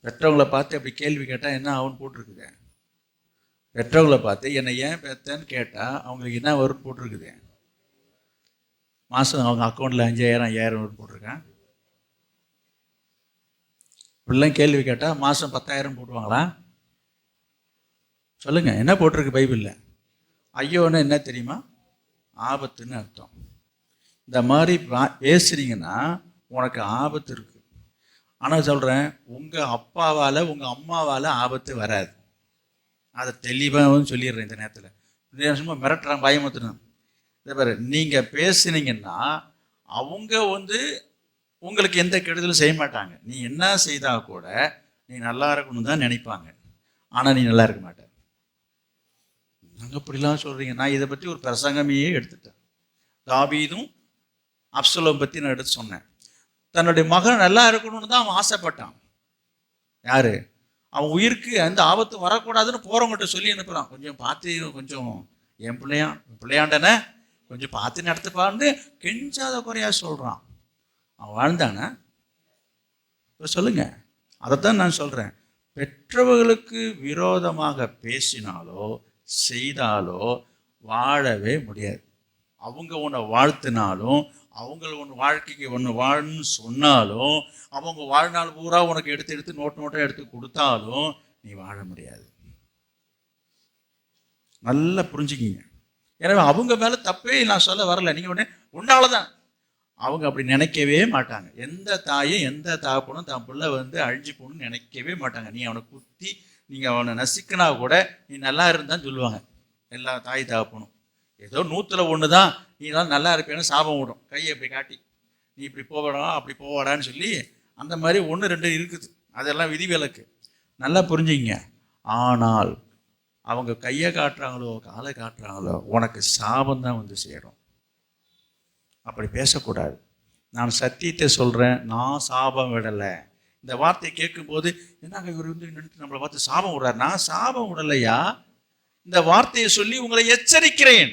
பெற்றவங்களை பார்த்து அப்படி கேள்வி கேட்டால் என்ன ஆகுன்னு போட்டிருக்குது. பெற்றவங்களை பார்த்து என்னை ஏன் பெற்றேன்னு கேட்டால் அவங்களுக்கு என்ன வரும்னு போட்டிருக்குது. மாதம் அவங்க அக்கௌண்ட்டில் 5000 5000 போட்டிருக்கேன். இப்படிலாம் கேள்வி கேட்டால் மாதம் 10,000 போட்டுவாங்களா? சொல்லுங்கள், என்ன போட்டிருக்கு பைபிளில்? ஐயோன்னு என்ன தெரியுமா? ஆபத்துன்னு அர்த்தம். இந்த மாதிரி பேசுனீங்கன்னா உனக்கு ஆபத்து இருக்குது. ஆனால் சொல்கிறேன், உங்கள் அப்பாவால் உங்கள் அம்மாவால் ஆபத்து வராது. அதை தெளிவாக சொல்லிடுறேன் இந்த நேரத்தில். சும்மா மிரட்டுறான், பயமுத்துறேன். இதை பாரு, நீங்கள் பேசுனீங்கன்னா அவங்க உங்களுக்கு எந்த கெடுதலும் செய்ய மாட்டாங்க. நீ என்ன செய்தால் கூட நீ நல்லா இருக்கணும்னு தான் நினைப்பாங்க, ஆனால் நீ நல்லா இருக்க மாட்ட. நாங்கள் இப்படிலாம் சொல்கிறீங்க. நான் இதை பற்றி ஒரு பிரசங்கமே எடுத்துட்டேன். தாவீதும் அப்சலோம் பற்றி நான் எடுத்து சொன்னேன். தன்னுடைய மகன் நல்லா இருக்கணும்னு தான் அவன் ஆசைப்பட்டான். யார்? அவன் உயிருக்கு எந்த ஆபத்து வரக்கூடாதுன்னு போகிறவங்ககிட்ட சொல்லி அனுப்புகிறான். கொஞ்சம் பார்த்து, கொஞ்சம் என் பிள்ளையாண்டன கொஞ்சம் பார்த்து நடத்துப்பான்னு கெஞ்சாத குறையா சொல்கிறான். அவன் வாழ்ந்தானே? இப்போ சொல்லுங்கள். அதைத்தான் நான் சொல்கிறேன். பெற்றவர்களுக்கு விரோதமாக பேசினாலோ செய்தாலோ வாழவே முடியாது. அவங்க உன்னை வாழ்த்தினாலும், அவங்க உன் வாழ்க்கைக்கு ஒன்று வாழணும்னு சொன்னாலும், அவங்க வாழ்நாள் பூரா உனக்கு எடுத்து நோட்டாக எடுத்து கொடுத்தாலும் நீ வாழ முடியாது. நல்லா புரிஞ்சுக்கிங்க. எனவே அவங்க மேலே தப்பே நான் சொல்ல வரல. நீங்கள் உடனே உன்னால தான், அவங்க அப்படி நினைக்கவே மாட்டாங்க. எந்த தாயும் எந்த தகப்பனும் தான் பிள்ளை அழிஞ்சு போகணும்னு நினைக்கவே மாட்டாங்க. நீ அவனை குத்தி நீங்கள் அவனை நசிக்கினா கூட நீ நல்லா இருந்தான்னு சொல்லுவாங்க எல்லா தாய் தகப்பனும். ஏதோ 100ல் 1 தான் நீ நல்லா இருப்பேன்னு சாபம் விடும், கையை அப்படி காட்டி. நீ இப்படி போவாடா அப்படி போவாடான்னு சொல்லி அந்த மாதிரி 1-2 இருக்குது. அதெல்லாம் விதிவிலக்கு, நல்லா புரிஞ்சுங்க. ஆனால் அவங்க கையை காட்டுறாங்களோ காலை காட்டுறாங்களோ உனக்கு சாபம் தான் வந்து சேரும். அப்படி பேசக்கூடாது. நான் சத்தியத்தை சொல்கிறேன், நான் சாபம் விடலை. இந்த வார்த்தையை கேட்கும்போது என்னங்க இவர் வந்து நின்று நம்மளை பார்த்து சாபம் விடுறாரு. நான் சாபம் விடலையா, இந்த வார்த்தையை சொல்லி உங்களை எச்சரிக்கிறேன்,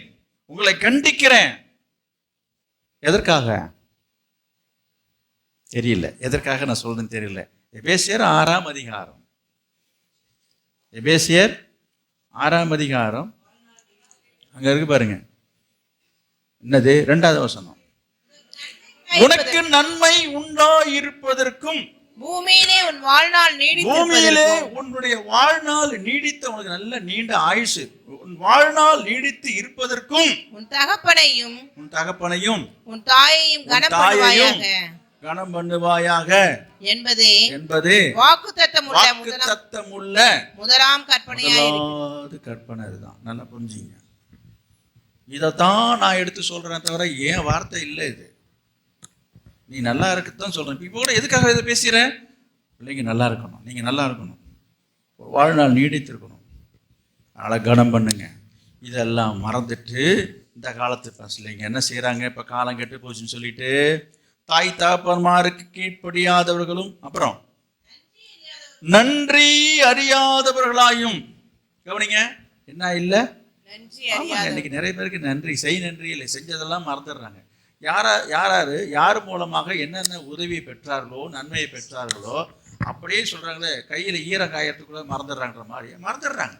உங்களை கண்டிக்கிறேன். எதற்காக தெரியல, எதற்காக நான் சொல்றேன்னு தெரியல. எபேசியர் 6ஆம் அதிகாரம், எபேசியர் 6ஆம் அதிகாரம் அங்க இருக்கு பாருங்க. என்னது? 2வது வசனம். உனக்கு நன்மை உண்டாயிருப்பதற்கும் பூமியிலே உன் வாழ்நாள் பூமியிலே உன்னுடைய வாழ்நாள் நீடித்த, உனக்கு நல்ல நீண்ட ஆயுசு, உன் வாழ்நாள் நீடித்து இருப்பதற்கும் உன் தகப்பனையும் உன் தாயையும் கனம் பண்ணுவாயாக என்பது வாக்குத்தத்தமுள்ள முதலாம் கற்பனை. இதுதான், நல்லா புரிஞ்சுங்க. இதைத்தான் நான் எடுத்து சொல்றேன், தவிர ஏன் வார்த்தை இல்லை. இது நீ நல்லா இருக்குதான் சொல்றேன். இப்போ கூட எதுக்காக இதை பேசுகிறேன்? பிள்ளைங்க நல்லா இருக்கணும், நீங்க நல்லா இருக்கணும், வாழ்நாள் நீடித்திருக்கணும், அதனால் கனம் பண்ணுங்க. இதெல்லாம் மறந்துட்டு இந்த காலத்து பசங்க என்ன செய்கிறாங்க? இப்போ காலம் கெட்டு போச்சுன்னு சொல்லிட்டு தாய் தகப்பன்மாருக்கு கீழ்ப்படியாதவர்களும் அப்புறம் நன்றி அறியாதவர்களாயும். கவனிங்க, என்ன இல்லை? இன்னைக்கு நிறைய பேருக்கு நன்றி இல்லை, செஞ்சதெல்லாம் மறந்துடுறாங்க. யார் மூலமாக என்னென்ன உதவியை பெற்றார்களோ நன்மையை பெற்றார்களோ அப்படியே சொல்கிறாங்களே, கையில் ஈரம் காயத்துக்குள்ளே மறந்துடுறாங்கிற மாதிரி மறந்துடுறாங்க.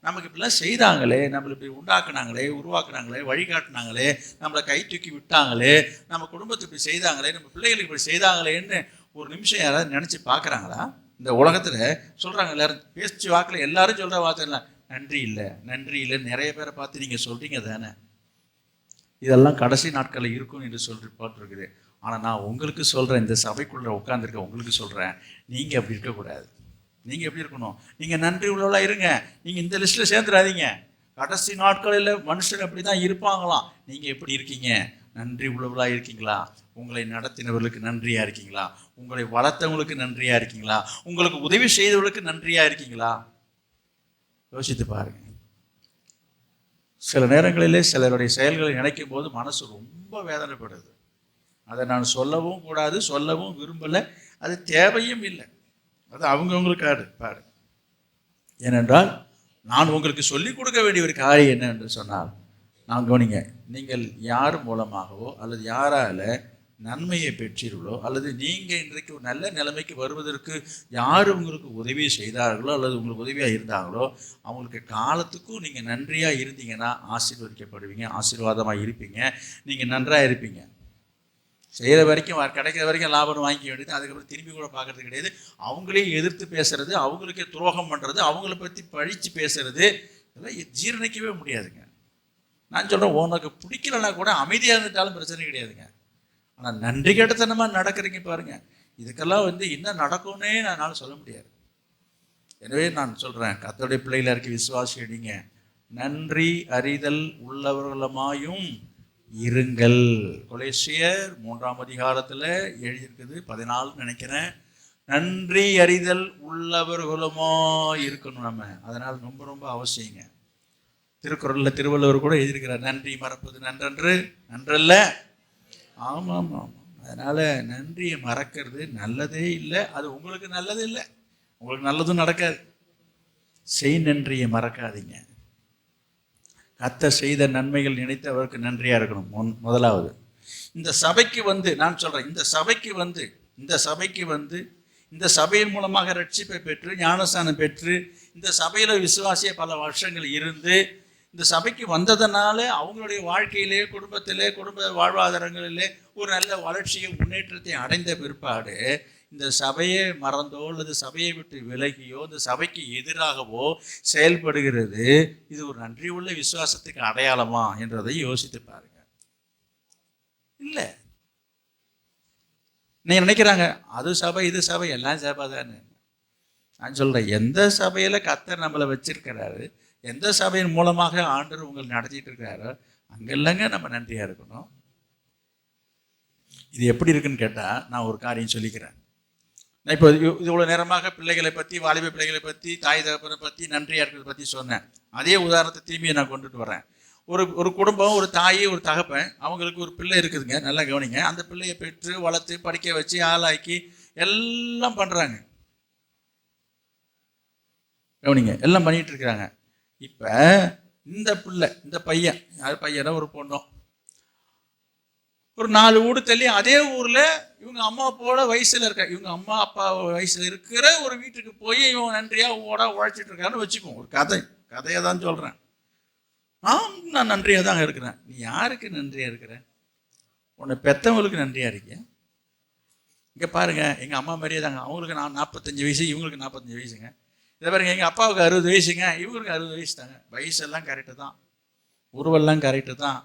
நமக்கு இப்படிலாம் செய்தாங்களே, நம்மளை இப்படி உண்டாக்குனாங்களே, உருவாக்குனாங்களே, வழிகாட்டினாங்களே, நம்மளை கை தூக்கி விட்டாங்களே, நம்ம குடும்பத்தை இப்படி செய்தாங்களே, நம்ம பிள்ளைகளுக்கு இப்படி செய்தாங்களேன்னு ஒரு நிமிஷம் யாராவது நினச்சி பார்க்குறாங்களா? இந்த உலகத்தில் சொல்கிறாங்க எல்லாரும், பேச்சு வாக்கில் எல்லாரும் சொல்கிற வார்த்தை இல்லை, நன்றி இல்லை. நிறைய பேரை பார்த்து நீங்கள் சொல்கிறீங்க தானே. இதெல்லாம் கடைசி நாட்களில் இருக்கும் என்று சொல்லி போட்டிருக்குது. ஆனால் நான் உங்களுக்கு சொல்கிறேன், இந்த சபைக்குள்ளே உட்காந்துருக்க உங்களுக்கு சொல்கிறேன், நீங்கள் அப்படி இருக்கக்கூடாது. நீங்கள் எப்படி இருக்கணும்? நீங்கள் நன்றி உள்ளவளாக இருங்க. நீங்கள் இந்த லிஸ்ட்டில் சேர்ந்துடாதீங்க. கடைசி நாட்களில் மனுஷன் அப்படி தான் இருப்பாங்களாம். நீங்கள் எப்படி இருக்கீங்க? நன்றி உள்ளவளாக இருக்கீங்களா? உங்களை நடத்தினவர்களுக்கு நன்றியாக இருக்கீங்களா? உங்களை வளர்த்தவங்களுக்கு நன்றியாக இருக்கீங்களா? உங்களுக்கு உதவி செய்தவர்களுக்கு நன்றியாக இருக்கீங்களா? யோசித்து பாருங்கள். சில நேரங்களிலே சிலருடைய செயல்களை நினைக்கும் போது மனசு ரொம்ப வேதனைப்படுது. அதை நான் சொல்லவும் கூடாது, சொல்லவும் விரும்பலை, அது தேவையும் இல்லை. அது அவங்கவுங்களுக்கு பாடு. ஏனென்றால் நான் உங்களுக்கு சொல்லிக் கொடுக்க வேண்டிய ஒரு காரியம் என்ன என்று சொன்னால், நான் கவனிங்க, நீங்கள் யார் மூலமாகவோ அல்லது யாரால நன்மையை பெற்றீர்களோ அல்லது நீங்கள் இன்றைக்கு ஒரு நல்ல நிலைமைக்கு வருவதற்கு யார் உங்களுக்கு உதவி செய்தார்களோ அல்லது உங்களுக்கு உதவியாக இருந்தாங்களோ அவங்களுக்கு காலத்துக்கும் நீங்கள் நன்றியாக இருந்தீங்கன்னா ஆசீர்வதிக்கப்படுவீங்க, ஆசீர்வாதமாக இருப்பீங்க, நீங்கள் நன்றாக இருப்பீங்க. செய்கிற வரைக்கும் கிடைக்கிற வரைக்கும் லாபம் வாங்கிக்க வேண்டியது, அதுக்கப்புறம் திரும்பி கூட பார்க்கறது கிடையாது. அவங்களே எதிர்த்து பேசுறது, அவங்களுக்கே துரோகம் பண்ணுறது, அவங்கள பற்றி பழித்து பேசுறது, இதெல்லாம் ஜீரணிக்கவே முடியாதுங்க. நான் சொல்கிறேன், உனக்கு பிடிக்கலன்னா கூட அமைதியாக இருந்துட்டாலும் பிரச்சனை கிடையாதுங்க. ஆனால் நன்றி கெட்டத்தனமாக நடக்கிறீங்க பாருங்க, இதுக்கெல்லாம் என்ன நடக்கும்னே நான் சொல்ல முடியாது. எனவே நான் சொல்கிறேன், கர்த்தருடைய பிள்ளைகளாக இருக்க விசுவாசி அடிங்க, நன்றி அறிதல் உள்ளவர்களுமாயும் இருங்கள். கொலேசியர் 3ஆம் அதிகாரத்தில் எழுதியிருக்குது, 14 நினைக்கிறேன். நன்றி அறிதல் உள்ளவர்களுமா இருக்கணும் நம்ம. அதனால் ரொம்ப ரொம்ப அவசியங்க. திருக்குறளில் திருவள்ளுவர் கூட எழுதியிருக்கிறார், நன்றி மறப்பது நன்றன்று நன்றல்ல. ஆமாம். அதனால் நன்றியை மறக்கிறது நல்லதே இல்லை, அது உங்களுக்கு நல்லது இல்லை, உங்களுக்கு நல்லதும் நடக்காது. நன்றியை மறக்காதீங்க. கர்த்தர் செய்த நன்மைகள் நினைத்து அவருக்கு நன்றியாக இருக்கணும். முதலாவது இந்த சபைக்கு நான் சொல்கிறேன், இந்த சபையின் மூலமாக ரட்சிப்பை பெற்று ஞானஸ்தானம் பெற்று இந்த சபையில் விசுவாசிய பல வருஷங்கள் இருந்து இந்த சபைக்கு வந்ததுனால அவங்களுடைய வாழ்க்கையிலே குடும்பத்திலே குடும்ப வாழ்வாதாரங்களிலே ஒரு நல்ல வளர்ச்சியை முன்னேற்றத்தை அடைந்த பிற்பாடு இந்த சபையை மறந்தோ அல்லது சபையை விட்டு விலகியோ இந்த சபைக்கு எதிராகவோ செயல்படுகிறது, இது ஒரு நன்றி உள்ள விசுவாசத்துக்கு அடையாளமா என்றதை யோசித்து பாருங்க. இல்லை, நீங்க நினைக்கிறாங்க அது சபை இது சபை எல்லாம் சபை தானே. நான் சொல்றேன், எந்த சபையில கர்த்தர் நம்மளை வச்சிருக்கிறாரு, எந்த சபையின் மூலமாக ஆண்டவர் உங்களை நடத்திட்டு இருக்கிறாரோ அங்கெல்லாங்க நம்ம நன்றியா இருக்கணும். இது எப்படி இருக்குன்னு கேட்டால் நான் ஒரு காரியம் சொல்லிக்கிறேன். நான் இப்போ இவ்வளோ நேரமாக பிள்ளைகளை பற்றி, வாலிப பிள்ளைகளை பற்றி, தாய் தகப்பனை பற்றி, நன்றியாக இருக்கிறத பற்றி சொன்னேன். அதே உதாரணத்தை திரும்பி நான் கொண்டுட்டு வரேன். ஒரு குடும்பம், ஒரு தாய், ஒரு தகப்பன், அவங்களுக்கு ஒரு பிள்ளை இருக்குதுங்க. நல்லா கவனிங்க. அந்த பிள்ளையை பெற்று வளர்த்து படிக்க வச்சு ஆளாக்கி எல்லாம் பண்ணுறாங்க. கவனிங்க, எல்லாம் பண்ணிகிட்டு இருக்கிறாங்க. இப்போ இந்த பிள்ளை, இந்த பையன், பையனோ ஒரு பொண்ணோ, ஒரு 4 வீடு தள்ளி அதே ஊரில் இவங்க அம்மா அப்பாவோட வயசில் இருக்க, இவங்க அம்மா அப்பா வயசில் இருக்கிற ஒரு வீட்டுக்கு போய் இவன் நன்றியாக உழைச்சிட்டு இருக்கான்னு வச்சுக்குவோம். ஒரு கதையை தான் சொல்கிறேன். நான் நன்றியாக தாங்க இருக்கிறேன். நீ யாருக்கு நன்றியாக இருக்கிற? உன்னை பெற்றவங்களுக்கு நன்றியாக இருக்கிய? இங்கே பாருங்கள், எங்கள் அம்மா மாதிரியே தாங்க. அவங்களுக்கு 45 வயசு, இவங்களுக்கு 45 வயசுங்க. இதை பாருங்க, எங்கள் அப்பாவுக்கு 60 வயசுங்க, இவங்களுக்கு 60 வயசு தாங்க. வயசெல்லாம் கரெக்டு தான், உருவெல்லாம் கரெக்டு தான்.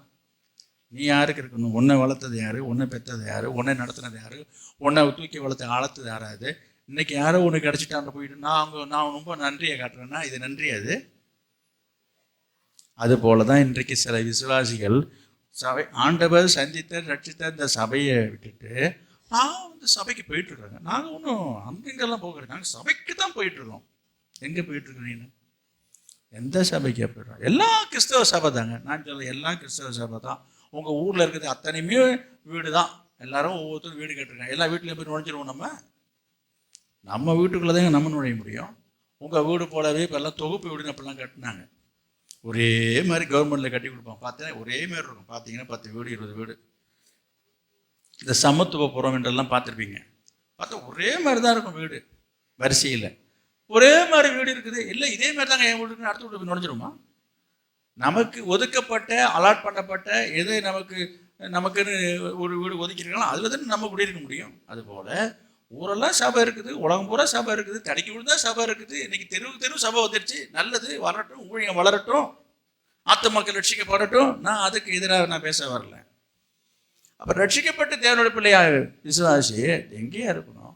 நீ யாருக்கு இருக்கணும்? உன்னை வளர்த்தது யார்? உன்னை பெற்றது யார்? உன்னை நடத்துனது யார்? உன்னை தூக்கி வளர்த்து ஆளத்தது யாராது? இன்றைக்கி யாரோ ஒன்று கிடச்சிட்டான்னு போயிட்டு நான் ரொம்ப நன்றியை காட்டுறேன்னா இது நன்றி? அது போல தான் இன்றைக்கு சில விசுவாசிகள் சபை, ஆண்டவர் சந்தித்த ரட்சித்த இந்த சபையை விட்டுட்டு இந்த சபைக்கு போயிட்டுருக்காங்க. நாங்கள் ஒன்றும் அங்கெங்கெல்லாம் போகிறோம், நாங்கள் சபைக்கு தான் போயிட்டுருக்கோம். எங்கே போயிட்டுருக்கோம்? நீ எந்த சபைக்கு போயிடுறோம்? எல்லா கிறிஸ்தவ சபை தாங்க. நான் சொல்ல எல்லா கிறிஸ்தவ சபை தான். உங்கள் ஊரில் இருக்கிறது அத்தனையுமே வீடு தான். எல்லாரும் ஒவ்வொருத்தரும் வீடு கேட்டிருக்காங்க. எல்லா வீட்லேயும் போய் நுழைஞ்சிருவோம். நம்ம வீட்டுக்குள்ளே தாங்க நம்ம நுழைய முடியும். உங்கள் வீடு போலவே இப்போ எல்லாம் தொகுப்பு வீடுன்னு அப்படிலாம் கட்டினாங்க. ஒரே மாதிரி கவர்மெண்ட்டில் கட்டி கொடுப்பாங்க. பார்த்தீங்கன்னா ஒரே மாதிரி இருக்கும். பார்த்தீங்கன்னா 10 வீடு 20 வீடு. இந்த சமத்துவபுரம் என்றெல்லாம் பார்த்துருப்பீங்க. பார்த்தா ஒரே மாதிரி தான் இருக்கும் வீடு, வரிசையில் ஒரே மாதிரி வீடு இருக்குது. இல்லை இதே மாதிரி தாங்க என் வீட்டுக்கு அடுத்த வீட்டுக்கு நுழைஞ்சிருமா? நமக்கு ஒதுக்கப்பட்ட, அலாட் பண்ணப்பட்ட எது நமக்குன்னு ஒரு வீடு ஒதுக்கிருக்கலாம், அதில் தானே நம்ம குடியிருக்க முடியும். அதுபோல் ஊரெல்லாம் சபை இருக்குது, உலகம் பூரா சபை இருக்குது, தடைக்கு விழுந்தா சபை இருக்குது. இன்னைக்கு தெருவு சபை வந்துடுச்சு. நல்லது, வரட்டும், ஊழியம் வளரட்டும், ஆத்து மக்கள் ரட்சிக்கப்படட்டும். நான் அதுக்கு எதிராக நான் பேச வரல. அப்போ ரட்சிக்கப்பட்டு தேவனுடைய பிள்ளையாக விசுவாசி எங்கேயா இருக்கணும்?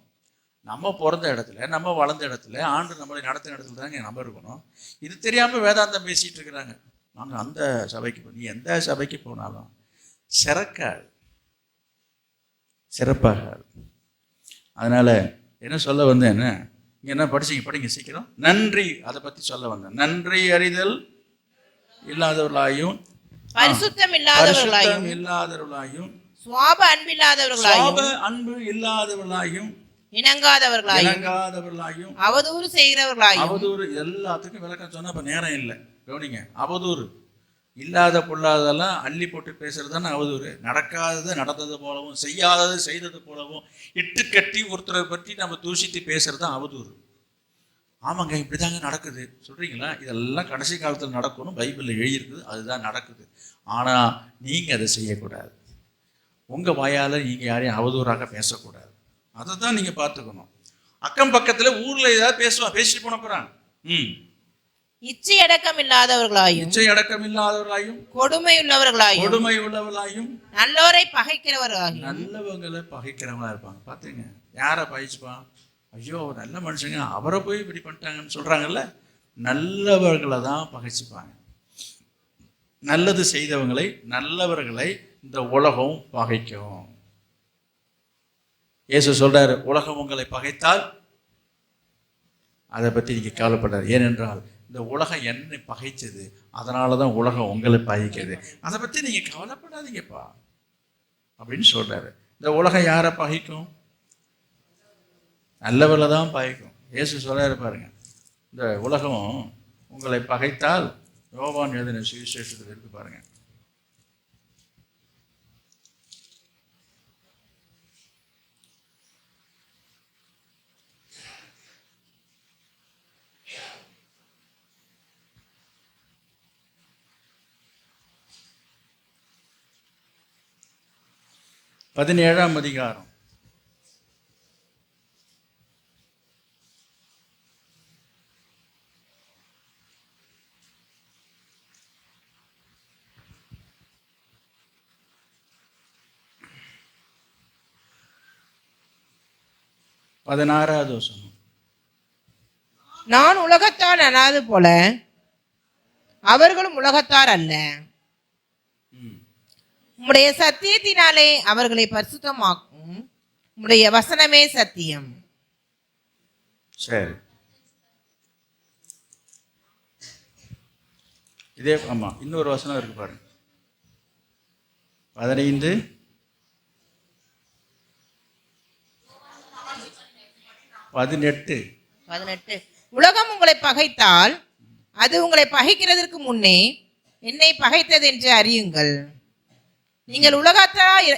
நம்ம பிறந்த இடத்துல, நம்ம வளர்ந்த இடத்துல, ஆண்டு நம்மளை நடத்தின இடத்துல தாங்க நம்ம இருக்கணும். இது தெரியாமல் வேதாந்தம் பேசிகிட்டு இருக்கிறாங்க. நாங்கள் அந்த சபைக்கு நீ எந்த சபைக்கு போனாலும் சிறப்பாக. அதனால் என்ன சொல்ல வந்தேன்னு, இங்கே என்ன படிங்க சீக்கிரம். நன்றி, அதை பற்றி சொல்ல வந்தேன். நன்றி அறிதல் இல்லாதவர்களாயும், பரிசுத்தம் இல்லாதவர்களாயும், சுவாப அன்பு இல்லாதவர்களாயும், இணங்காதவர்களாயும், அவதூறு செய்கிறவர்களாயும். அவதூறு எல்லாத்துக்கும் விளக்கம் சொன்னால் இப்போ நேரம் இல்லை. கவனிங்க, அவதூறு இல்லாத பொல்லாதெல்லாம் அள்ளி போட்டு பேசுறது தானே அவதூறு. நடக்காதது நடந்தது போலவும், செய்யாதது செய்தது போலவும் இட்டு கட்டி ஒருத்தரை பற்றி நம்ம தூஷித்து பேசுறது தான் அவதூறு. ஆமாங்க, இப்படி தாங்க நடக்குது சொல்கிறீங்களா? இதெல்லாம் கடைசி காலத்தில் நடக்கணும், பைபிளில் எழுதியிருக்குது, அதுதான் நடக்குது. ஆனால் நீங்கள் அதை செய்யக்கூடாது. உங்கள் வாயால் நீங்கள் யாரையும் அவதூறாக பேசக்கூடாது. அதை தான் நீங்கள் பார்த்துக்கணும். அக்கம் பக்கத்தில் ஊரில் ஏதாவது பேசிட்டு போன போகிறாங்க. இச்சை அடக்கம் இல்லாதவர்களாயும், கொடுமை உள்ளவர்களாயும், நல்லோரை பகைக்கிறவர்களாயும். நல்லவங்களை பகைக்கிறவங்களா இருப்பாங்க. பார்த்தீங்க, யாரை பகைச்சுப்பான்? ஐயோ நல்ல மனுஷங்க, அவரை போய் இப்படி பண்ணிட்டாங்கன்னு சொல்கிறாங்கல்ல, நல்லவர்களை தான் பகைச்சுப்பாங்க. நல்லது செய்தவங்களை, நல்லவர்களை இந்த உலகம் பகைக்கும். இயேசு சொல்றாரு, உலகம் உங்களை பகைத்தால் அதை பற்றி நீங்கள் கவலைப்படாது. ஏனென்றால் இந்த உலகம் என்னை பகைச்சது, அதனால தான் உலகம் உங்களை பகைக்கிறது. அதை பற்றி நீங்கள் கவலைப்படாதீங்கப்பா அப்படின்னு சொல்றாரு. இந்த உலகம் யாரை பகைக்கும்? நல்லவர்களை தான் பகைக்கும். இயேசு சொல்றாரு பாருங்க, இந்த உலகம் உங்களை பகைத்தால், யோவான் எழுதின சுவிசேஷத்தில் இருக்கு பாருங்க, பதினேழாம் அதிகாரம் 16வது வசனம். நான் உலகத்தார் அல்லாது போல அவர்களும் உலகத்தார் அல்ல. உம்முடைய சத்தியத்தினாலே அவர்களை பரிசுத்தமாக்கும். உம்முடைய வசனமே சத்தியம். சரி, இதே ஆமாம், இன்னொரு வசனம் இருக்கு பாருங்க, 15 18. உலகம் உங்களை பகைத்தால் அது உங்களை பகைக்கிறதற்கு முன்னே என்னை பகைத்தது என்று அறியுங்கள். நீங்கள் உலகத்தாராய்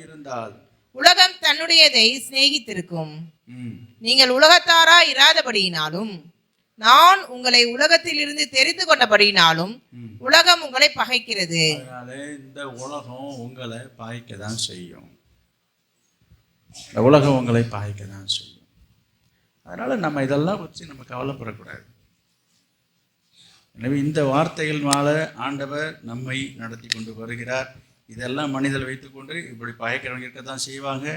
இருந்தால் உலகம் தன்னுடையதை சிநேகித்திருக்கும். நீங்கள் உலகத்தாராய் இராதபடியினாலும் நான் உங்களை உலகத்திலிருந்து தெரிந்து கொண்டபடியினாலும் உலகம் உங்களை பகைக்கிறது. இந்த உலகம் உங்களை பகைக்க தான் செய்யும். இந்த உலகம் உங்களை பகைக்க தான் செய்யும். அதனால நம்ம இதெல்லாம் வச்சு நம்ம கவலைப்படக்கூடாது. எனவே இந்த வார்த்தைகள்னால ஆண்டவர் நம்மை நடத்தி கொண்டு வருகிறார். இதெல்லாம் மனிதர் வைத்துக்கொண்டு இப்படி பகைக்கிறவங்க இருக்க தான் செய்வாங்க.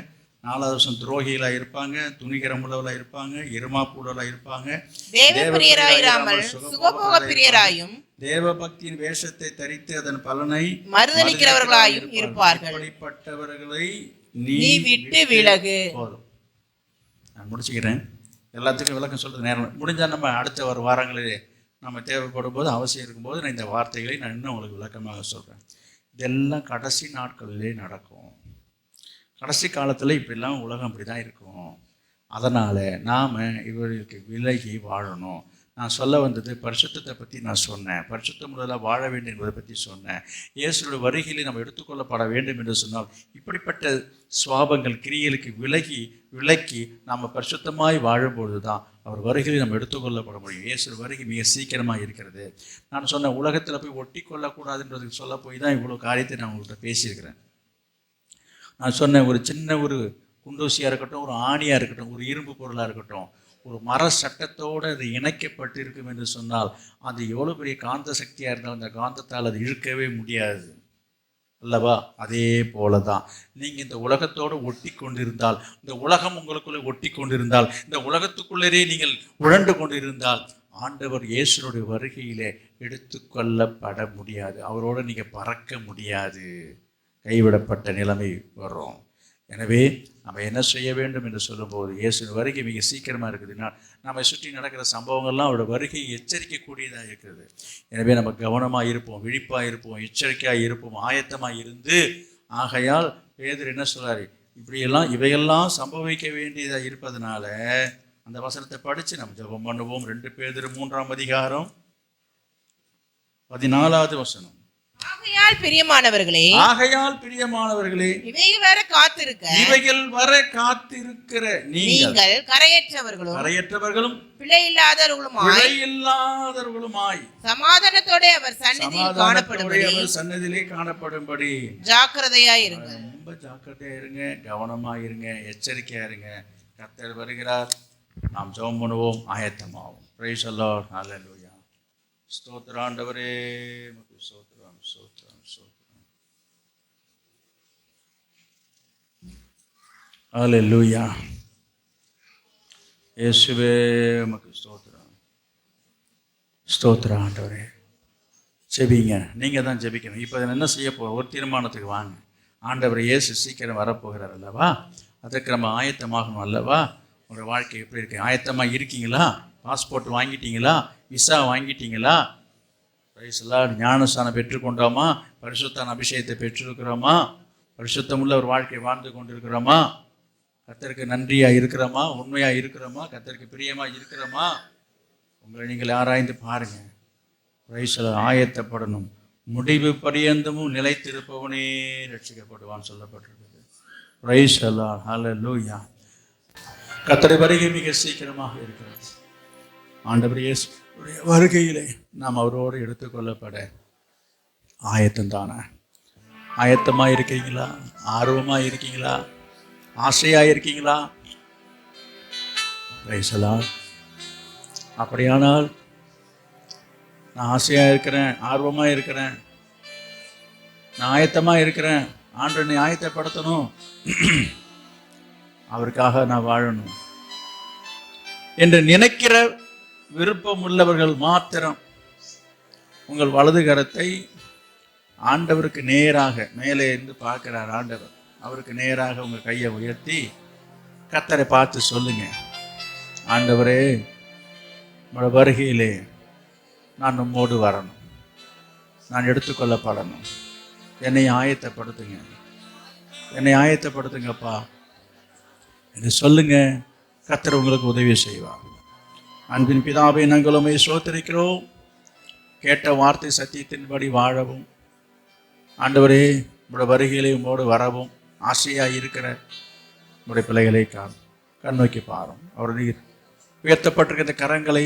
4வது வருஷம் துரோகிகளாக இருப்பாங்க, துணிகரம் உள்ளவர்களாக இருப்பாங்க, இருமாப்புள்ளவர்களாக இருப்பாங்க, தேவ பக்தியின் வேஷத்தை தரித்து அதன் பலனை மறுதலிக்கிறவர்களாயும் இருப்பார்கள். அப்படிப்பட்டவர்களை நீ விட்டு விலகு. போதும், நான் முடிச்சுக்கிறேன். எல்லாத்துக்கும் விளக்கம் சொல்றது நேரம் முடிஞ்சால் நம்ம அடுத்த ஒரு வாரங்களிலே நம்ம தேவைப்படும் போது அவசியம் இருக்கும்போது நான் இந்த வார்த்தைகளை நான் இன்னும் உங்களுக்கு விளக்கமாக சொல்கிறேன். இதெல்லாம் கடைசி நாட்களிலே நடக்கும். கடைசி காலத்தில் இப்படிலாம் உலகம் அப்படி தான் இருக்கும். அதனால் நாம் இவர்களுக்கு விலகி வாழணும். நான் சொல்ல வந்தது பரிசுத்தத்தை பற்றி நான் சொன்னேன். பரிசுத்தம் முதலாக வாழ வேண்டும் என்பதை பற்றி சொன்னேன். இயேசுடைய வருகையில் நம்ம எடுத்துக்கொள்ளப்பட வேண்டும் என்று சொன்னால் இப்படிப்பட்ட சுவாபங்கள் கிரியைகளுக்கு விலக்கி நாம் பரிசுத்தமாய் வாழும்பொழுது தான் அவர் வருகையில் நம்ம எடுத்துக்கொள்ளப்பட முடியும். இயேசு வருகை மிக சீக்கிரமாக இருக்கிறது. நான் சொன்ன உலகத்தில் போய் ஒட்டி கொள்ளக்கூடாதுன்றதுக்கு சொல்ல போய் தான் இவ்வளோ காரியத்தை நான் உங்கள்கிட்ட பேசியிருக்கிறேன். நான் சொன்னேன், ஒரு சின்ன ஒரு குண்டூசியாக இருக்கட்டும், ஒரு ஆணியாக இருக்கட்டும், ஒரு இரும்பு பொருளாக இருக்கட்டும், ஒரு மர சட்டத்தோடு அது இணைக்கப்பட்டிருக்கும் என்று சொன்னால் அது எவ்வளோ பெரிய காந்த சக்தியாக இருந்தாலும் அந்த காந்தத்தால் அது இழுக்கவே முடியாது அல்லவா? அதே போல தான் நீங்கள் இந்த உலகத்தோடு ஒட்டி கொண்டிருந்தால், இந்த உலகம் உங்களுக்குள்ளே ஒட்டி கொண்டிருந்தால், இந்த உலகத்துக்குள்ளே நீங்கள் உழண்டு கொண்டிருந்தால் ஆண்டவர் இயேசுனுடைய வருகையிலே எடுத்துக்கொள்ளப்பட முடியாது. அவரோடு நீங்கள் பறக்க முடியாது. கைவிடப்பட்ட நிலைமை வரும். எனவே நம்ம என்ன செய்ய வேண்டும் என்று சொல்லும்போது இயேசுவின் வருகை மிக சீக்கிரமாக இருக்குதுன்னா நம்ம சுற்றி நடக்கிற சம்பவங்கள்லாம் அவரோட வருகை எச்சரிக்கக்கூடியதாக இருக்கிறது. எனவே நம்ம கவனமாக இருப்போம், விழிப்பாக இருப்போம், எச்சரிக்கையாக இருப்போம், ஆயத்தமாக இருந்து. ஆகையால் பேதுரு என்ன சொல்றாரு, இவையெல்லாம் சம்பவிக்க வேண்டியதாக இருப்பதனால அந்த வசனத்தை படித்து நம்ம ஜெபம் பண்ணுவோம். 2 பேதுரு 3ஆம் அதிகாரம் 14வது வசனம். ஆகையால் பிரியமானவர்களே, இவைகள் வர காத்திருக்கிற நீங்கள் கரையற்றவர்களும் பிழை இல்லாதவர்களுமாய் சமாதானத்தோட அவர் சந்நிதியிலே காணப்படும்படி ஜாக்கிரதையாய் இருங்க. ரொம்ப ஜாக்கிரதையா இருங்க, கவனமா இருங்க, எச்சரிக்கையா இருங்க. கர்த்தர் வருகிறார். நாம் ஜெபம் பண்ணுவோம், ஆயத்தமாவோம். Price the lord. ஹல்லேலூயா. ஸ்தோத்திரம் ஆண்டவரே, உமக்கு ஸ்தோத்திரம். ஹல்லேலூயா. இயேசுவே உமக்கு ஸ்தோத்திரம். ஸ்தோத்திரம் ஆண்டவரே. ஜெபிங்க, நீங்கள் தான் ஜெபிக்கணும். இப்போ என்ன செய்ய போகிறோம்? ஒரு தீர்மானத்துக்கு வாங்க. ஆண்டவர் இயேசு சீக்கிரம் வரப்போகிறார் அல்லவா? அதற்கு நம்ம ஆயத்தமாகணும் அல்லவா? உங்களோட வாழ்க்கை எப்படி இருக்கு? ஆயத்தமாக இருக்கீங்களா? பாஸ்போர்ட் வாங்கிட்டீங்களா? விசா வாங்கிட்டீங்களா? பிரைஸ்லாம் ஞானஸ்தானம் பெற்றுக்கொண்டோமா? பரிசுத்தான அபிஷேகத்தை பெற்றிருக்கிறோமா? பரிசுத்தமுள்ள ஒரு வாழ்க்கை வாழ்ந்து கொண்டிருக்கிறோமா? கர்த்தருக்கு நன்றியாக இருக்கிறோமா? உண்மையாக இருக்கிறோமா? கர்த்தருக்கு பிரியமாக இருக்கிறோமா? உங்களை நீங்கள் ஆராய்ந்து பாருங்கள். பிரைஸ்ல ஆயத்தப்படணும். முடிவு பரியந்தமும் நிலைத்திருப்பவனே ரட்சிக்கப்படுவான் சொல்லப்பட்டிருக்கிறது. Praise the lord. ஹல்லேலூயா. கர்த்தருடைய வருகை மிக சீக்கிரமாக இருக்கிறது. ஆண்டவர் இயேசுடைய வருகையிலே நாம் அவரோடு எடுத்துக்கொள்ளப்பட ஆயத்தம்தானே? ஆயத்தமாக இருக்கீங்களா? ஆர்வமாக இருக்கீங்களா? ஆசையாக இருக்கீங்களா? Price the Lord. அப்படியானால் நான் ஆசையாக இருக்கிறேன், ஆர்வமாக இருக்கிறேன், நான் ஆயத்தமாக இருக்கிறேன், ஆண்டவனை ஆயத்தப்படுத்தணும், அவருக்காக நான் வாழணும் என்று நினைக்கிற விருப்பம் உள்ளவர்கள் மாத்திரம் உங்கள் வலது கரத்தை ஆண்டவருக்கு நேராக மேலே இருந்து பார்க்கிறார் ஆண்டவர். அவருக்கு நேராக உங்கள் கையை உயர்த்தி கர்த்தரை பார்த்து சொல்லுங்க, ஆண்டவரே உங்களோட வருகையிலே நான் உம்மோடு வரணும், நான் எடுத்துக்கொள்ளப்படணும், என்னை ஆயத்தப்படுத்துங்க, என்னை ஆயத்தப்படுத்துங்கப்பா என்று சொல்லுங்க. கர்த்தர் உங்களுக்கு உதவி செய்வார். அன்பின் பிதாவை நாங்கள் உம்மை ஸ்தோத்திரிக்கிறோம். கேட்ட வார்த்தை சத்தியத்தின்படி வாழவும், ஆண்டவரே உங்களோட வருகையிலே உம்மோடு வரவும் ஆசையாக இருக்கிற உங்களுடைய பிள்ளைகளை கண்ணோக்கி பாரும். அவருடைய உயர்த்தப்பட்டிருக்கிற கரங்களை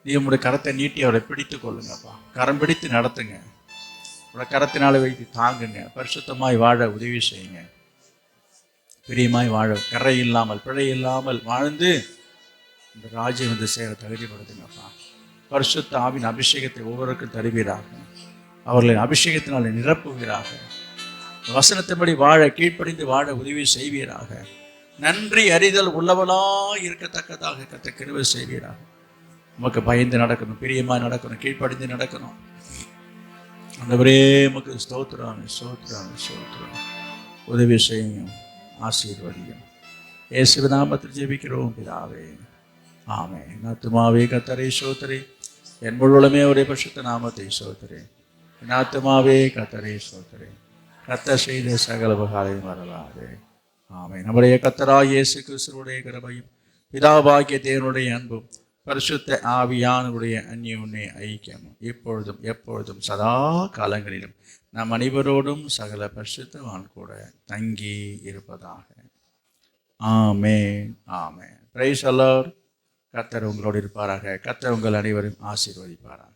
நீ உங்களுடைய கரத்தை நீட்டி அவரை பிடித்து கொள்ளுங்கப்பா. கரம் பிடித்து நடத்துங்க. உங்களோட கரத்தினால வைத்து தாங்குங்க. பரிசுத்தமாய் வாழ உதவி செய்யுங்க. பிரியமாய் வாழ, கரை இல்லாமல் பிழை இல்லாமல் வாழ்ந்து இந்த ராஜ்யம் வந்து சேர தகுதிப்படுத்துங்கப்பா. பரிசுத்த ஆவின் அபிஷேகத்தை ஒவ்வொருக்கும் தருவீராக. அவர்களின் அபிஷேகத்தினால நிரப்புவீராக. வசனத்தின்படி வாழ, கீழ்ப்படிந்து வாழ உதவி செய்வீராக. நன்றி அறிதல் உள்ளவளாக இருக்கத்தக்கதாக கர்த்தர் கிருபை செய்வீராக. உமக்கு பயந்து நடக்கணும், பிரியமாய் நடக்கணும், கீழ்ப்படிந்து நடக்கணும். ஆண்டவரே உமக்கு ஸ்தோத்திரம், ஸ்தோத்திரம், ஸ்தோத்திரம். உதவி செய்யும், ஆசீர்வதியும். இயேசுவின் நாமத்தில் ஜெபிக்கிறோம் பிதாவே, ஆமென். ஆத்துமாவே கர்த்தரை ஸ்தோத்திரி, என் முழுவதுமே அவருடைய பரிசுத்த நாமத்தை ஸ்தோத்திரி. என் ஆத்துமாவே கர்த்தரை ஸ்தோத்திரி, கர்த்தர் செய்த சகல உபகாரங்களையும் மறவாதே. ஆமென். நம்முடைய கர்த்தராகிய இயேசு கிறிஸ்துவுடைய கிருபையும் பிதாவாகிய தேவனுடைய அன்பும் பரிசுத்த ஆவியானவருடைய அந்யோன்ய ஐக்கியமும் இப்பொழுதும் எப்பொழுதும் சதா காலங்களிலும் நம் அனைவரோடும் சகல பரிசுத்தவான் கூட தங்கி இருப்பதாக. Amen, amen. Praise the lord. கர்த்தர் உங்களோடு இருப்பாராக. கர்த்தர் உங்கள் அனைவரும் ஆசீர்வதிப்பாராக.